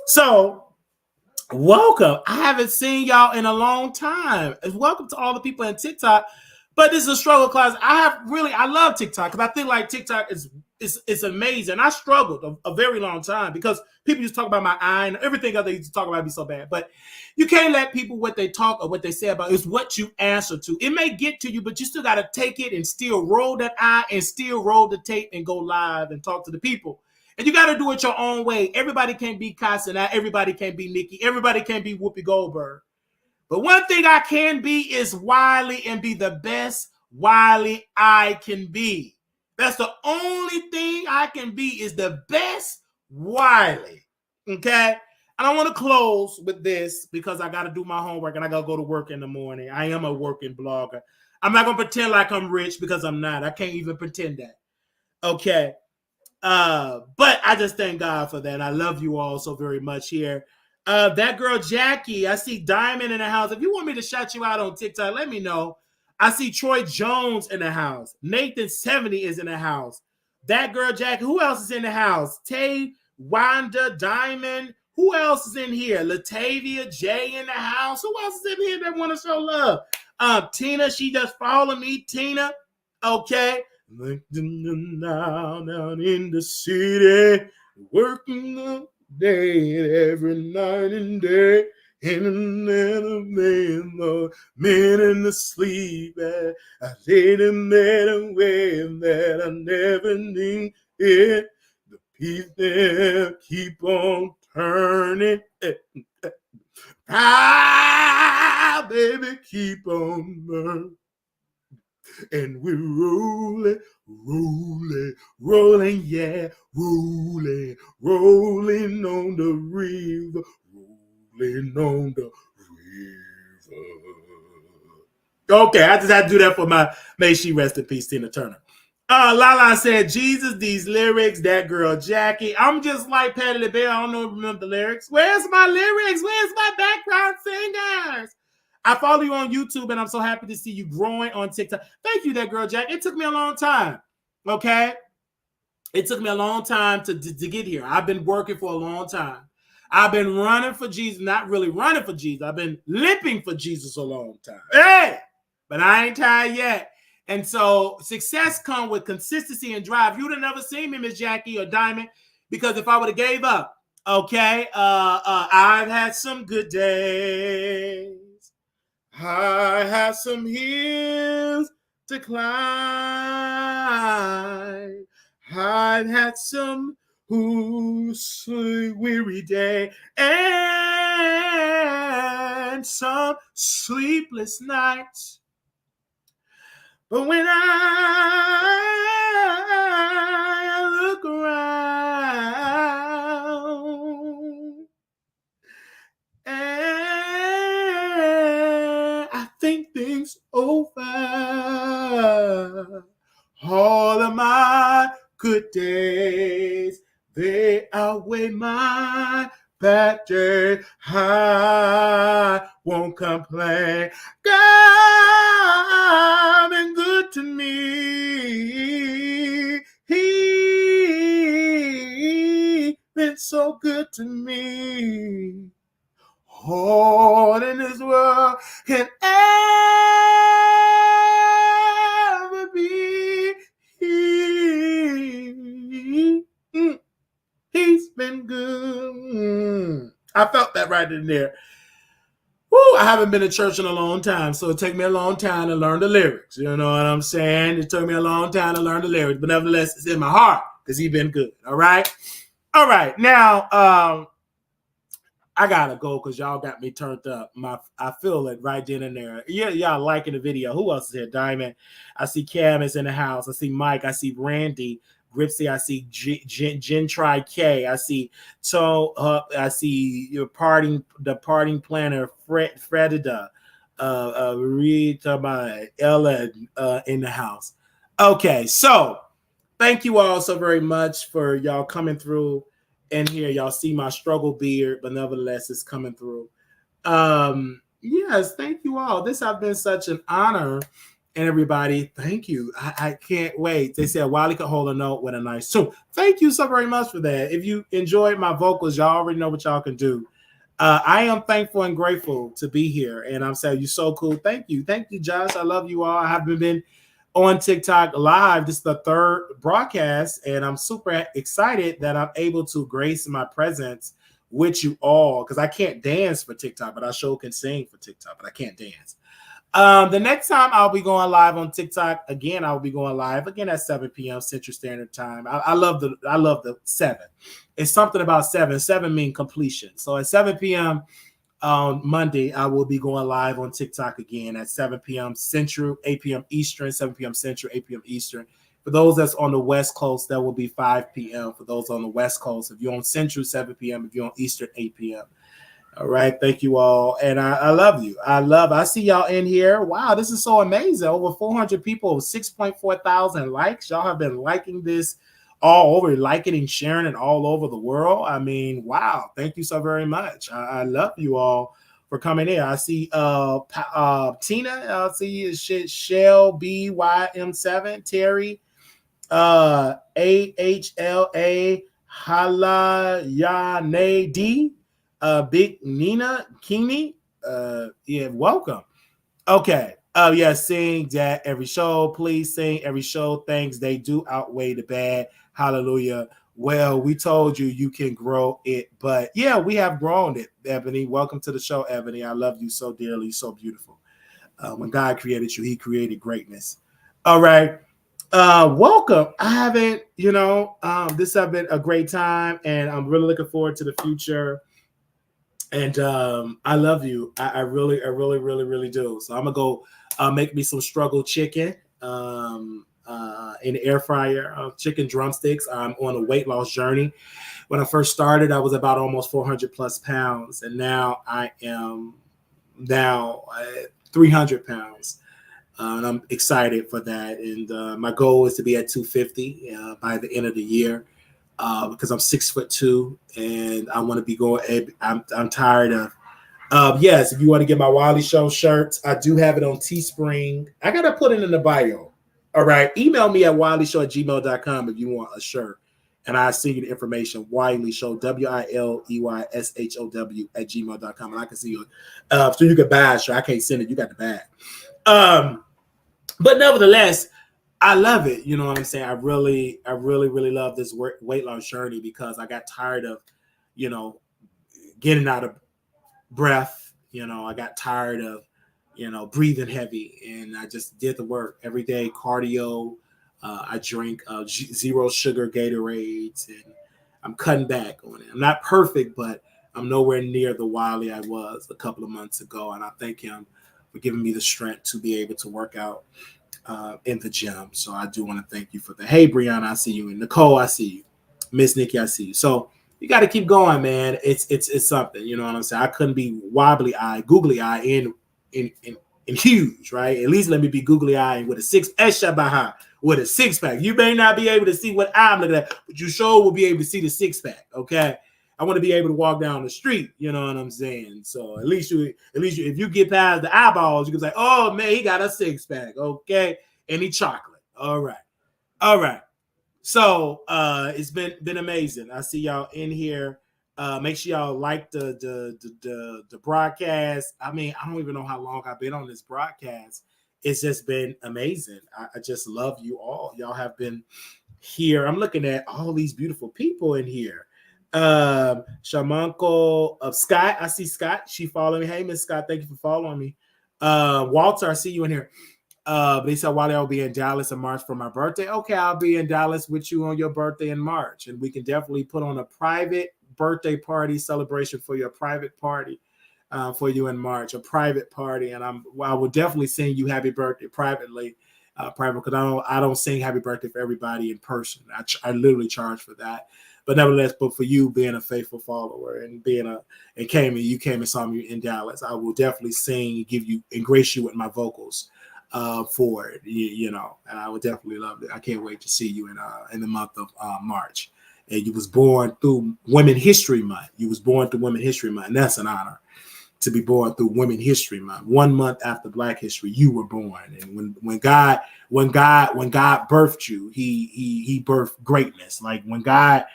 so welcome. I haven't seen y'all in a long time. Welcome to all the people in TikTok. But this is a struggle class. I love TikTok because I think like TikTok is amazing. I struggled a very long time because people used to talk about my eye and everything else they used to talk about me so bad. But you can't let people what they talk or what they say about is what you answer to. It may get to you, but you still got to take it and still roll that eye and still roll the tape and go live and talk to the people. And you got to do it your own way. Everybody can't be Katt. Everybody can't be Nikki. Everybody can't be Whoopi Goldberg. But one thing I can be is Wiley and be the best Wiley I can be. That's the only thing I can be is the best Wiley. Okay? And I want to close with this because I got to do my homework and I got to go to work in the morning. I am a working blogger. I'm not going to pretend like I'm rich because I'm not. I can't even pretend that. Okay? But I just thank God for that. I love you all so very much here. That girl Jackie, I see Diamond in the house. If you want me to shout you out on TikTok, let me know. I see Troy Jones in the house. Nathan 70 is in the house. That girl Jackie. Who else is in the house? Tay, Wanda, Diamond. Who else is in here? Latavia, Jay in the house. Who else is in here that want to show love? Tina, she just followed me. Tina, okay. Down in the city, working the day every night and day. In the men in the sleep, I laid in bed and way that I never knew it. The people keep on turning. Ah, baby, keep on burning. And we're rolling, yeah, rolling on the river, rolling on the river. Okay, I just had to do that for may she rest in peace, Tina Turner. Lala said, Jesus, these lyrics, that girl Jackie. I'm just like Patty LaBelle. I don't remember the lyrics. Where's my lyrics? Where's my background singers? I follow you on YouTube, and I'm so happy to see you growing on TikTok. Thank you, that girl Jack. It took me a long time. Okay? It took me a long time to get here. I've been working for a long time. I've been running for Jesus, not really running for Jesus. I've been limping for Jesus a long time. Hey! But I ain't tired yet. And so success comes with consistency and drive. You'd have never seen me, Miss Jackie or Diamond, because if I would have gave up, okay, I've had some good days. I have some hills to climb. I've had some weary day and some sleepless nights. But when I look around and I think things over, all of my good days, they outweigh my bad days. I won't complain. God been good to me. He been so good to me. All in this world can ever be. He's been good. I felt that right in there. Woo, I haven't been to church in a long time, so it took me a long time to learn the lyrics. You know what I'm saying? It took me a long time to learn the lyrics, but nevertheless, it's in my heart because he's been good. All right? All right. Now, I gotta go because y'all got me turned up. I feel it right then and there. Yeah, y'all liking the video. Who else is here? Diamond. I see Cam is in the house. I see Mike. I see Randy. Gripsy. I see Jen Tri K. I see I see the parting planner Fredida. Rita Ella in the house. Okay, so thank you all so very much for y'all coming through. In here, y'all see my struggle beard, but nevertheless, it's coming through. Yes, thank you all. This has been such an honor, and everybody, thank you. I can't wait. They said Wiley could hold a note with a nice tune. Thank you so very much for that. If you enjoyed my vocals, y'all already know what y'all can do. I am thankful and grateful to be here, and I'm saying you're so cool. Thank you, Josh. I love you all. I haven't been on TikTok live. This is the third broadcast, and I'm super excited that I'm able to grace my presence with you all because I can't dance for TikTok, but I sure can sing for TikTok, but I can't dance. The next time I'll be going live on TikTok again, I'll be going live again at 7 p.m. Central Standard Time. I love the 7. It's something about 7. 7 means completion. So at 7 p.m. on Monday, I will be going live on TikTok again at 7 p.m. Central, 8 p.m. Eastern, 7 p.m. Central, 8 p.m. Eastern. For those that's on the West Coast, that will be 5 p.m. For those on the West Coast, if you're on Central, 7 p.m. If you're on Eastern, 8 p.m. All right. Thank you all. And I love you. I see y'all in here. Wow, this is so amazing. Over 400 people, 6.4 thousand likes. Y'all have been liking this all over, liking and sharing it all over the world. I mean, wow. Thank you so very much. I love you all for coming in. I see Tina. I see Shell BYM7, Terry, AHLA Halayane D, Big Nina Kini. Yeah, welcome. Okay. Yeah, sing that every show. Please sing every show. Things they do outweigh the bad. Hallelujah. Well, we told you you can grow it, but yeah, we have grown it. Ebony, welcome to the show, Ebony. I love you so dearly, so beautiful. When God created you, He created greatness. All right. Welcome. I haven't, this has been a great time, and I'm really looking forward to the future. And I love you. I really, really do. So I'm gonna go make me some struggle chicken in the air fryer, chicken drumsticks. I'm on a weight loss journey. When I first started, I was about almost 400 plus pounds, and now I am now 300 pounds. And I'm excited for that. And my goal is to be at 250 by the end of the year. Because I'm 6'2" and I want to be going. I'm tired of. Yes, if you want to get my Wiley Show shirts, I do have it on Teespring. I gotta put it in the bio. All right, email me at wileyshow@gmail.com if you want a shirt, and I send you the information. Wiley Show, WILEYSHOW @gmail.com, and I can see you. So you can buy a shirt. I can't send it. You got the bag. But nevertheless, I love it. You know what I'm saying? I really love this weight loss journey because I got tired of, getting out of breath. I got tired of, breathing heavy, and I just did the work every day. Cardio. I drink zero sugar Gatorades, and I'm cutting back on it. I'm not perfect, but I'm nowhere near the Wiley I was a couple of months ago, and I thank him for giving me the strength to be able to work out in the gym. So I do want to thank you for that. Hey, Brianna, I see you. And Nicole, I see you. Miss Nikki, I see you. So you got to keep going, man. It's something. You know what I'm saying? I couldn't be wobbly eye, googly eye, in huge, right? At least let me be googly eye with a with a six pack. You may not be able to see what I'm looking at, but you sure will be able to see the six pack. Okay. I want to be able to walk down the street. You know what I'm saying? So at least if you get past the eyeballs, you can say, "Oh man, he got a six pack." Okay, and he chocolate. All right. So it's been amazing. I see y'all in here. Make sure y'all like the broadcast. I mean, I don't even know how long I've been on this broadcast. It's just been amazing. I just love you all. Y'all have been here. I'm looking at all these beautiful people in here. Shamanko of Scott. I see Scott. She following me. Hey, Miss Scott, thank you for following me. Walter, I see you in here. They said Wally, I'll be in Dallas in March for my birthday. Okay, I'll be in Dallas with you on your birthday in March, and we can definitely put on a private birthday party celebration for your private party for you in March, a private party, and I will definitely sing you happy birthday privately, private, because I don't sing happy birthday for everybody in person. I literally charge for that. But nevertheless, but for you being a faithful follower and you came and saw me in Dallas, I will definitely sing, and grace you with my vocals for it, and I would definitely love it. I can't wait to see you in the month of March. And you was born through Women History Month. And that's an honor to be born through Women History Month. 1 month after Black History, you were born. And when God birthed you, he birthed greatness. Like when I'm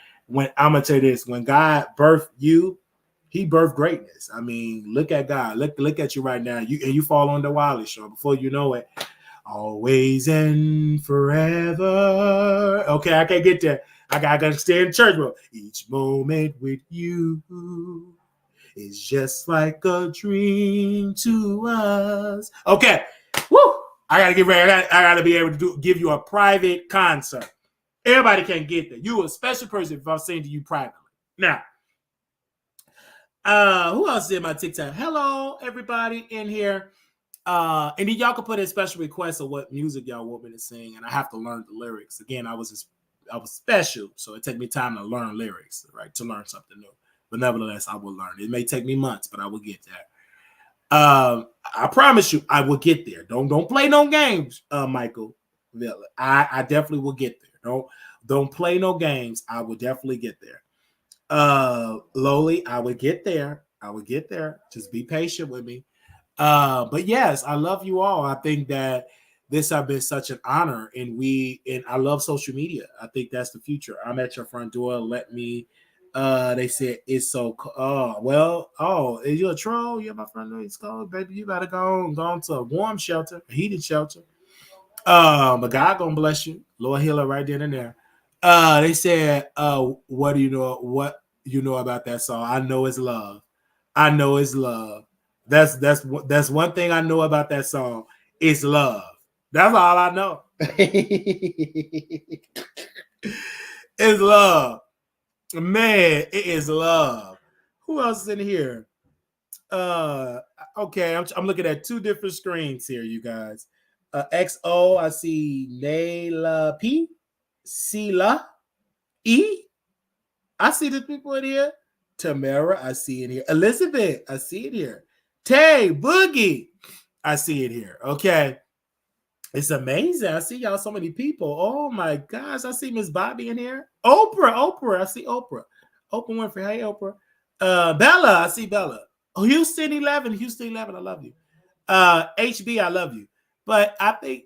gonna tell you this, when God birthed you, he birthed greatness. I mean, look at God. Look at you right now. You fall on the Wiley Show. Before you know it, always and forever. Okay, I can't get there. I gotta stay in church, bro. Each moment with you is just like a dream to us. Okay, woo! I gotta get ready. I gotta be able to give you a private concert. Everybody can't get there. You a special person if I'm saying to you privately. Now, who else did my TikTok? Hello, everybody in here. And then y'all can put in special requests of what music y'all want me to sing, and I have to learn the lyrics. Again, I was special, so it took me time to learn lyrics, right? To learn something new. But nevertheless, I will learn. It may take me months, but I will get there. I promise you, I will get there. Don't play no games, Michael Villa. I definitely will get there. Don't play no games. I will definitely get there. Lowly, I would get there. I would get there. Just be patient with me. But yes, I love you all. I think that this has been such an honor, and I love social media. I think that's the future. I'm at your front door. Let me. They said it's so. Is you a troll? You're my front door. It's cold, baby. You gotta go to a warm shelter, a heated shelter. But God gonna bless you. Lord healer right then and there. They said, what do you know? What you know about that song? I know it's love. I know it's love. That's one thing I know about that song. It's love. That's all I know. It's love. Man, it is love. Who else is in here? Uh okay, I'm looking at two different screens here, you guys. XO, I see Nayla P. Sila E. I see the people in here. Tamara, I see it here. Elizabeth, I see it here. Tay, Boogie, I see it here. Okay. It's amazing. I see y'all so many people. Oh my gosh. I see Miss Bobby in here. Oprah. I see Oprah. Oprah Winfrey. Hey, Oprah. Bella, I see Bella. Oh, Houston 11. I love you. HB, I love you. But I think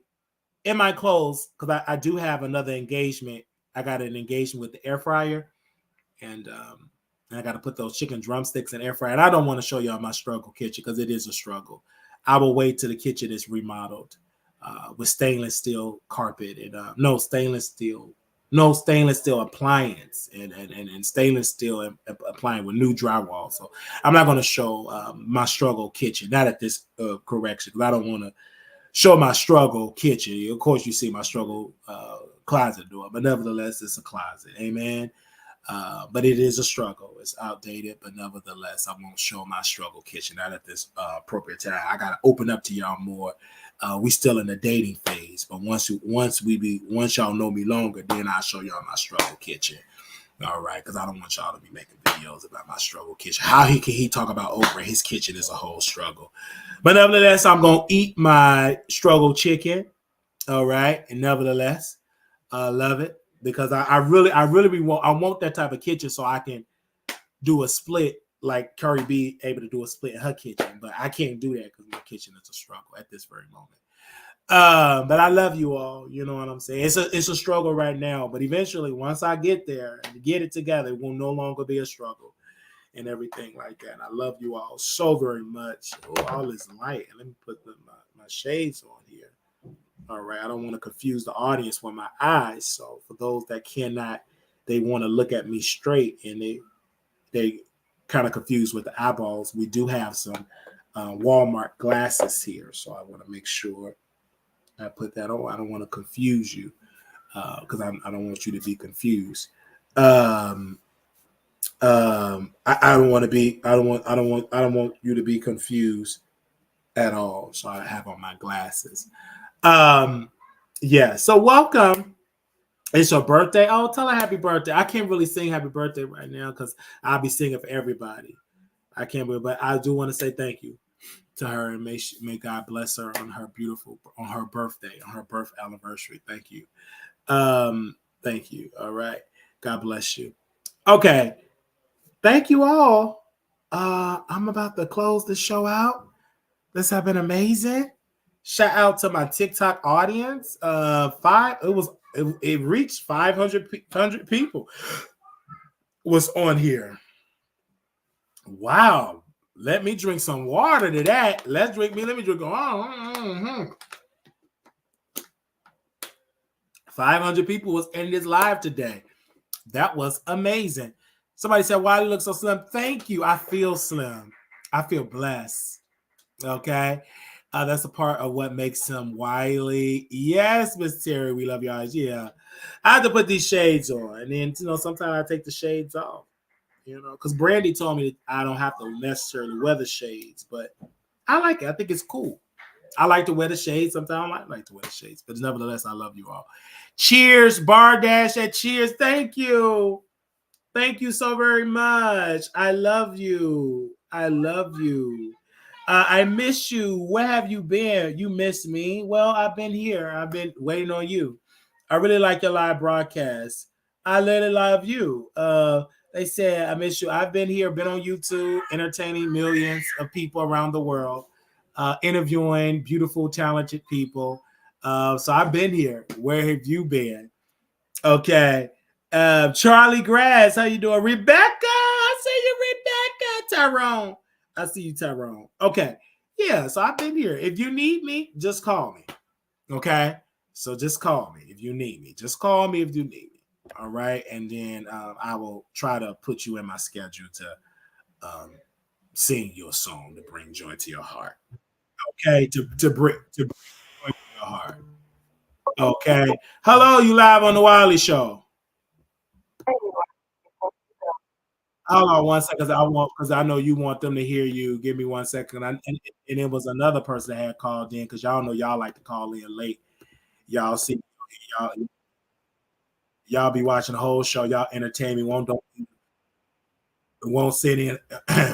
in my clothes, because I do have another engagement. I got an engagement with the air fryer. And I got to put those chicken drumsticks in air fryer. And I don't want to show y'all my struggle kitchen because it is a struggle. I will wait till the kitchen is remodeled with stainless steel carpet and no stainless steel appliance and stainless steel appliance with new drywall. So I'm not going to show my struggle kitchen, not at this correction, because I don't want to show my struggle kitchen. Of course, you see my struggle closet door, but nevertheless, it's a closet. Amen. But it is a struggle. It's outdated, but nevertheless, I won't show my struggle kitchen not at this appropriate time. I gotta open up to y'all more. We still in the dating phase, but once y'all know me longer, then I'll show y'all my struggle kitchen. All right, because I don't want y'all to be making videos about my struggle kitchen. How can he talk about Oprah? His kitchen is a whole struggle. But nevertheless, I'm gonna eat my struggle chicken. All right, and nevertheless, I love it. Because I really want that type of kitchen so I can do a split like Curry B able to do a split in her kitchen, but I can't do that because my kitchen is a struggle at this very moment. But I love you all. You know what I'm saying? It's a struggle right now, but eventually, once I get there and get it together, it will no longer be a struggle and everything like that. And I love you all so very much. Oh, all is light. And let me put my shades on here. All right, I don't want to confuse the audience with my eyes. So for those that cannot, they want to look at me straight and they kind of confused with the eyeballs. We do have some Walmart glasses here, so I want to make sure I put that on. I don't want to confuse you because I don't want you to be confused. I don't want to be. I don't want you to be confused at all. So I have on my glasses. Yeah, so welcome. It's your birthday. Oh, tell her happy birthday. I can't really sing happy birthday right now because I'll be singing for everybody. I can't, but I do want to say thank you to her and may God bless her on her birthday, on her birth anniversary. Thank you. Thank you. All right. God bless you. Okay. Thank you all. I'm about to close the show out. This has been amazing. Shout out to my TikTok audience. It reached 500 people was on here. Wow. Let me drink some water to that. Let me drink. 500 people was in this live today. That was amazing. Somebody said, why do you look so slim? Thank you. I feel slim. I feel blessed. Okay. That's a part of what makes him wily. Yes, Miss Terry, we love your eyes. Yeah. I have to put these shades on. And then, sometimes I take the shades off. Because Brandy told me that I don't have to necessarily wear the shades, but I like it. I think it's cool. I like to wear the shades. Sometimes I like to wear the shades, but nevertheless, I love you all. Cheers, Bar Dash at Cheers. Thank you. Thank you so very much. I love you. I love you. I miss you. Where have you been? You miss me? Well, I've been here. I've been waiting on you. I really like your live broadcast. I literally love you. They said I miss you. I've been here, been on YouTube, entertaining millions of people around the world, interviewing beautiful, talented people. So I've been here. Where have you been? Okay. Charlie Grass, how you doing? Rebecca, I see you, Rebecca. Tyrone, I see you, Tyrone. Okay. Yeah, so I've been here. If you need me, just call me. Okay. So just call me if you need me. Just call me if you need me. All right. And then I will try to put you in my schedule to sing you a song to bring joy to your heart. Okay. To bring joy to your heart. Okay. Hello, you live on the Wiley Show. Hold on one second, because I know you want them to hear you. Give me 1 second. And it was another person that had called in because y'all know y'all like to call in late. Y'all see y'all y'all be watching the whole show. Y'all entertain me. Won't sit in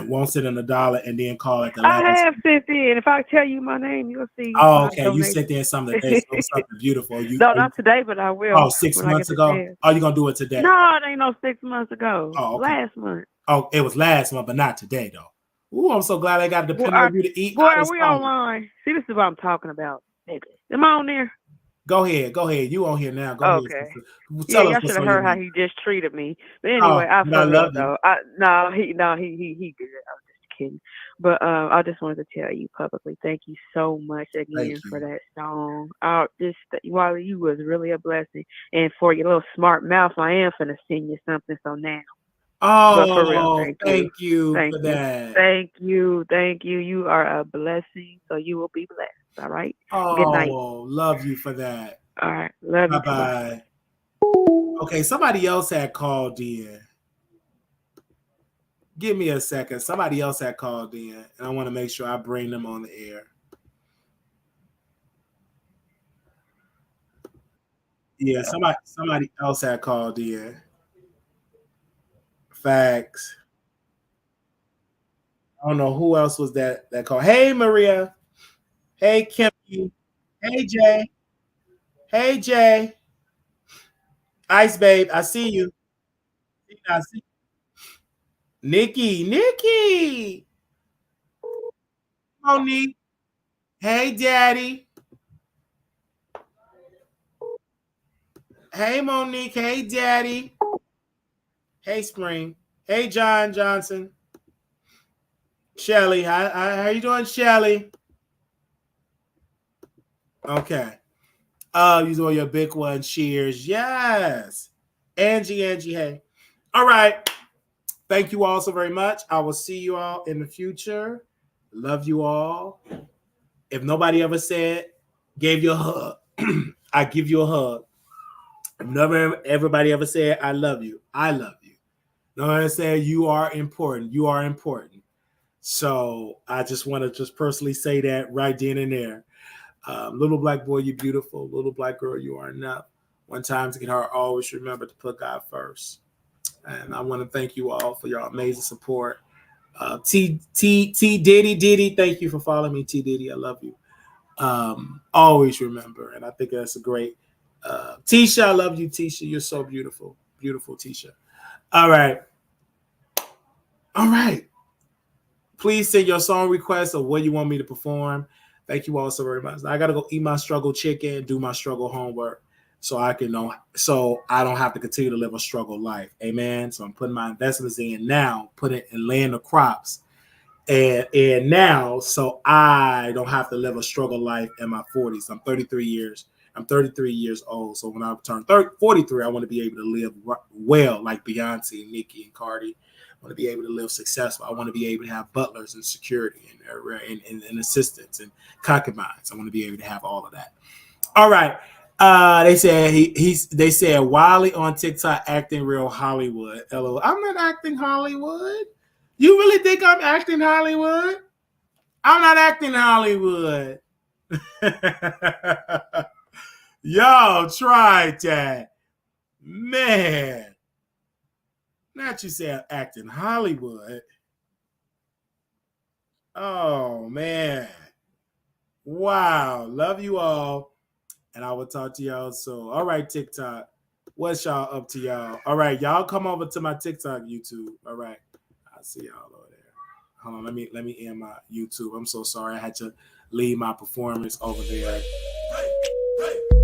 won't sit in a dollar and then call at the I last. have sent in. If I tell you my name, you'll see Oh, my okay. You donation. sent in something today, so something beautiful. No, not today, but I will Oh, six when I get months the ago? chance. Oh, you gonna do it today? No, it ain't no 6 months ago. Oh, okay. Last month. Oh, it was last month, but not today though. Ooh, I'm so glad I got to depend on you to eat. Boy, are we online? See, this is what I'm talking about. Am I on there? Go ahead. You on here now. Go Okay. ahead. Yeah, Tell us y'all what's should have on your heard how mind. he just treated me. But anyway, But I for real love you. though. He good. I was just kidding. But I just wanted to tell you publicly, thank you so much again for that song. Wally, you was really a blessing. And for your little smart mouth, I am finna send you something. So now. Oh, but for real, thank you for that. Thank you. You are a blessing. So you will be blessed. All right. Oh, good night. Love you for that. All right. Love you. Bye. Okay, somebody else had called in. Give me a second. Somebody else had called in, and I want to make sure I bring them on the air. Yeah, somebody else had called in. Facts. I don't know who else was that called. Hey, Maria. Hey, Kimmy. Hey, Jay. Hey, Jay. Ice Babe, I see you. I see Nikki. Monique. Hey, Daddy. Hey, Monique. Hey, Daddy. Hey, Spring. Hey, John Johnson. Shelly. How you doing, Shelly? Okay. You doing your big one. Cheers. Yes. Angie, hey. All right. Thank you all so very much. I will see you all in the future. Love you all. If nobody ever gave you a hug, I give you a hug. If never everybody ever said, I love you. I love you. No one said you are important. You are important. So I just want to just personally say that right then and there. Little black boy, you're beautiful. Little black girl, you are enough. One time to get her, always remember to put God first. And I want to thank you all for your amazing support. T Diddy, thank you for following me, T Diddy. I love you. Always remember, and I think that's a great. Tisha, I love you, Tisha. You're so beautiful, beautiful, Tisha. All right. Please send your song requests of what you want me to perform. Thank you all so very much. I gotta go eat my struggle chicken, do my struggle homework, so I don't have to continue to live a struggle life. Amen. So I'm putting my investments in now, put it and laying the crops, and now so I don't have to live a struggle life in my 40s. I'm 33 years old. So when I turn 43, I want to be able to live well like Beyonce, Nicki, and Cardi. I want to be able to live successful. I want to be able to have butlers and security and assistants and concubines. I want to be able to have all of that. All right. They said they said Wiley on TikTok acting real Hollywood. LOL. I'm not acting Hollywood. You really think I'm acting Hollywood? I'm not acting Hollywood. Y'all tried that. Man. Not you say I'm acting Hollywood. Oh, man. Wow. Love you all. And I will talk to y'all soon. All right, TikTok. What's y'all up to, y'all? All right, y'all come over to my TikTok, YouTube. All right, I'll see y'all over there. Hold on, let me end my YouTube. I'm so sorry, I had to leave my performance over there. Hey, hey.